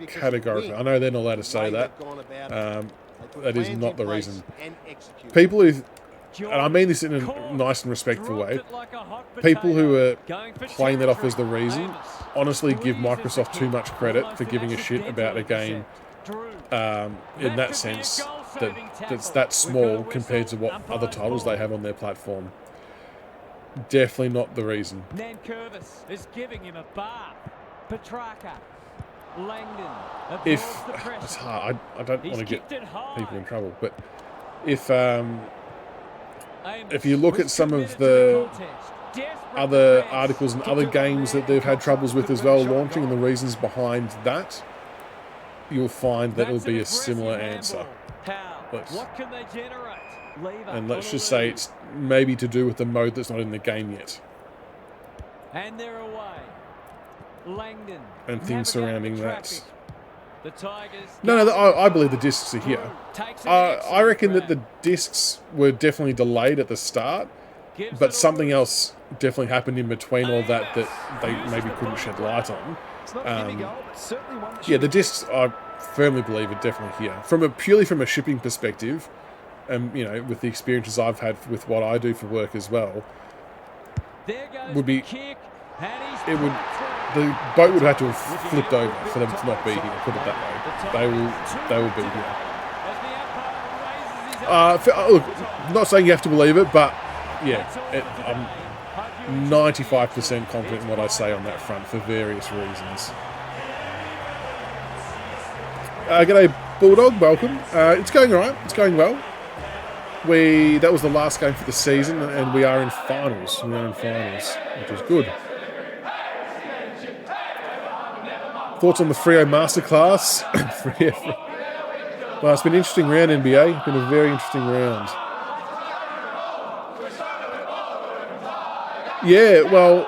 Categorically. I know they're not allowed to say that. That is not the reason. People who... And I mean this in a nice and respectful way. People who are playing that off as the reason honestly give Microsoft too much credit for giving a shit about a game in that sense that's that small compared to what other titles they have on their platform. Definitely not the reason. Nankervis is giving him a bar. Petrarca. Langdon. If it's hard, I don't want to get people in trouble, but if you look at some of the other articles and other games that they've had troubles with as well launching and the reasons behind that, you'll find that it'll be a similar answer. What can they generate? And let's just say it's maybe to do with the mode that's not in the game yet. And they're away. Langdon. And things surrounding that. The Tigers. No, I believe the discs are here. I reckon that the discs were definitely delayed at the start, but something else definitely happened in between all that they maybe couldn't shed light on. Yeah, the discs, I firmly believe, are definitely here. Purely from a shipping perspective, and you know, with the experiences I've had with what I do for work as well, the boat would have to have flipped over for them to not be here, put it that way. They will be here. Look, not saying you have to believe it, but yeah, I'm 95% confident in what I say on that front for various reasons. G'day, Bulldog, welcome. It's going alright, it's going well. That was the last game for the season, and we are in finals. Which is good. Thoughts on the Freo Masterclass? Well, it's been an interesting round, NBA. It's been a very interesting round. Yeah, well,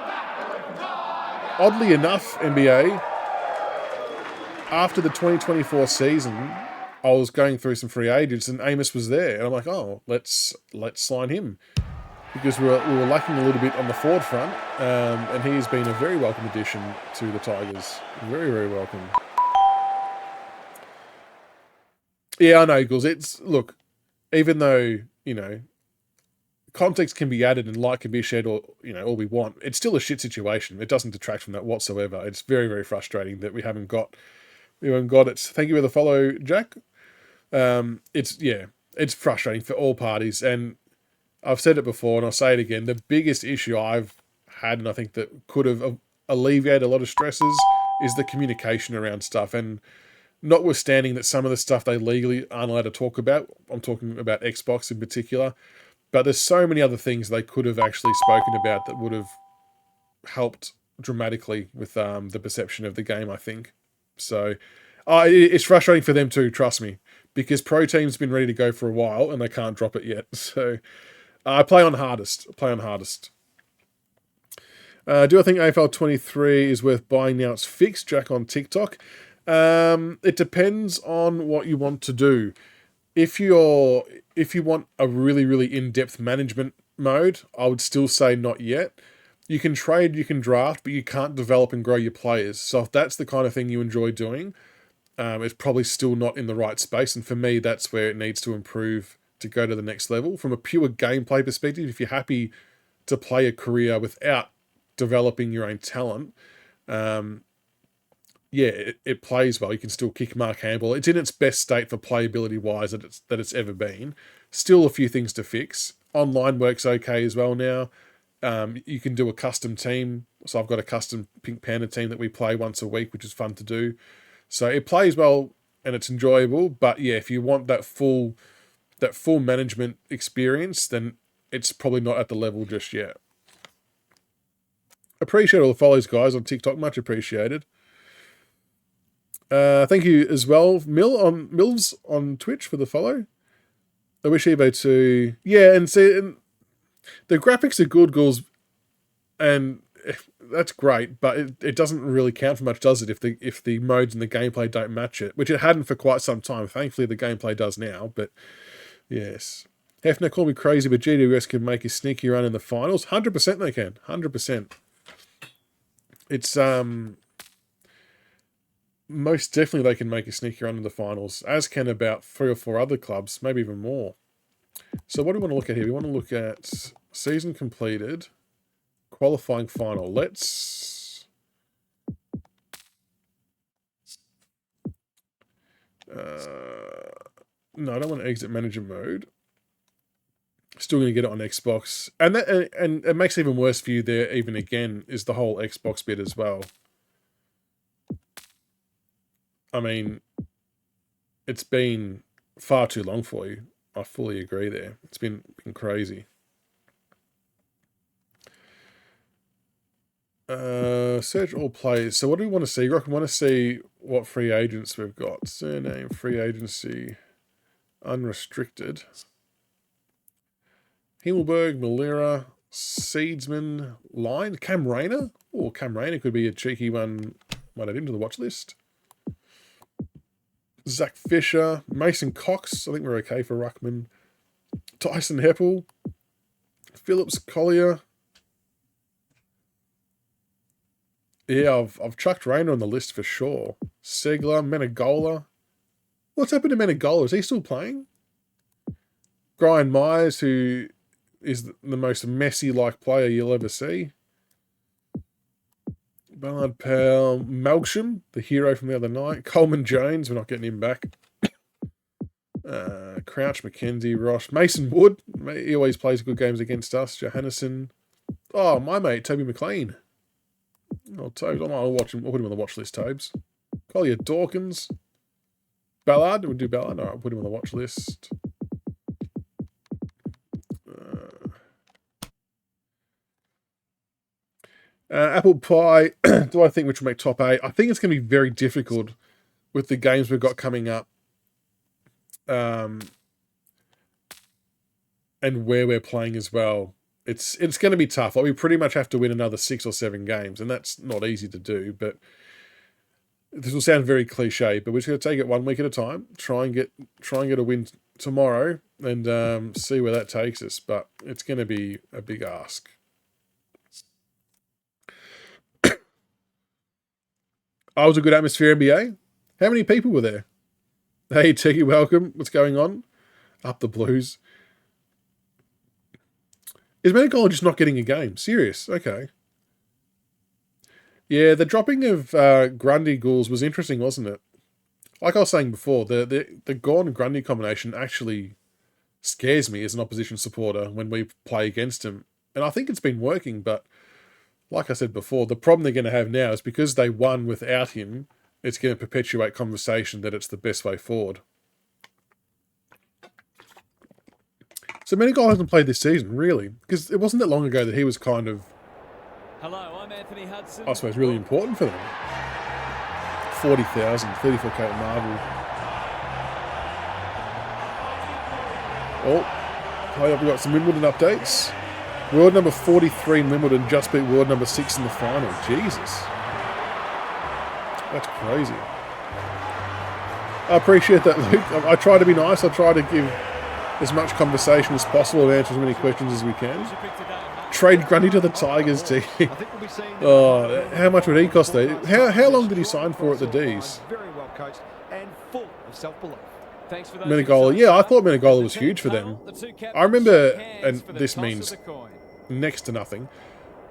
oddly enough, NBA, after the 2024 season, I was going through some free agents, and Amos was there, and I'm like, oh, let's sign him, because we were lacking a little bit on the forward front, and he has been a very welcome addition to the Tigers. Very, very welcome. Yeah, I know, Eagles. Look, even though, you know, context can be added and light can be shed, or, you know, all we want, it's still a shit situation. It doesn't detract from that whatsoever. It's very, very frustrating that we haven't got it. Thank you for the follow, Jack. It's frustrating for all parties, and I've said it before and I'll say it again. The biggest issue I've had, and I think that could have alleviated a lot of stresses, is the communication around stuff. And notwithstanding that some of the stuff they legally aren't allowed to talk about, I'm talking about Xbox in particular, but there's so many other things they could have actually spoken about that would have helped dramatically with the perception of the game, I think. So it's frustrating for them too, trust me, because Pro Team's been ready to go for a while and they can't drop it yet. So I play on hardest. Do I think AFL 23 is worth buying now it's fixed? Jack on TikTok. It depends on what you want to do. If you want a really, really in-depth management mode, I would still say not yet. You can trade, you can draft, but you can't develop and grow your players. So if that's the kind of thing you enjoy doing, it's probably still not in the right space. And for me, that's where it needs to improve to go to the next level. From a pure gameplay perspective, if you're happy to play a career without developing your own talent, it plays well. You can still kick Mark Handball. It's in its best state for playability-wise that it's ever been. Still a few things to fix. Online works okay as well now. You can do a custom team. So I've got a custom Pink Panda team that we play once a week, which is fun to do. So it plays well and it's enjoyable. But yeah, if you want that full management experience, then it's probably not at the level just yet. Appreciate all the follows, guys, on TikTok. Much appreciated. Thank you as well, Mills on Twitch for the follow. I wish Evo to... Yeah, and the graphics are good, Ghouls, and that's great, but it doesn't really count for much, does it, if the modes and the gameplay don't match it, which it hadn't for quite some time. Thankfully, the gameplay does now, but yes. Hefner, call me crazy, but GWS can make a sneaky run in the finals. 100% they can. 100%. It's... most definitely they can make a sneaky run in the finals, as can about 3 or 4 other clubs, maybe even more. So what do we want to look at here? We want to look at season completed, qualifying final. Let's... no, I don't want to exit manager mode. Still going to get it on Xbox. And it makes it even worse for you there, even again, is the whole Xbox bit as well. I mean, it's been far too long for you. I fully agree there. It's been crazy. Search all players. So what do we want to see? Rock, we want to see what free agents we've got. Surname, free agency, unrestricted. Himmelberg, Malera, Seedsman, Line, Cam Rayner. Oh, Cam Rayner could be a cheeky one. Might add him to the watch list. Zach Fisher, Mason Cox. I think we're okay for Ruckman. Tyson Heppel, Phillips Collier. Yeah, I've chucked Rayner on the list for sure. Segler, Menegola. What's happened to Menegola? Is he still playing? Brian Myers, who is the most Messi-like player you'll ever see. Bernard Powell, Malcolm, the hero from the other night. Coleman Jones, we're not getting him back. Crouch, McKenzie, Ross, Mason Wood. He always plays good games against us. Johannesson. Oh, my mate, Toby McLean. Oh, Tobes. I'll watch him. I'll put him on the watch list, Tobes. Collier Dawkins. Ballard. We'll do Ballard. All right, I'll put him on the watch list. Apple Pie. Do I think which will make top 8? I think it's going to be very difficult with the games we've got coming up. And where we're playing as well. It's going to be tough. Like, we pretty much have to win another 6 or 7 games, and that's not easy to do. But this will sound very cliche, but we're just going to take it one week at a time. Try and get a win tomorrow, and see where that takes us. But it's going to be a big ask. Oh, it was a good atmosphere, NBA. How many people were there? Hey, Tiki, welcome. What's going on? Up the Blues. Is Menegola just not getting a game? Serious? Okay. Yeah, the dropping of Grundy Ghouls was interesting, wasn't it? Like I was saying before, the Gorn-Grundy combination actually scares me as an opposition supporter when we play against him. And I think it's been working, but like I said before, the problem they're going to have now is because they won without him, it's going to perpetuate conversation that it's the best way forward. So Menegola hasn't played this season, really, because it wasn't that long ago that he was kind of, Hello, I'm Anthony Hudson. I suppose, really important for them. 40,000, 34k at Marvel. Oh, we've got some Wimbledon updates. World number 43 in Wimbledon just beat world number 6 in the final. Jesus. That's crazy. I appreciate that, Luke. I try to be nice. I try to give as much conversation as possible and answer as many questions as we can. Trade Grundy to the Tigers, T. Oh, how much would he cost though? How long did he sign for at the D's? Very well coached and full of self-belief. Menegola. Yeah, I thought Menegola was huge for them. I remember, and this means next to nothing,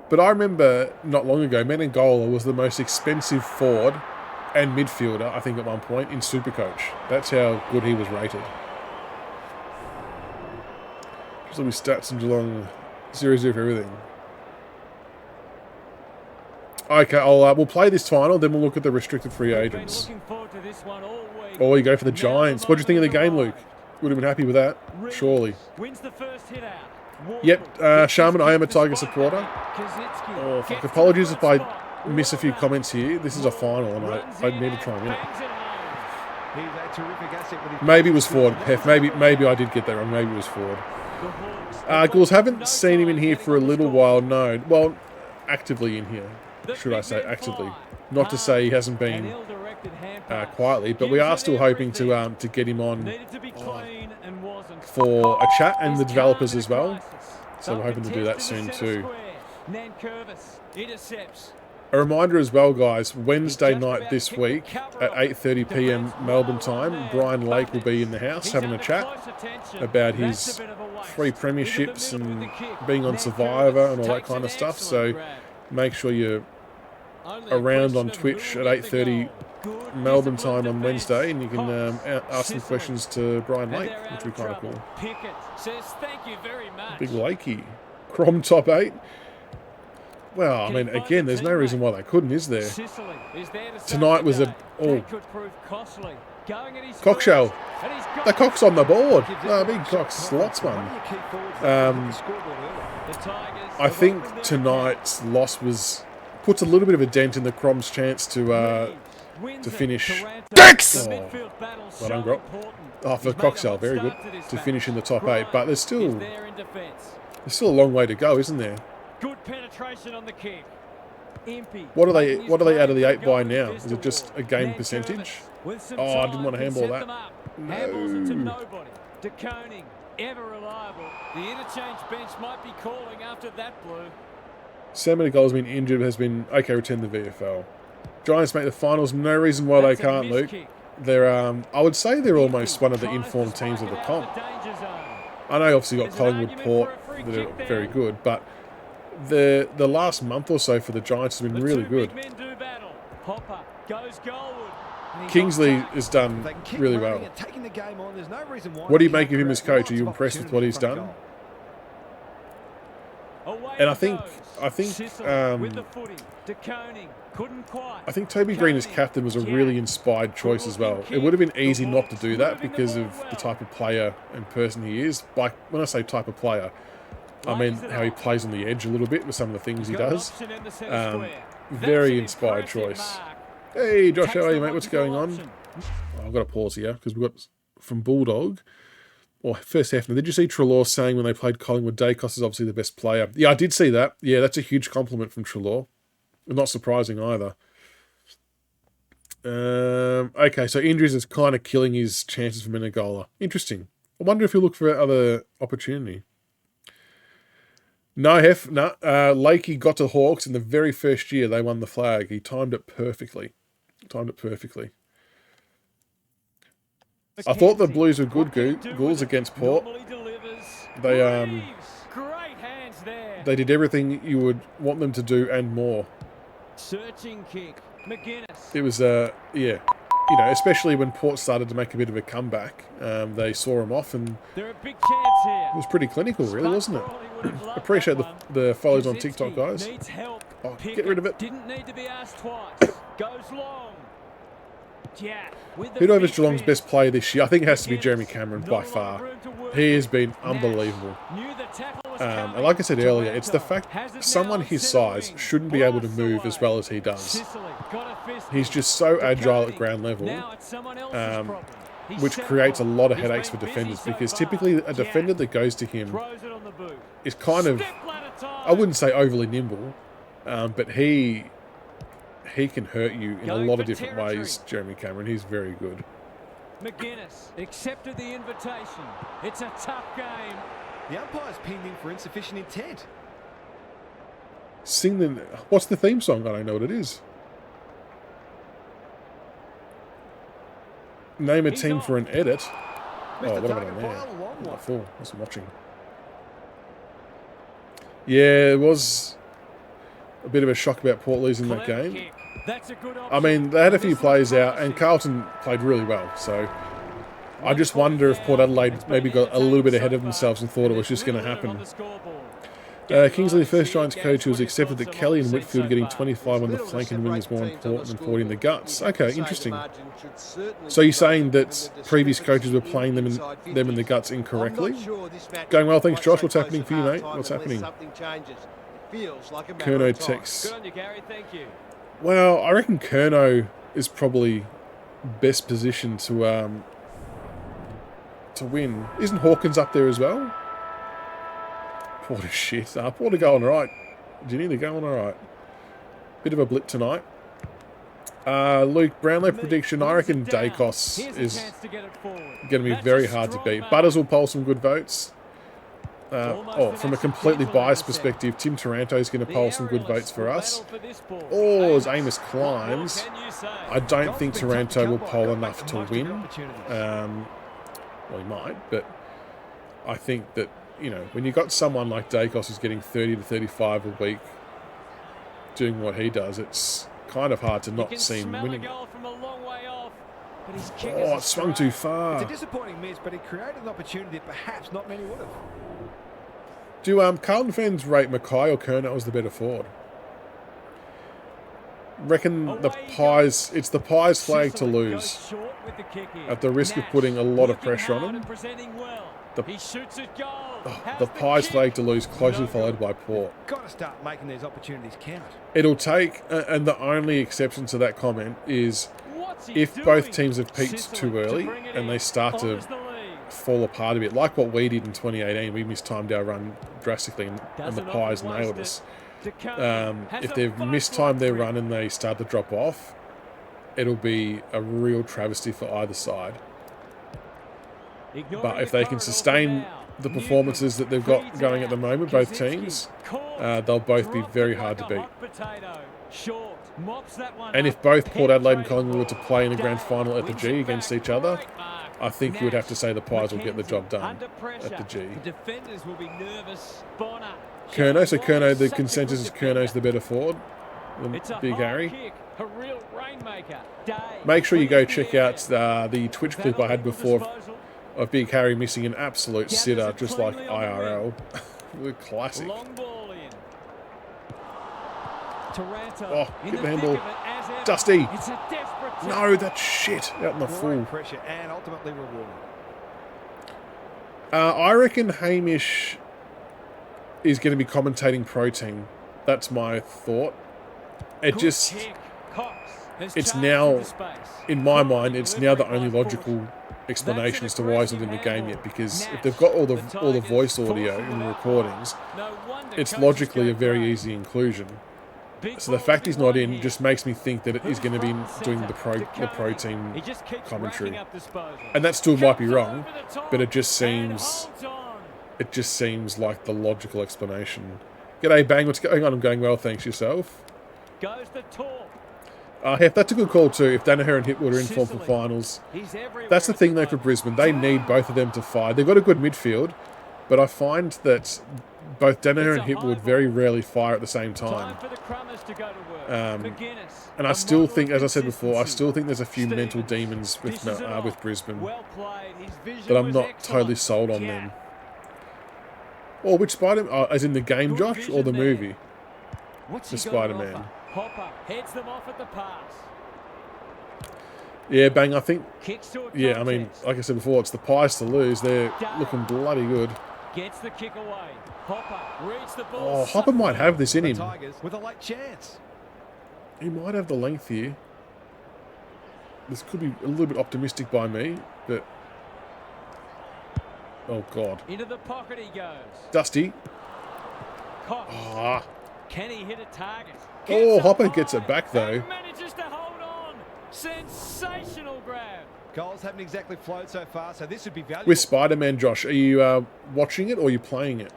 but I remember not long ago, Menegola was the most expensive forward and midfielder, I think at one point, in Supercoach. That's how good he was rated. Just look at stats in Geelong. 0-0 for everything. Okay, we'll play this final, then we'll look at the restricted free agents. Oh, you go for the Giants. What do you think of the game, Luke? Would have been happy with that, surely. Yep, Sharman, I am a Tiger supporter. Oh, fuck. Apologies if I miss a few comments here. This is a final, and I need to try and win it. Maybe it was forward, Pef. Maybe I did get that wrong. Maybe it was forward. Ghouls, haven't seen him in here for a little while, no. Well, actively in here, should I say, actively. Not to say he hasn't been quietly, but we are still hoping to get him on for a chat and the developers as well. So we're hoping to do that soon too. A reminder as well, guys, Wednesday night this week at 8:30 PM Melbourne time, Brian Lake will be in the house having a chat about his 3 premierships and being on Survivor and all that kind of stuff. So make sure you're around on Twitch at 8:30 Melbourne time on Wednesday, and you can ask some questions to Brian Lake, which will be kind of cool. Big Lakey. Crom top 8. Well, I mean, again, there's no reason why they couldn't, is there? Tonight was a... Oh. Cockshell. The cock's on the board. Oh, big cock slots one. I think tonight's loss puts a little bit of a dent in the Crom's chance to to finish. Dex! Oh, well done, Grop. Oh, for Coxell, very good to finish in the top 8. But there's still a long way to go, isn't there? Good penetration on the kick. What are they out of the 8 by now? Is it just a game percentage? Oh, I didn't want to handball that. No. Ever reliable. The interchange bench might be calling after that blue. Semenagol's been injured, has been okay. Return the VFL. Giants make the finals. No reason why they can't, Luke. They're I would say they're almost one of the informed teams of the comp. I know obviously got Collingwood, Port that are very good, but the last month or so for the Giants has been really good. Kingsley has done really well. What do you make of him as coach? Are you impressed with what he's done? And I think Toby Green as captain was a really inspired choice as well. It would have been easy not to do that because of the type of player and person he is. Like, when I say type of player, I mean how he plays on the edge a little bit with some of the things he does. Very inspired choice. Hey, Josh, how are you, mate? What's going on? Oh, I've got to pause here because we've got from Bulldog. Or first half. Now, did you see Treloar saying when they played Collingwood, Dacos is obviously the best player? Yeah, I did see that. Yeah, that's a huge compliment from Treloar. Not surprising either. Okay, so injuries is kind of killing his chances for Menegola. Interesting. I wonder if he'll look for other opportunity. No, Hef, no. Lakey got to Hawks in the very first year they won the flag. He timed it perfectly. I thought the Blues were good goals against Port. They did everything you would want them to do and more. Searching kick. McGuinness. It was yeah, you know, especially when Port started to make a bit of a comeback. They saw him off, and a big chance here. It was pretty clinical, really, wasn't it? Appreciate the follows on TikTok, guys. Oh, get rid of it. Didn't need to be asked twice. Goes long. Who do I have as Geelong's best player this year? I think it has to be Jeremy Cameron by far. He has been unbelievable. And like I said earlier, it's the fact someone his size shouldn't be able to move as well as he does. He's just so agile at ground level, which creates a lot of headaches for defenders because typically a defender that goes to him is kind of, I wouldn't say overly nimble, but he can hurt you in a lot of different ways, Jeremy Cameron. He's very good. McGuinness accepted the invitation. It's a tough game. The umpire's pinged him for insufficient intent. Sing the... What's the theme song? I don't know what it is. Name a team for an edit. Oh, what have I done there? I'm not full. I wasn't watching. Yeah, it was a bit of a shock about Port losing that game. I mean, they had a few players out, and Carlton played really well, so I just wonder if Port Adelaide maybe got a little bit ahead of themselves and thought it was just going to happen. Kingsley, the first Giants coach who has accepted that Kelly and Whitfield getting 25 on the flank and wing is more important than 40 in the guts. Okay, interesting. So you're saying that previous coaches were playing them in the guts incorrectly? Going well, thanks, Josh. What's happening for you, mate? What's happening? Kerno texts. Well, I reckon Kerno is probably best positioned to win. Isn't Hawkins up there as well? Port is shit. Port are going alright. Ginny, they're going alright. Bit of a blip tonight. Luke, Brownlow prediction. I reckon Dacos is going to be very hard to beat. Butters will poll some good votes. From a completely biased perspective, Tim Taranto is going to poll some good votes for us. Or as Amos climbs, I don't think Taranto will poll enough to win. Well, he might, but I think that, you know, when you've got someone like Dacos who's getting 30 to 35 a week doing what he does, it's kind of hard to not see him winning. Oh, it swung too far. It's a disappointing miss, but he created an opportunity that perhaps not many would have. Do Carlton fans rate Mackay or Kerno as the better forward? Reckon the Pies, it's the Pies' flag to lose at the risk of putting a lot of pressure on them. The Pies' flag to lose, closely followed by Port. Got to start making these opportunities count. It'll take, and the only exception to that comment is if both teams have peaked too early and they start to fall apart a bit, like what we did in 2018, we mistimed our run drastically and the Pies nailed us. If they've mistimed their run and they start to drop off, it'll be a real travesty for either side. But if they can sustain the performances that they've got going at the moment, both teams, they'll both be very hard to beat. And if both Port Adelaide and Collingwood were to play in a grand final at the G against each other, I think you would have to say the Pies will get the job done at the G. Curnow, so Curnow, the consensus is Curnow's the better forward than Big Harry. Make sure you go check out the Twitch clip I had before of Big Harry missing an absolute sitter, just like IRL. The classic. Oh, get the handball. Dusty. No, that's shit. Out in the full. Pressure and ultimately rewarded. I reckon Hamish is going to be commentating Pro Team. That's my thought. It's now, in my mind, it's now the only logical explanation as to why he's not in the game yet, because if they've got all the voice audio in the recordings, it's logically a very easy inclusion. So the fact he's not in just makes me think that he's going to be doing the pro team commentary, and that still might be wrong, but it just seems like the logical explanation. G'day, Bang. What's going on? I'm going well, thanks. Yourself? Goes the talk. Hef, that's a good call too. If Danaher and Hipwood are in form for finals, that's the thing though for Brisbane. They need both of them to fire. They've got a good midfield, but I find that both Danaher and Hipwood very rarely fire at the same time. And I still think, as I said before, I still think there's a few mental demons with Brisbane that I'm not totally sold on them. Or which Spider-Man? As in the game, Josh, or the movie? The Spider-Man. Hopper heads them off at the pass. Yeah, Bang, I think... Yeah, I mean, like I said before, it's the Pies to lose. They're looking bloody good. Gets the kick away. Hopper reads the ball. Oh, Hopper might have this in him. With a late chance. He might have the length here. This could be a little bit optimistic by me, but... Oh, God. Into the pocket he goes. Dusty. Cox. Ah. Can he hit a target? Oh, Hopper gets it back, though. Manages to hold on. Sensational grab. Goals haven't exactly flowed so far, so this would be valuable. With Spider-Man, Josh, are you watching it or are you playing it?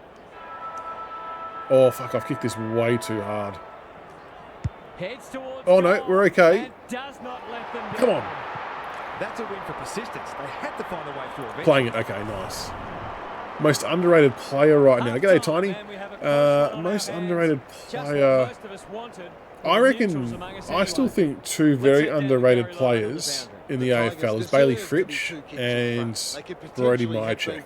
Oh, fuck, I've kicked this way too hard. Heads towards oh, no, we're okay. Does not let them Come on. That's a win for persistence. They had to find a way through eventually. Playing it, okay, nice. Most underrated player right now. G'day, Tiny. Most underrated player. I reckon, I still think two very underrated players in the AFL is Bailey Fritsch and Brody Myercheck.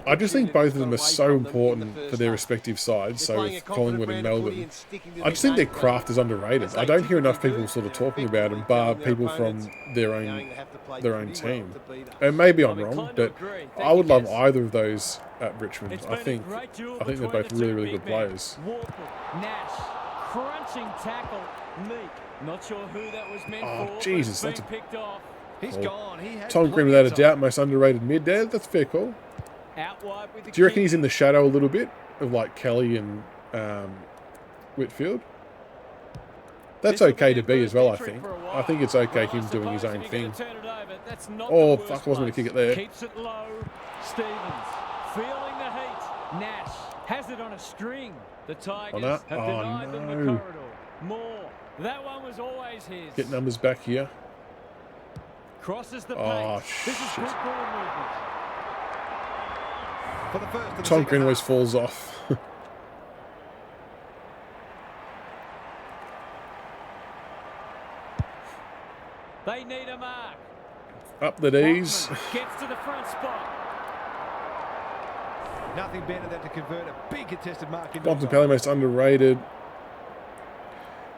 I just think both of them are so important for their respective sides, so with Collingwood and Melbourne. I just think their craft is underrated. I don't hear enough people sort of talking about them, bar people from their own team. And maybe I'm wrong, but I would love either of those at Richmond. I think they're both really, really good players. Crunching tackle, Meek. Not sure who that was meant for. Oh, Jesus, that's picked off. He's gone. He has Tom Green, without a doubt, most underrated mid there. That's a fair call. Out wide with the Do you reckon he's in the shadow a little bit of like Kelly and Whitfield? That's okay to be as well, I think. I think it's okay him doing his own thing. Oh, fuck, I wasn't going to kick it there. Keeps it low. Stevens feeling the heat. Nash has it on a string. The Tigers have denied them the corridor. More. That one was always his. Get numbers back here. Crosses the oh, this is good ball movement. For the first Tom Green always falls off. They need a mark. Up the D's. Gets to the front spot. Nothing better than to convert a big contested mark into Bonds and Pelly most underrated.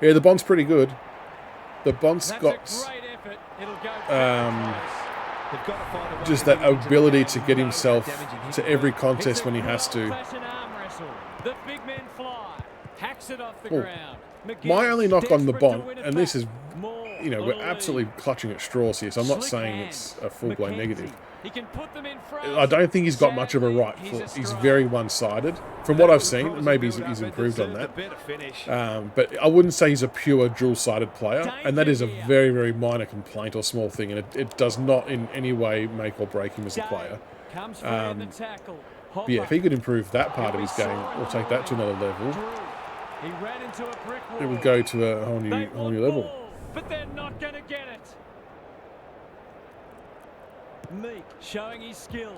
Yeah, the Bond's pretty good. The Bond's got just that ability to get himself to every contest when he has to. The big men fly. Hacks it off the Oh. ground. My only knock on the Desperate to Bont, win it and this back. is, More you know, on we're the absolutely lead. clutching at straws here, so I'm not Slick saying hands. it's a full-blown negative. He can put them in front. I don't think he's got much of a Sadly, right foot. He's strike. very one-sided. From what I've seen, and maybe he's improved on that. But I wouldn't say he's a pure dual-sided player, and that is a very, very minor complaint or small thing, and it does not in any way make or break him as a player. Comes free in the tackle. But yeah, if he could improve that part of his game, or take that to another level, He ran into a brick wall. it would go to a whole They new want level. ball, but they're not going to get it. Meek showing his skills.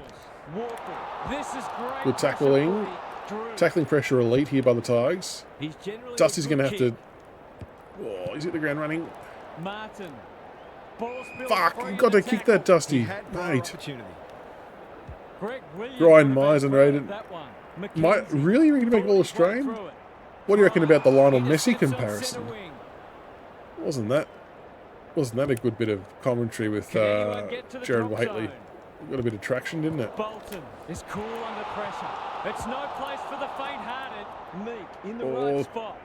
Walker. This is great. Good tackling. Tackling pressure elite here by the Tigers. He's generally Dusty's a going to good have kick. to... Oh, he's hit the ground running. Martin. Ball spilled Fuck, free you in got the to kick tackle. that, Dusty. He had prior Mate. opportunity. Greg Williams Brian would have Myers been underrated. proud of that one. Might McKenzie. really make all Ball Australian? through it. What do you reckon about the Lionel He Messi intercepts on comparison? centre wing. Wasn't that a good bit of commentary with Can anyone get to the Jared drop Whateley? zone? Got a bit of traction, didn't it? Bolton is cool under pressure. It's no place for the faint-hearted. Meek in the Oh. right spot.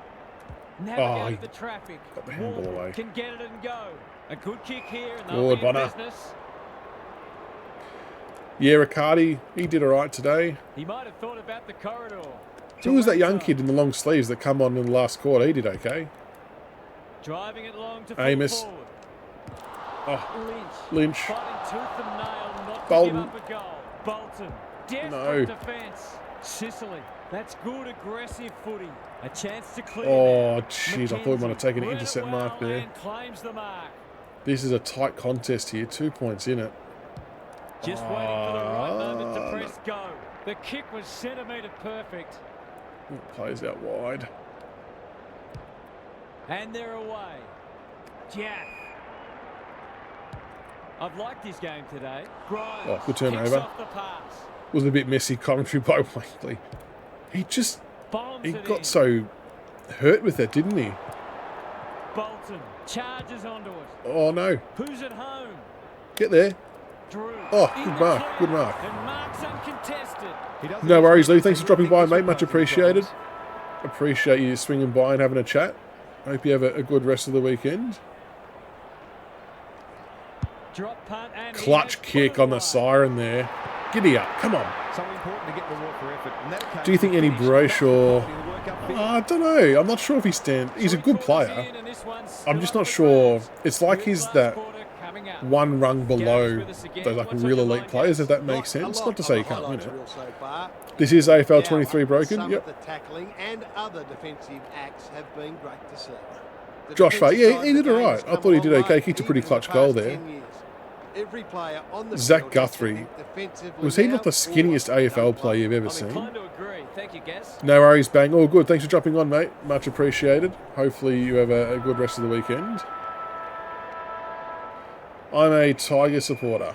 Navigated he the traffic. got the handball Walker away. can get it and go. A good kick here, and Good, they'll be in Bonner. business. Yeah, Riccardi, he did all right today. He might have thought about the corridor. Who was that young Toronto. kid in the long sleeves that come on in the last quarter? He did okay. Driving it long to full Amos. forward. Oh, Lynch. Lynch. Fighting tooth and nail not Bolton. to give up a goal. Bolton. Desperate No. defence. Sicily. That's good aggressive footy. A chance to clear. Oh, now. jeez, I thought we might have taken an Read it intercept well mark there. and claims the mark. This is a tight contest here. 2 points in it. Just waiting for the right moment to no. press go. The kick was centimetre perfect. It plays out wide. And they're away. Jack. I've liked his game today. Grimes Oh, good kicks turnover. off the pass. Was a bit messy commentary by Whateley. He Bombs he it got in. so hurt with it, didn't he? Bolton charges onto it. Oh no. Who's at home? Get there. Drew. Oh, in good the mark, clear. good mark. And marks uncontested. He doesn't No worries, have Lee. Thanks for dropping by, mate. Much These appreciated. problems. Appreciate you swinging by and having a chat. Hope you have a good rest of the weekend. Drop punt and he Clutch has kick put it on the away. siren there. Giddy up. Come on. So important to get reward for effort. In that case, Do you think any finish. Brayshaw... Quality to work up field. I don't know. I'm not sure if he stands... He's a good player. I'm just not sure. It's like he's that one rung below those like real elite players, if that makes sense. Not to say he can't win it. This is AFL 23 broken. Some Yep. of the tackling and other defensive acts have been great to see. The Josh Fay, defensive yeah, side he of the did all game right. has I come thought he a did long okay. way, Kicked a pretty even in the clutch goal past there. 10 years. Every player on the Zach field Guthrie. has to think defensively Was he now not the or skinniest don't AFL play. player you've ever I'm seen? inclined to agree. Thank you, Guess. No worries, bang. All good. Thanks for dropping on, mate. Much appreciated. Hopefully you have a good rest of the weekend. I'm a Tiger supporter.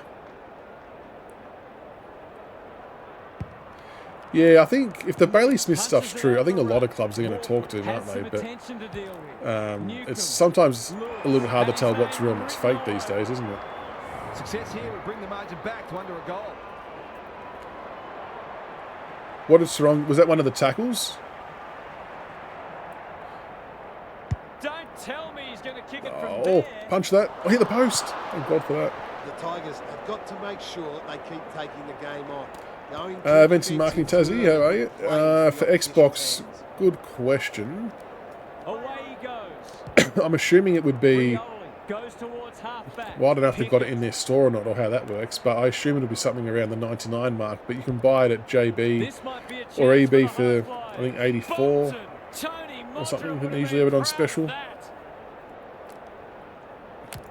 Yeah, I think if the Bailey Smith stuff's true, I think a lot of clubs are going to talk to him, aren't they? But it's sometimes a little bit hard to tell what's real and what's fake these days, isn't it? Success here would bring the margin back to under a goal. What is wrong? Was that one of the tackles? Don't tell me he's going to kick it from Oh, there. punch that. I hit the post. Thank God for that. The Tigers have got to make sure they keep taking the game on. Going too Vincent Marketing defensive Tassie, how are you? playing into For the Xbox, opposition's hands. good question. Away he goes. I'm assuming it would be... Rioli goes towards half-back. Well, I don't know if they've got it Pickett. in their store or not, or how that works, but I assume it'll be something around the 99 mark. But you can buy it at JB This might be a chance or EB the for, high flyers. I think, 84 Bolton, Tony or something. Mottram They would usually been have it on proud special. of that.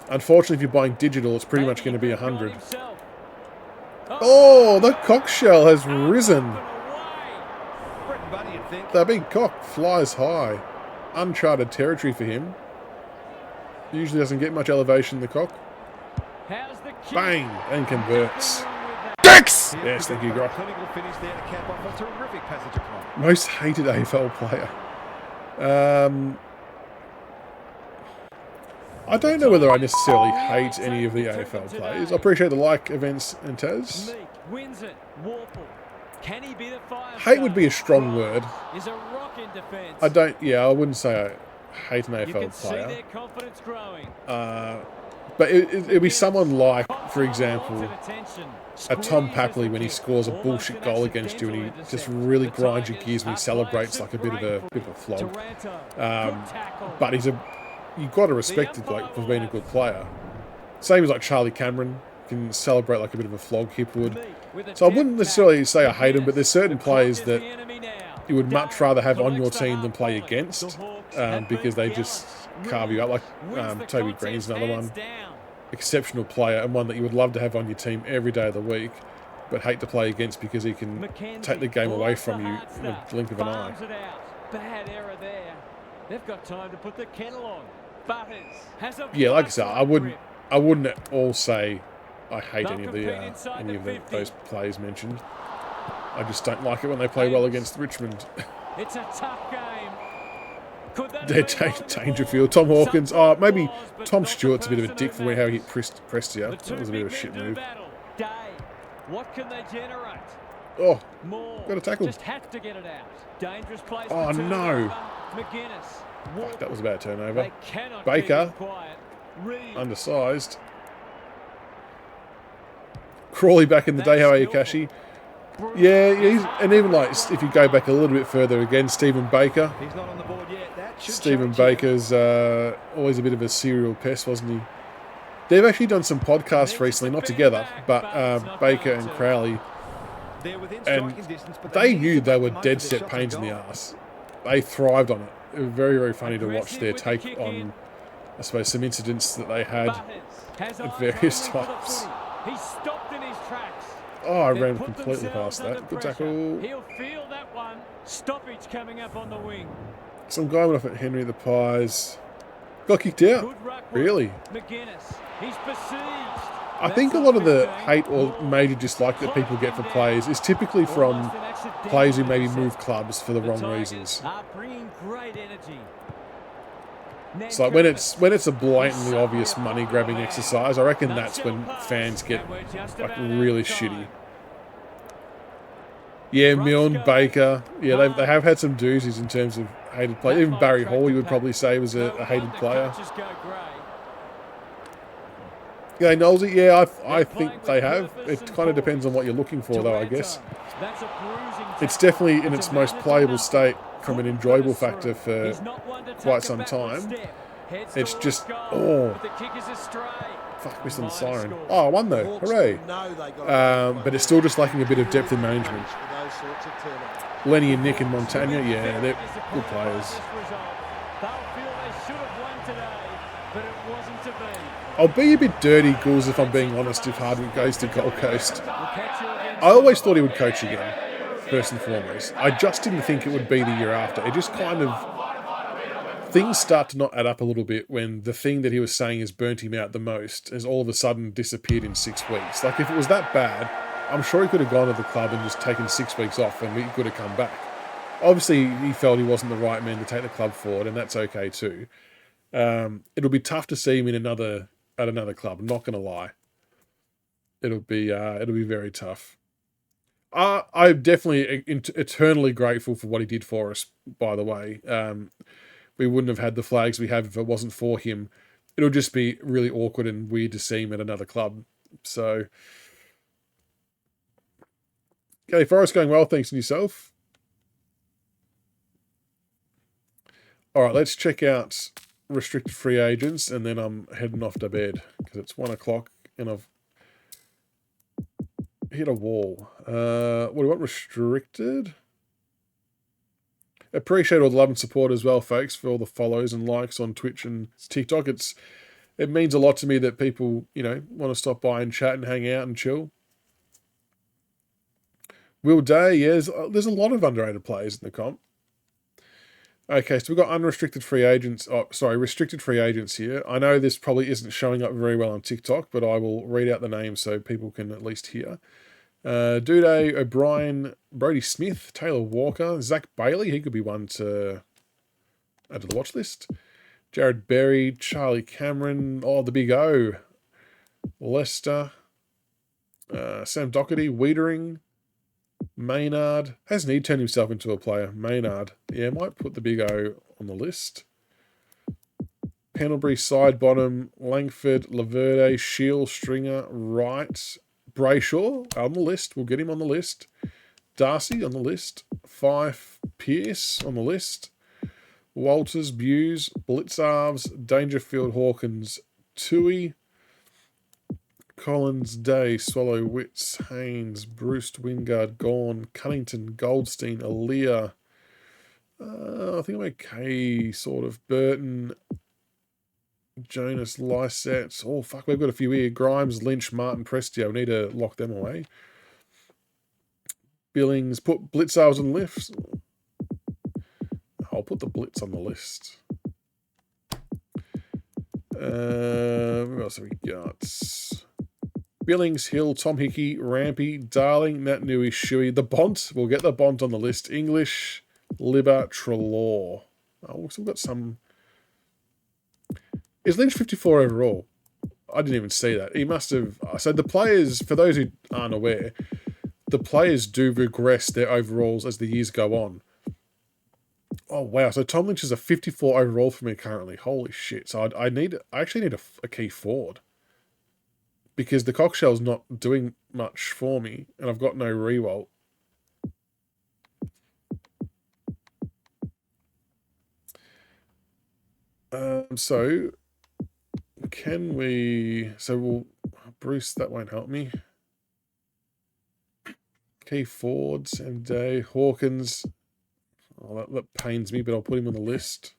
Unfortunately, if you're buying digital, it's pretty Maybe much going to he be could have gone 100. himself. Oh, the cock shell has risen. Up and away. Bread and butter, you'd think. The big cock flies high. Uncharted territory for him. Usually doesn't get much elevation, the cock. How's the kick? Bang! And converts. Nothing wrong with that. Dex! Here's Yes, the thank you, Grock. clinical finish there to cap off a terrific passage of play. Most hated AFL player. I don't know whether I necessarily hate any of the AFL players. I appreciate the like, events, and Taz. Meek wins it. Warple. Can he be the fire? Hate would be a strong word. Is a rock in defense. I wouldn't say I hate an You can AFL see player. their confidence growing. But it'd be someone like, for example, a Tom Papley when he scores a bullshit goal against you and he just really grinds your gears when he celebrates like a bit of a flog. But you've got to respect it like for being a good player. Same as like Charlie Cameron can celebrate like a bit of a flog, Hip would. So I wouldn't necessarily say I hate him, but there's certain players that you would much rather have on your team than play against because they just carve you up. Like Toby Green's another one. Exceptional player and one that you would love to have on your team every day of the week, but hate to play against because he can take the game away from you in a blink of an eye. Bad error there. They've got time to put the kettle on. Butters has a Yeah, like I said, I wouldn't at all say I hate any of those players mentioned. I just don't like it when they play well against Richmond. It's a tough game. Dangerfield, Tom Hawkins. Oh, maybe Tom Stewart's a bit of a dick for how he hit Prestia. That was a bit of a shit move. What can they generate? Oh, got a tackle. Just had to get it out. Dangerous place. Oh no. McGuinness. That was a bad turnover. Baker, undersized. Crawley back in the day. How are you, Kashi? Yeah, and even like if you go back a little bit further again, Stephen Baker. He's not on the board yet. Stephen Baker's always a bit of a serial pest, wasn't he? They've actually done some podcasts recently, not together, but Baker and Crowley, and they knew they were dead set pains in the arse. They thrived on it. It was very, very funny to watch their take on, I suppose, some incidents that they had at various times. He stopped in his tracks. Oh, I ran completely past that. Good tackle. He'll feel that one. Stoppage coming up on the wing. Some guy went off at Henry the Pies. Got kicked out. Really? McGuinness. He's besieged. I think a lot of the hate or major dislike that people get for players is typically from players who maybe move clubs for the wrong reasons. So like when it's a blatantly obvious money grabbing exercise, I reckon that's when fans get like really shitty. Yeah, Milne, Baker. Yeah, they have had some doozies in terms of hated players. Even Barry Hall, you would probably say, was a hated player. Yeah, Knowlesy, yeah, I think they have. It kind of depends on what you're looking for, though, I guess. It's definitely in its most playable state from an enjoyable factor for quite some time. It's just, oh, fuck, missed on the siren. Oh, I won though, hooray. But it's still just lacking a bit of depth in management. Lenny and Nick in Montagna, yeah, they're good players. I'll be a bit dirty, Ghouls, if I'm being honest, if Hardwick goes to Gold Coast. I always thought he would coach again, first and foremost. I just didn't think it would be the year after. It just kind of... Things start to not add up a little bit when the thing that he was saying has burnt him out the most has all of a sudden disappeared in 6 weeks. Like, if it was that bad, I'm sure he could have gone to the club and just taken 6 weeks off and he could have come back. Obviously, he felt he wasn't the right man to take the club forward, and that's okay too. It'll be tough to see him in at another club. I'm not going to lie. It'll be very tough. I'm definitely eternally grateful for what he did for us. By the way, we wouldn't have had the flags we have if it wasn't for him. It'll just be really awkward and weird to see him at another club. So, okay, Forrest, going well. Thanks to yourself. All right, let's check out restricted free agents, and then I'm heading off to bed because it's 1 o'clock and I've hit a wall. What do you want? Restricted? Appreciate all the love and support as well, folks, for all the follows and likes on Twitch and TikTok. It means a lot to me that people, want to stop by and chat and hang out and chill. Will Day, yeah, there's a lot of underrated players in the comp. Okay, so we've got unrestricted free agents. Restricted free agents here. I know this probably isn't showing up very well on TikTok, but I will read out the names so people can at least hear. Duday, O'Brien, Brody Smith, Taylor Walker, Zach Bailey. He could be one to add to the watch list. Jared Berry, Charlie Cameron. Oh, the big O. Lester. Sam Doherty, Wiedering. Maynard. Hasn't he turned himself into a player? Maynard. Yeah, might put the big O on the list. Pendlebury, side bottom. Langford, Laverde, Shield, Stringer, Wright. Brayshaw on the list. We'll get him on the list. Darcy on the list. Fife, Pearce on the list. Walters, Buse, Blitzarves, Dangerfield, Hawkins, Tui, Collins, Day, Swallow, Wits, Haynes, Bruce, Wingard, Gorn, Cunnington, Goldstein, Aaliyah. I think I'm okay, sort of. Burton, Jonas, Lysette. Oh, fuck, we've got a few here. Grimes, Lynch, Martin, Prestio. We need to lock them away. Billings, put Blitzarves on the list. I'll put the Blitz on the list. What else have we got? Billings, Hill, Tom Hickey, Rampy, Darling, Nat Nui, Shuey. The Bont. We'll get the Bont on the list. English, Libba, Trelaw. Oh, we've still got some. Is Lynch 54 overall? I didn't even see that. He must have. So the players, for those who aren't aware, the players do regress their overalls as the years go on. Oh, wow. So Tom Lynch is a 54 overall for me currently. Holy shit. So I actually need a key forward. Because the Cockshell's not doing much for me. And I've got no Rewalt. So, can we... So, we'll... Bruce, that won't help me. Key forwards and Day. Hawkins... Oh, that pains me, but I'll put him on the list.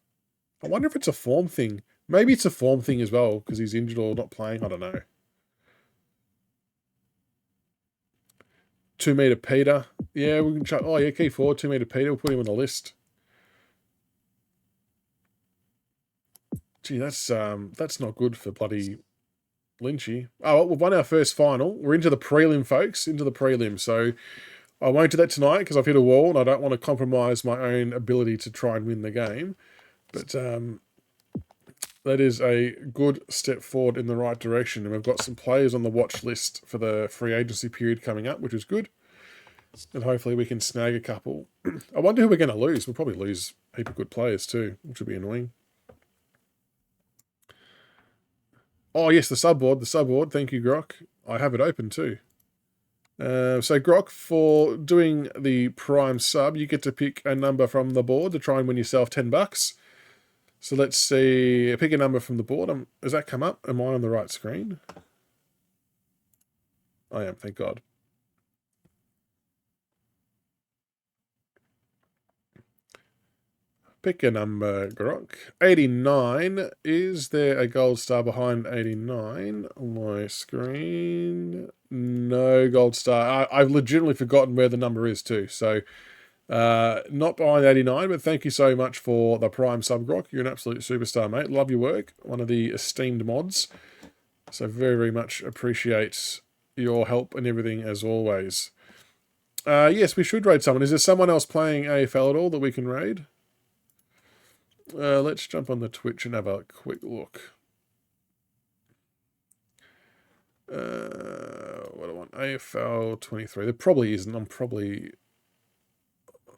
I wonder if it's a form thing. Maybe it's a form thing as well, because he's injured or not playing. I don't know. 2 metre Peter. Yeah, we can try. Oh, yeah, key forward, 2 metre Peter. We'll put him on the list. Gee, that's not good for bloody Lynchy. Oh, well, we've won our first final. We're into the prelim, folks. Into the prelim. So I won't do that tonight because I've hit a wall and I don't want to compromise my own ability to try and win the game. But that is a good step forward in the right direction. And we've got some players on the watch list for the free agency period coming up, which is good. And hopefully we can snag a couple. I wonder who we're going to lose. We'll probably lose a heap of good players too, which would be annoying. Oh, yes, the subboard. The subboard. Thank you, Grok. I have it open too. So, Grok, for doing the Prime sub, you get to pick a number from the board to try and win yourself $10. So, let's see. Pick a number from the board. Has that come up? Am I on the right screen? I am, thank God. Pick a number, Grok. 89. Is there a gold star behind 89 on my screen? No gold star. I've legitimately forgotten where the number is too. So, not behind 89, but thank you so much for the Prime sub, Grok. You're an absolute superstar, mate. Love your work. One of the esteemed mods. So very, very much appreciate your help and everything as always. Yes, we should raid someone. Is there someone else playing AFL at all that we can raid? Let's jump on the Twitch and have a quick look. What do I want? AFL 23. There probably isn't. I'm probably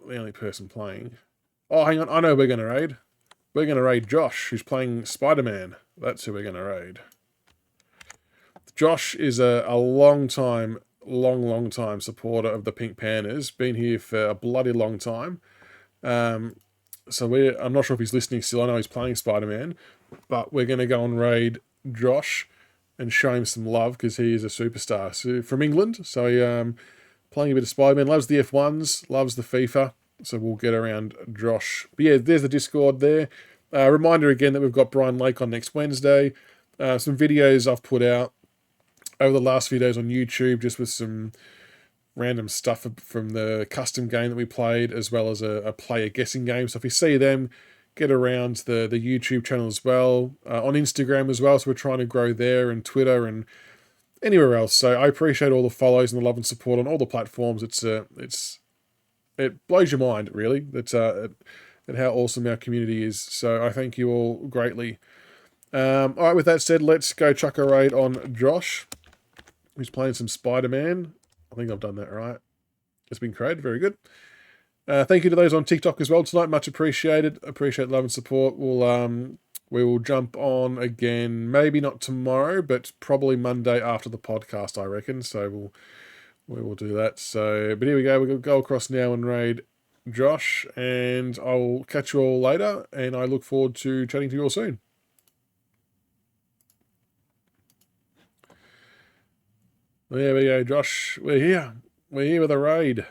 the only person playing. Oh, hang on. I know we're going to raid. We're going to raid Josh, who's playing Spider-Man. That's who we're going to raid. Josh is a long time supporter of the Pink Panthers. Been here for a bloody long time. So I'm not sure if he's listening still. I know he's playing Spider-Man, but we're going to go and raid Josh and show him some love because he is a superstar. So from England, so playing a bit of Spider-Man, loves the F1s, loves the FIFA. So we'll get around Josh. But yeah, there's the Discord there. Reminder again that we've got Brian Lake on next Wednesday. Some videos I've put out over the last few days on YouTube, just with some random stuff from the custom game that we played, as well as a player guessing game. So if you see them, get around the YouTube channel as well, on Instagram as well. So we're trying to grow there, and Twitter and anywhere else. So I appreciate all the follows and the love and support on all the platforms. It blows your mind, really. At how awesome our community is. So I thank you all greatly. All right, with that said, let's go chuck a raid on Josh, who's playing some Spider-Man. I think I've done that right. has been created. Very good. Thank you to those on TikTok as well tonight. Much appreciated. Appreciate love and support. We will jump on again, maybe not tomorrow, but probably Monday after the podcast, I reckon. So we will do that. So, but here we go. We'll go across now and raid Josh, and I'll catch you all later, and I look forward to chatting to you all soon. There we go, Josh. We're here. We're here with a raid.